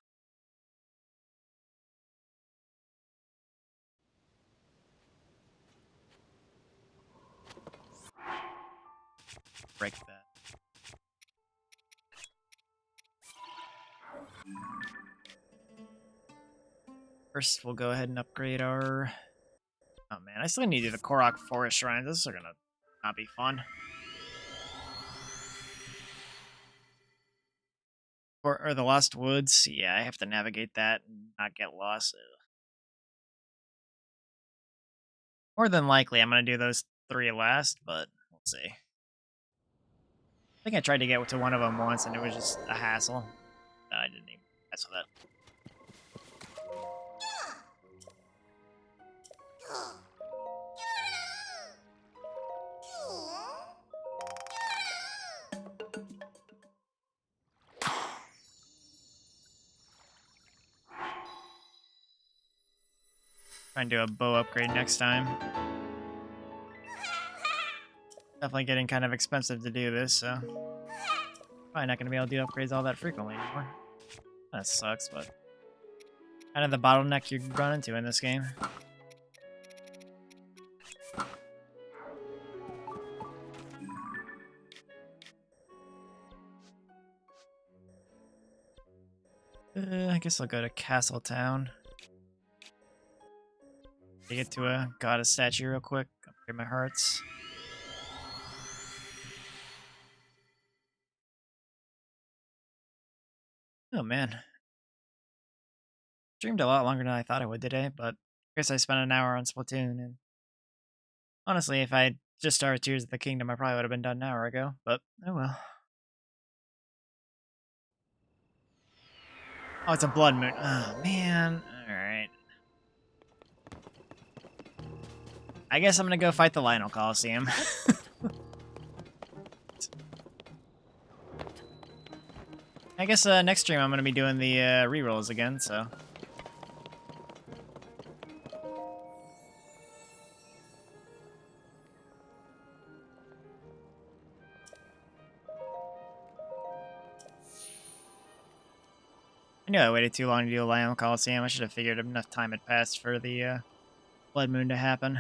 Break that. First, we'll go ahead and upgrade our... Oh man, I still need to do the Korok Forest Shrines. This is gonna not be fun. Or the Lost Woods. Yeah, I have to navigate that and not get lost. More than likely, I'm going to do those 3 last, but we'll see. I think I tried to get to one of them once, and it was just a hassle. No, I didn't even mess with that. Try and do a bow upgrade next time. Definitely getting kind of expensive to do this, so probably not going to be able to do upgrades all that frequently anymore. That sucks, but kind of the bottleneck you run into in this game. I guess I'll go to Castle Town. Get to a goddess statue real quick. Upgrade my hearts. Oh man. Streamed a lot longer than I thought I would today, but I guess I spent an hour on Splatoon, and honestly, if I just started Tears of the Kingdom, I probably would have been done an hour ago, but oh well. Oh, it's a blood moon. Oh man. Alright. I guess I'm gonna go fight the Lionel Coliseum. I guess next stream I'm gonna be doing the rerolls again, so. I knew I waited too long to do the Lionel Coliseum. I should have figured enough time had passed for the blood moon to happen.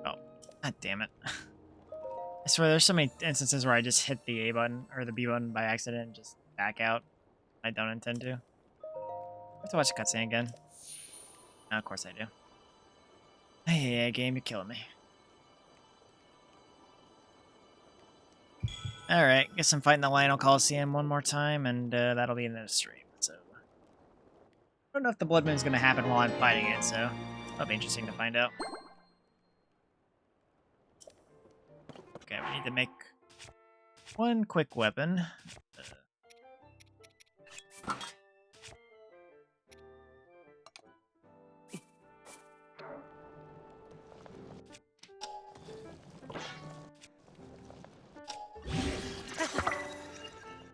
Oh, god damn it. I swear there's so many instances where I just hit the A button or the B button by accident and just back out. I don't intend to. I have to watch the cutscene again. No, of course I do. Hey, game, you're killing me. Alright, guess I'm fighting the Lionel Coliseum one more time, and that'll be in the stream. So, I don't know if the blood moon's gonna happen while I'm fighting it, so that'll be interesting to find out. Okay, we need to make one quick weapon.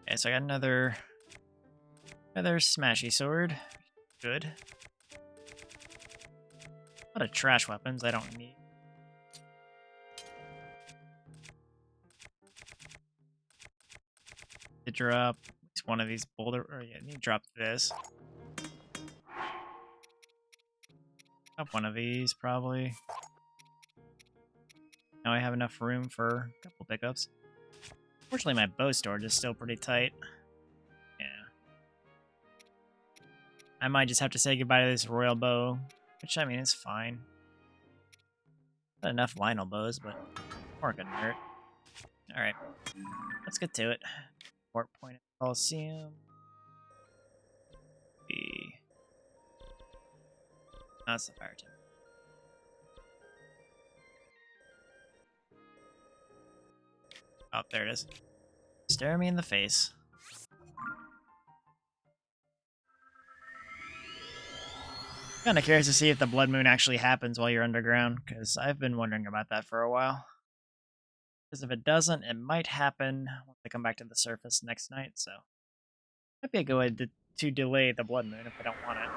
Okay, so I got another smashy sword. Good. A lot of trash weapons I don't need. To drop at least one of these boulder, or yeah, I need to drop this. Drop one of these probably. Now I have enough room for a couple pickups. Fortunately, my bow storage is still pretty tight. Yeah. I might just have to say goodbye to this royal bow, which I mean is fine. Not enough Lionel bows, but more couldn't hurt. Alright, let's get to it. Port point at Coliseum. That's the fire temple. Oh, there it is. Stare me in the face. Kinda curious to see if the blood moon actually happens while you're underground, because I've been wondering about that for a while. Because if it doesn't, it might happen once I come back to the surface next night, so might be a good way to delay the blood moon if I don't want it.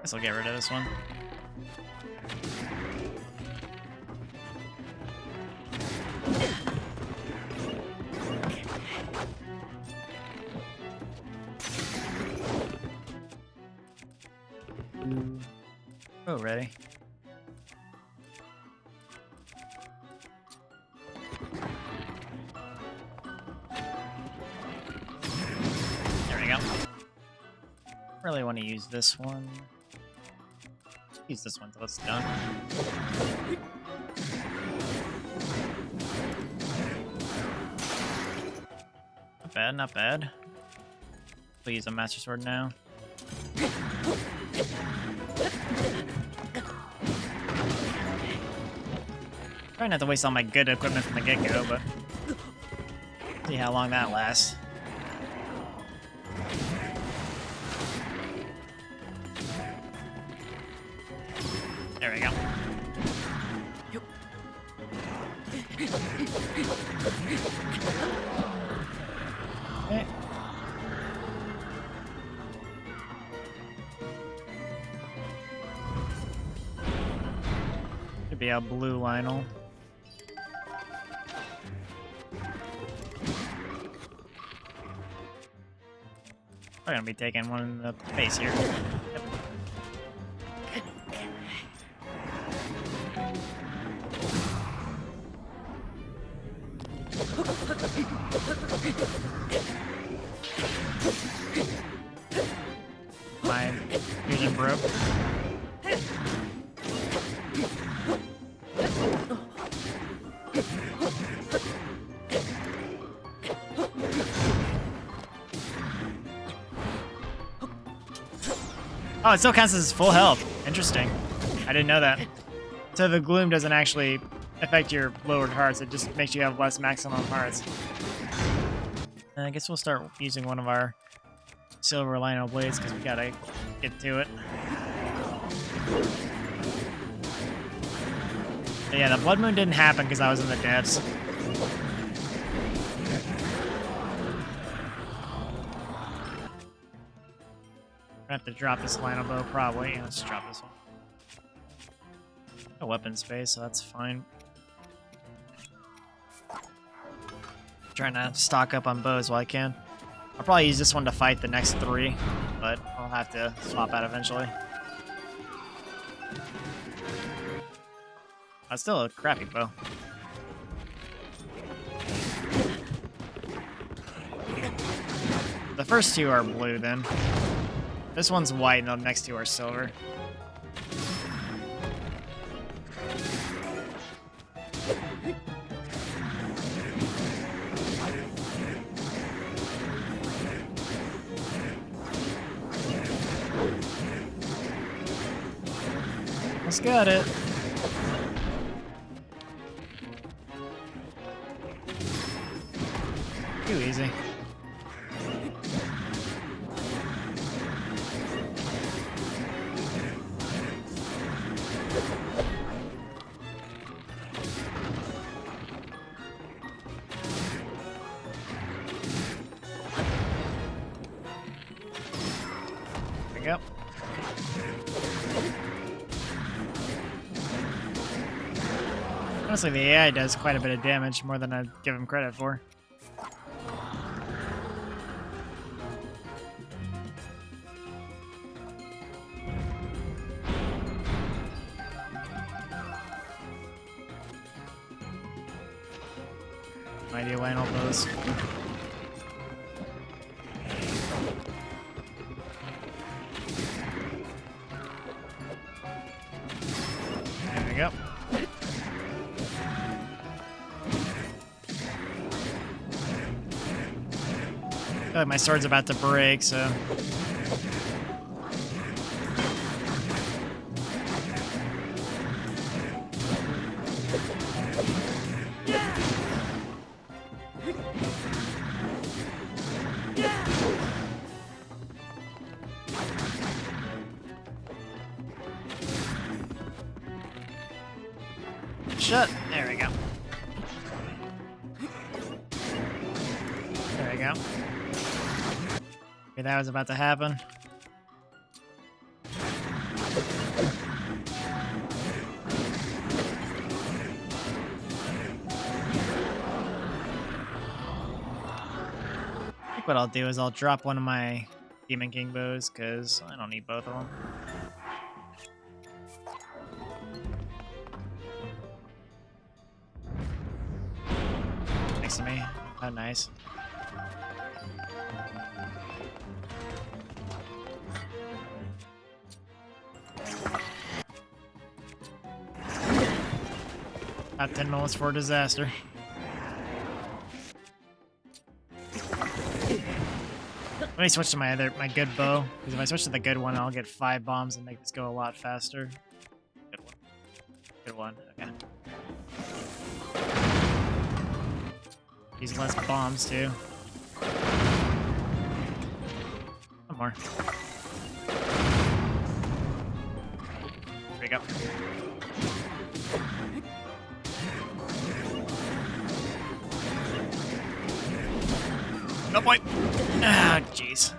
Guess I'll get rid of this one. Oh, ready. go. Really want to use this one. Use this one till it's done. Not bad, not bad. We'll use a Master Sword now. Try not to waste all my good equipment from the get-go, but see how long that lasts. There we go. Okay. Should be a blue Lionel. We're gonna be taking one in the face here. Yep. My fusion broke. Oh, it still counts as full health. Interesting. I didn't know that. So the gloom doesn't actually affect your lowered hearts, it just makes you have less maximum hearts. And I guess we'll start using one of our silver Lionel blades because we gotta get to it. But yeah, the blood moon didn't happen because I was in the depths. I have to drop this Lionel bow probably. Yeah, let's drop this one. No weapon space, so that's fine. Trying to stock up on bows while I can. I'll probably use this one to fight the next 3, but I'll have to swap out eventually. That's still a crappy bow. The first 2 are blue then. This one's white and the next 2 are silver. Almost got it. Too easy. There we go. Honestly, the AI does quite a bit of damage, more than I'd give him credit for. Mighty Lionel bows. There we go. I feel like my sword's about to break, so... Shut. There we go. There we go. Okay, that was about to happen. I think what I'll do is I'll drop one of my Demon King bows, because I don't need both of them. Next to me. Oh, nice. About 10 moments for disaster. Let me switch to my good bow, because if I switch to the good one, I'll get 5 bombs and make this go a lot faster. Good one. Good one. Okay. Use less bombs too. One more. There we go. No point. Ah, jeez.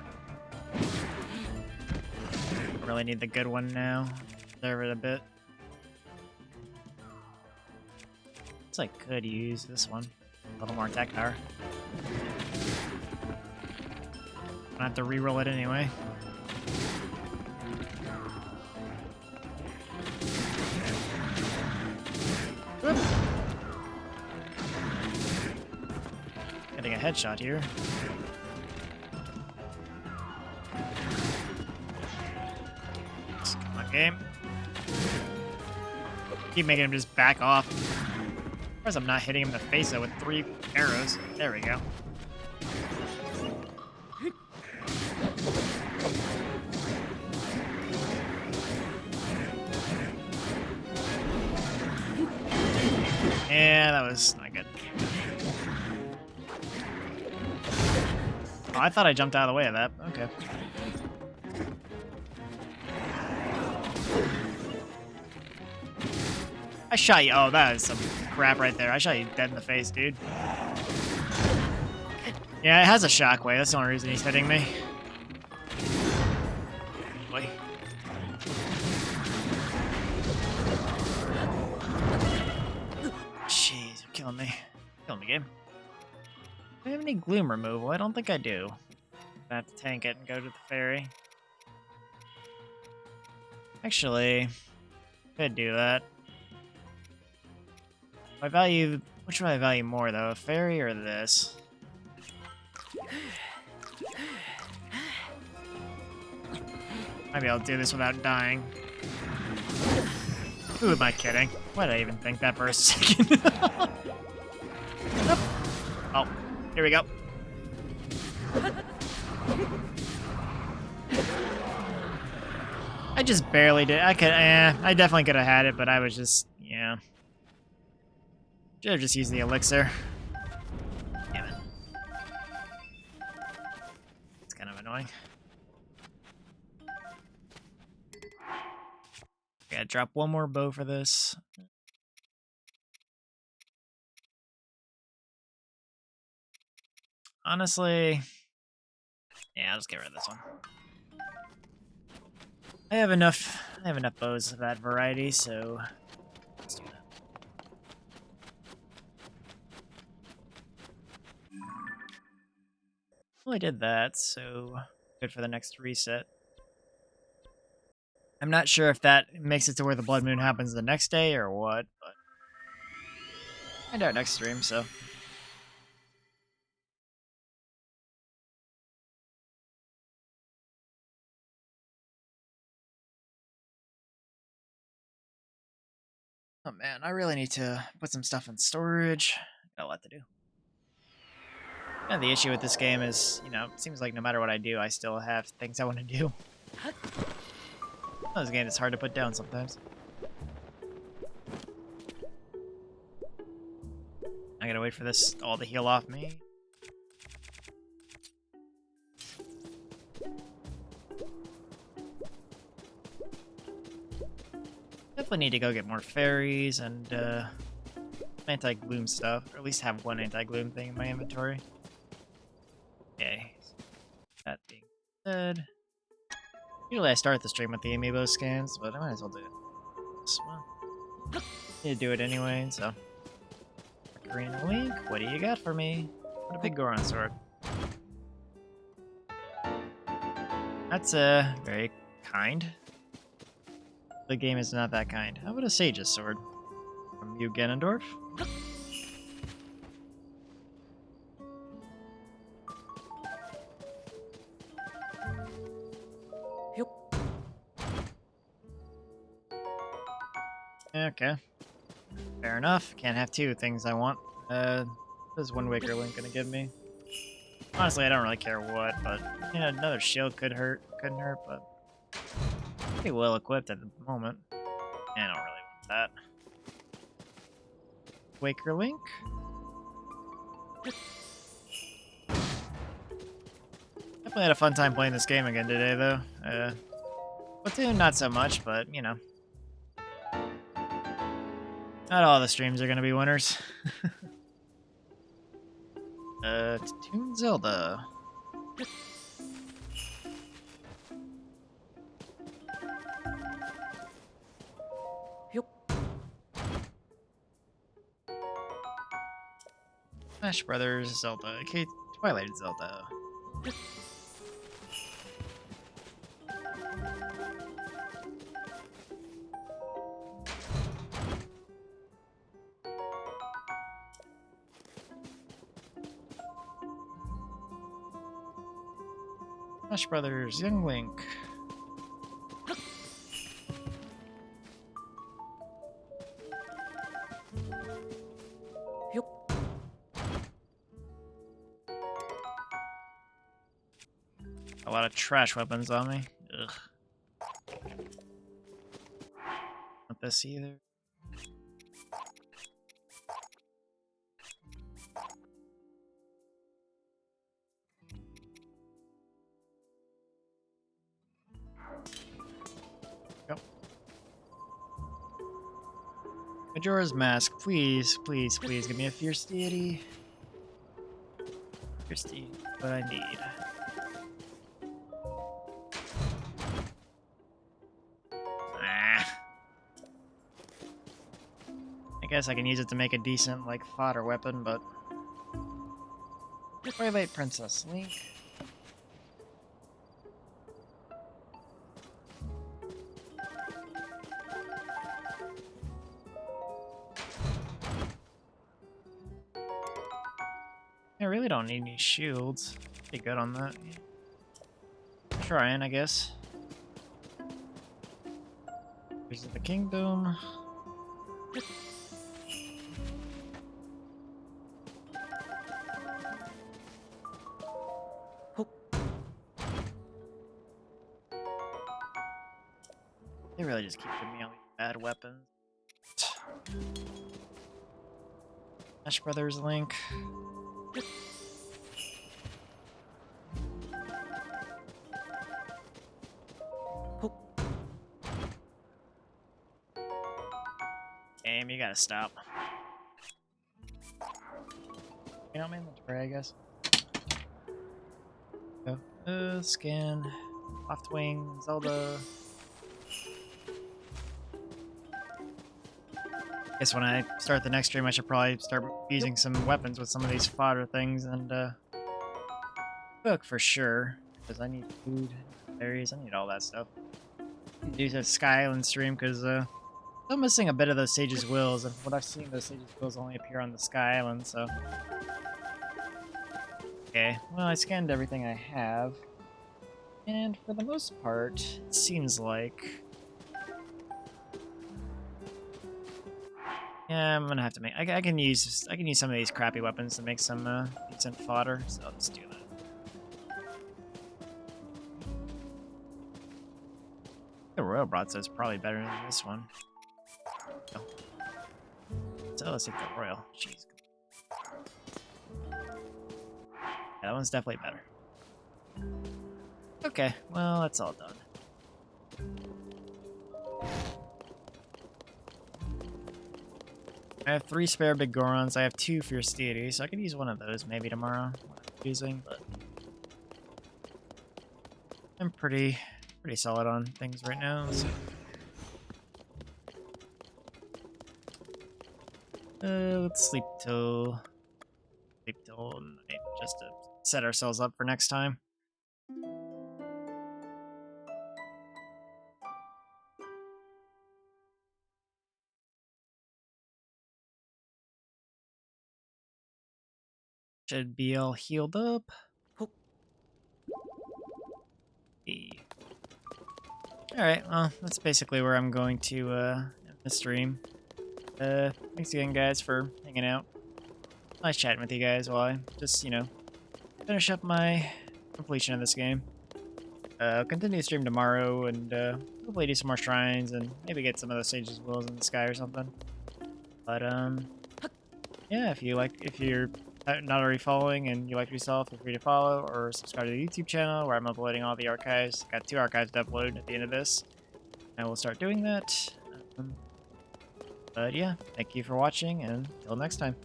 Really need the good one now. Preserve it a bit. Looks like I could use this one. A little more attack power. I have to re-roll it anyway. Whoop. Getting a headshot here. Come on, game. Keep making him just back off. Of course I'm not hitting him in the face though with 3 arrows. There we go. Yeah, that was not good. Oh, I thought I jumped out of the way of that. Okay. I shot you. Oh, that is some crap right there. I shot you dead in the face, dude. Yeah, it has a shockwave. That's the only reason he's hitting me. Boy. Jeez, you're killing me. Killing me, game. Do I have any gloom removal? I don't think I do. I have to tank it and go to the ferry. Actually, could do that. I value... Which one I value more, though? A ferry or this? Maybe I'll do this without dying. Who am I kidding? Why did I even think that for a second? Oh, here we go. I just barely did. I definitely could have had it, but I was just, yeah. Should have just used the elixir. Damn it. It's kind of annoying. Okay, drop one more bow for this. Honestly, yeah, I'll just get rid of this one. I have enough bows of that variety, so let's do that. Well, I did that, so good for the next reset. I'm not sure if that makes it to where the blood moon happens the next day or what, but find out next stream, so. Oh man, I really need to put some stuff in storage. Got a lot to do. Yeah, the issue with this game is, you know, it seems like no matter what I do, I still have things I want to do. This game is hard to put down sometimes. I gotta wait for this all to heal off me. Definitely need to go get more fairies and anti-gloom stuff, or at least have one anti-gloom thing in my inventory. Okay, that being said, usually I start the stream with the amiibo scans, but I might as well do it. Well, need to do it anyway, so. Arena Link, what do you got for me? What a big Goron sword. That's very kind. The game is not that kind. How about a Sage's sword? From you, Ganondorf? Okay. Fair enough. Can't have two things I want. What is Wind Waker Link gonna give me? Honestly, I don't really care what, but you know, another shield could hurt. Couldn't hurt, but pretty well equipped at the moment. I don't really want that. Waker Link. Definitely had a fun time playing this game again today, though. Splatoon, not so much, but you know, not all the streams are gonna be winners. Toon Zelda. Smash Brothers Zelda. Okay, Twilight Zelda. Smash Brothers Young Link. A lot of trash weapons on me. Ugh. Not this either. Go. Majora's Mask, please, please, please give me a fierce deity. Fierce deity, what I need. I guess I can use it to make a decent, like, fodder weapon, but... Twilight Princess Link. I really don't need any shields. Pretty good on that. Trying, I guess. Here's the kingdom. They really just keep giving me all these bad weapons. Smash Brothers Link. Game, you gotta stop. You know, man, that's right, I guess. Go. Scan. Loft Wing, Zelda. Guess when I start the next stream, I should probably start using some weapons with some of these fodder things and cook for sure, because I need food, berries, I need all that stuff. Do the Sky Island stream because I'm missing a bit of those Sage's Wills, and what I've seen, those Sage's Wills only appear on the Sky Island, so. Okay, well, I scanned everything I have, and for the most part, it seems like. Yeah, I'm gonna have to make. I can use some of these crappy weapons to make some decent fodder, so I'll just do that. The Royal Broadsword is probably better than this one. Oh. So let's take the Royal. Jeez. Yeah, that one's definitely better. Okay, well that's all done. I have 3 spare big Gorons. I have 2 Fierce Deities, so I could use one of those maybe tomorrow. What I'm using, but I'm pretty solid on things right now. So. Let's sleep till night just to set ourselves up for next time. Should be all healed up. Alright, well, that's basically where I'm going to end the stream. Thanks again, guys, for hanging out. Nice chatting with you guys while I just, finish up my completion of this game. I'll continue to stream tomorrow and hopefully do some more shrines and maybe get some of those stages of wills in the sky or something. But yeah, if you're not already following and you like yourself, feel free to follow or subscribe to the YouTube channel where I'm uploading all the archives. Got 2 archives to upload at the end of this. I will start doing that. But yeah, thank you for watching and until next time.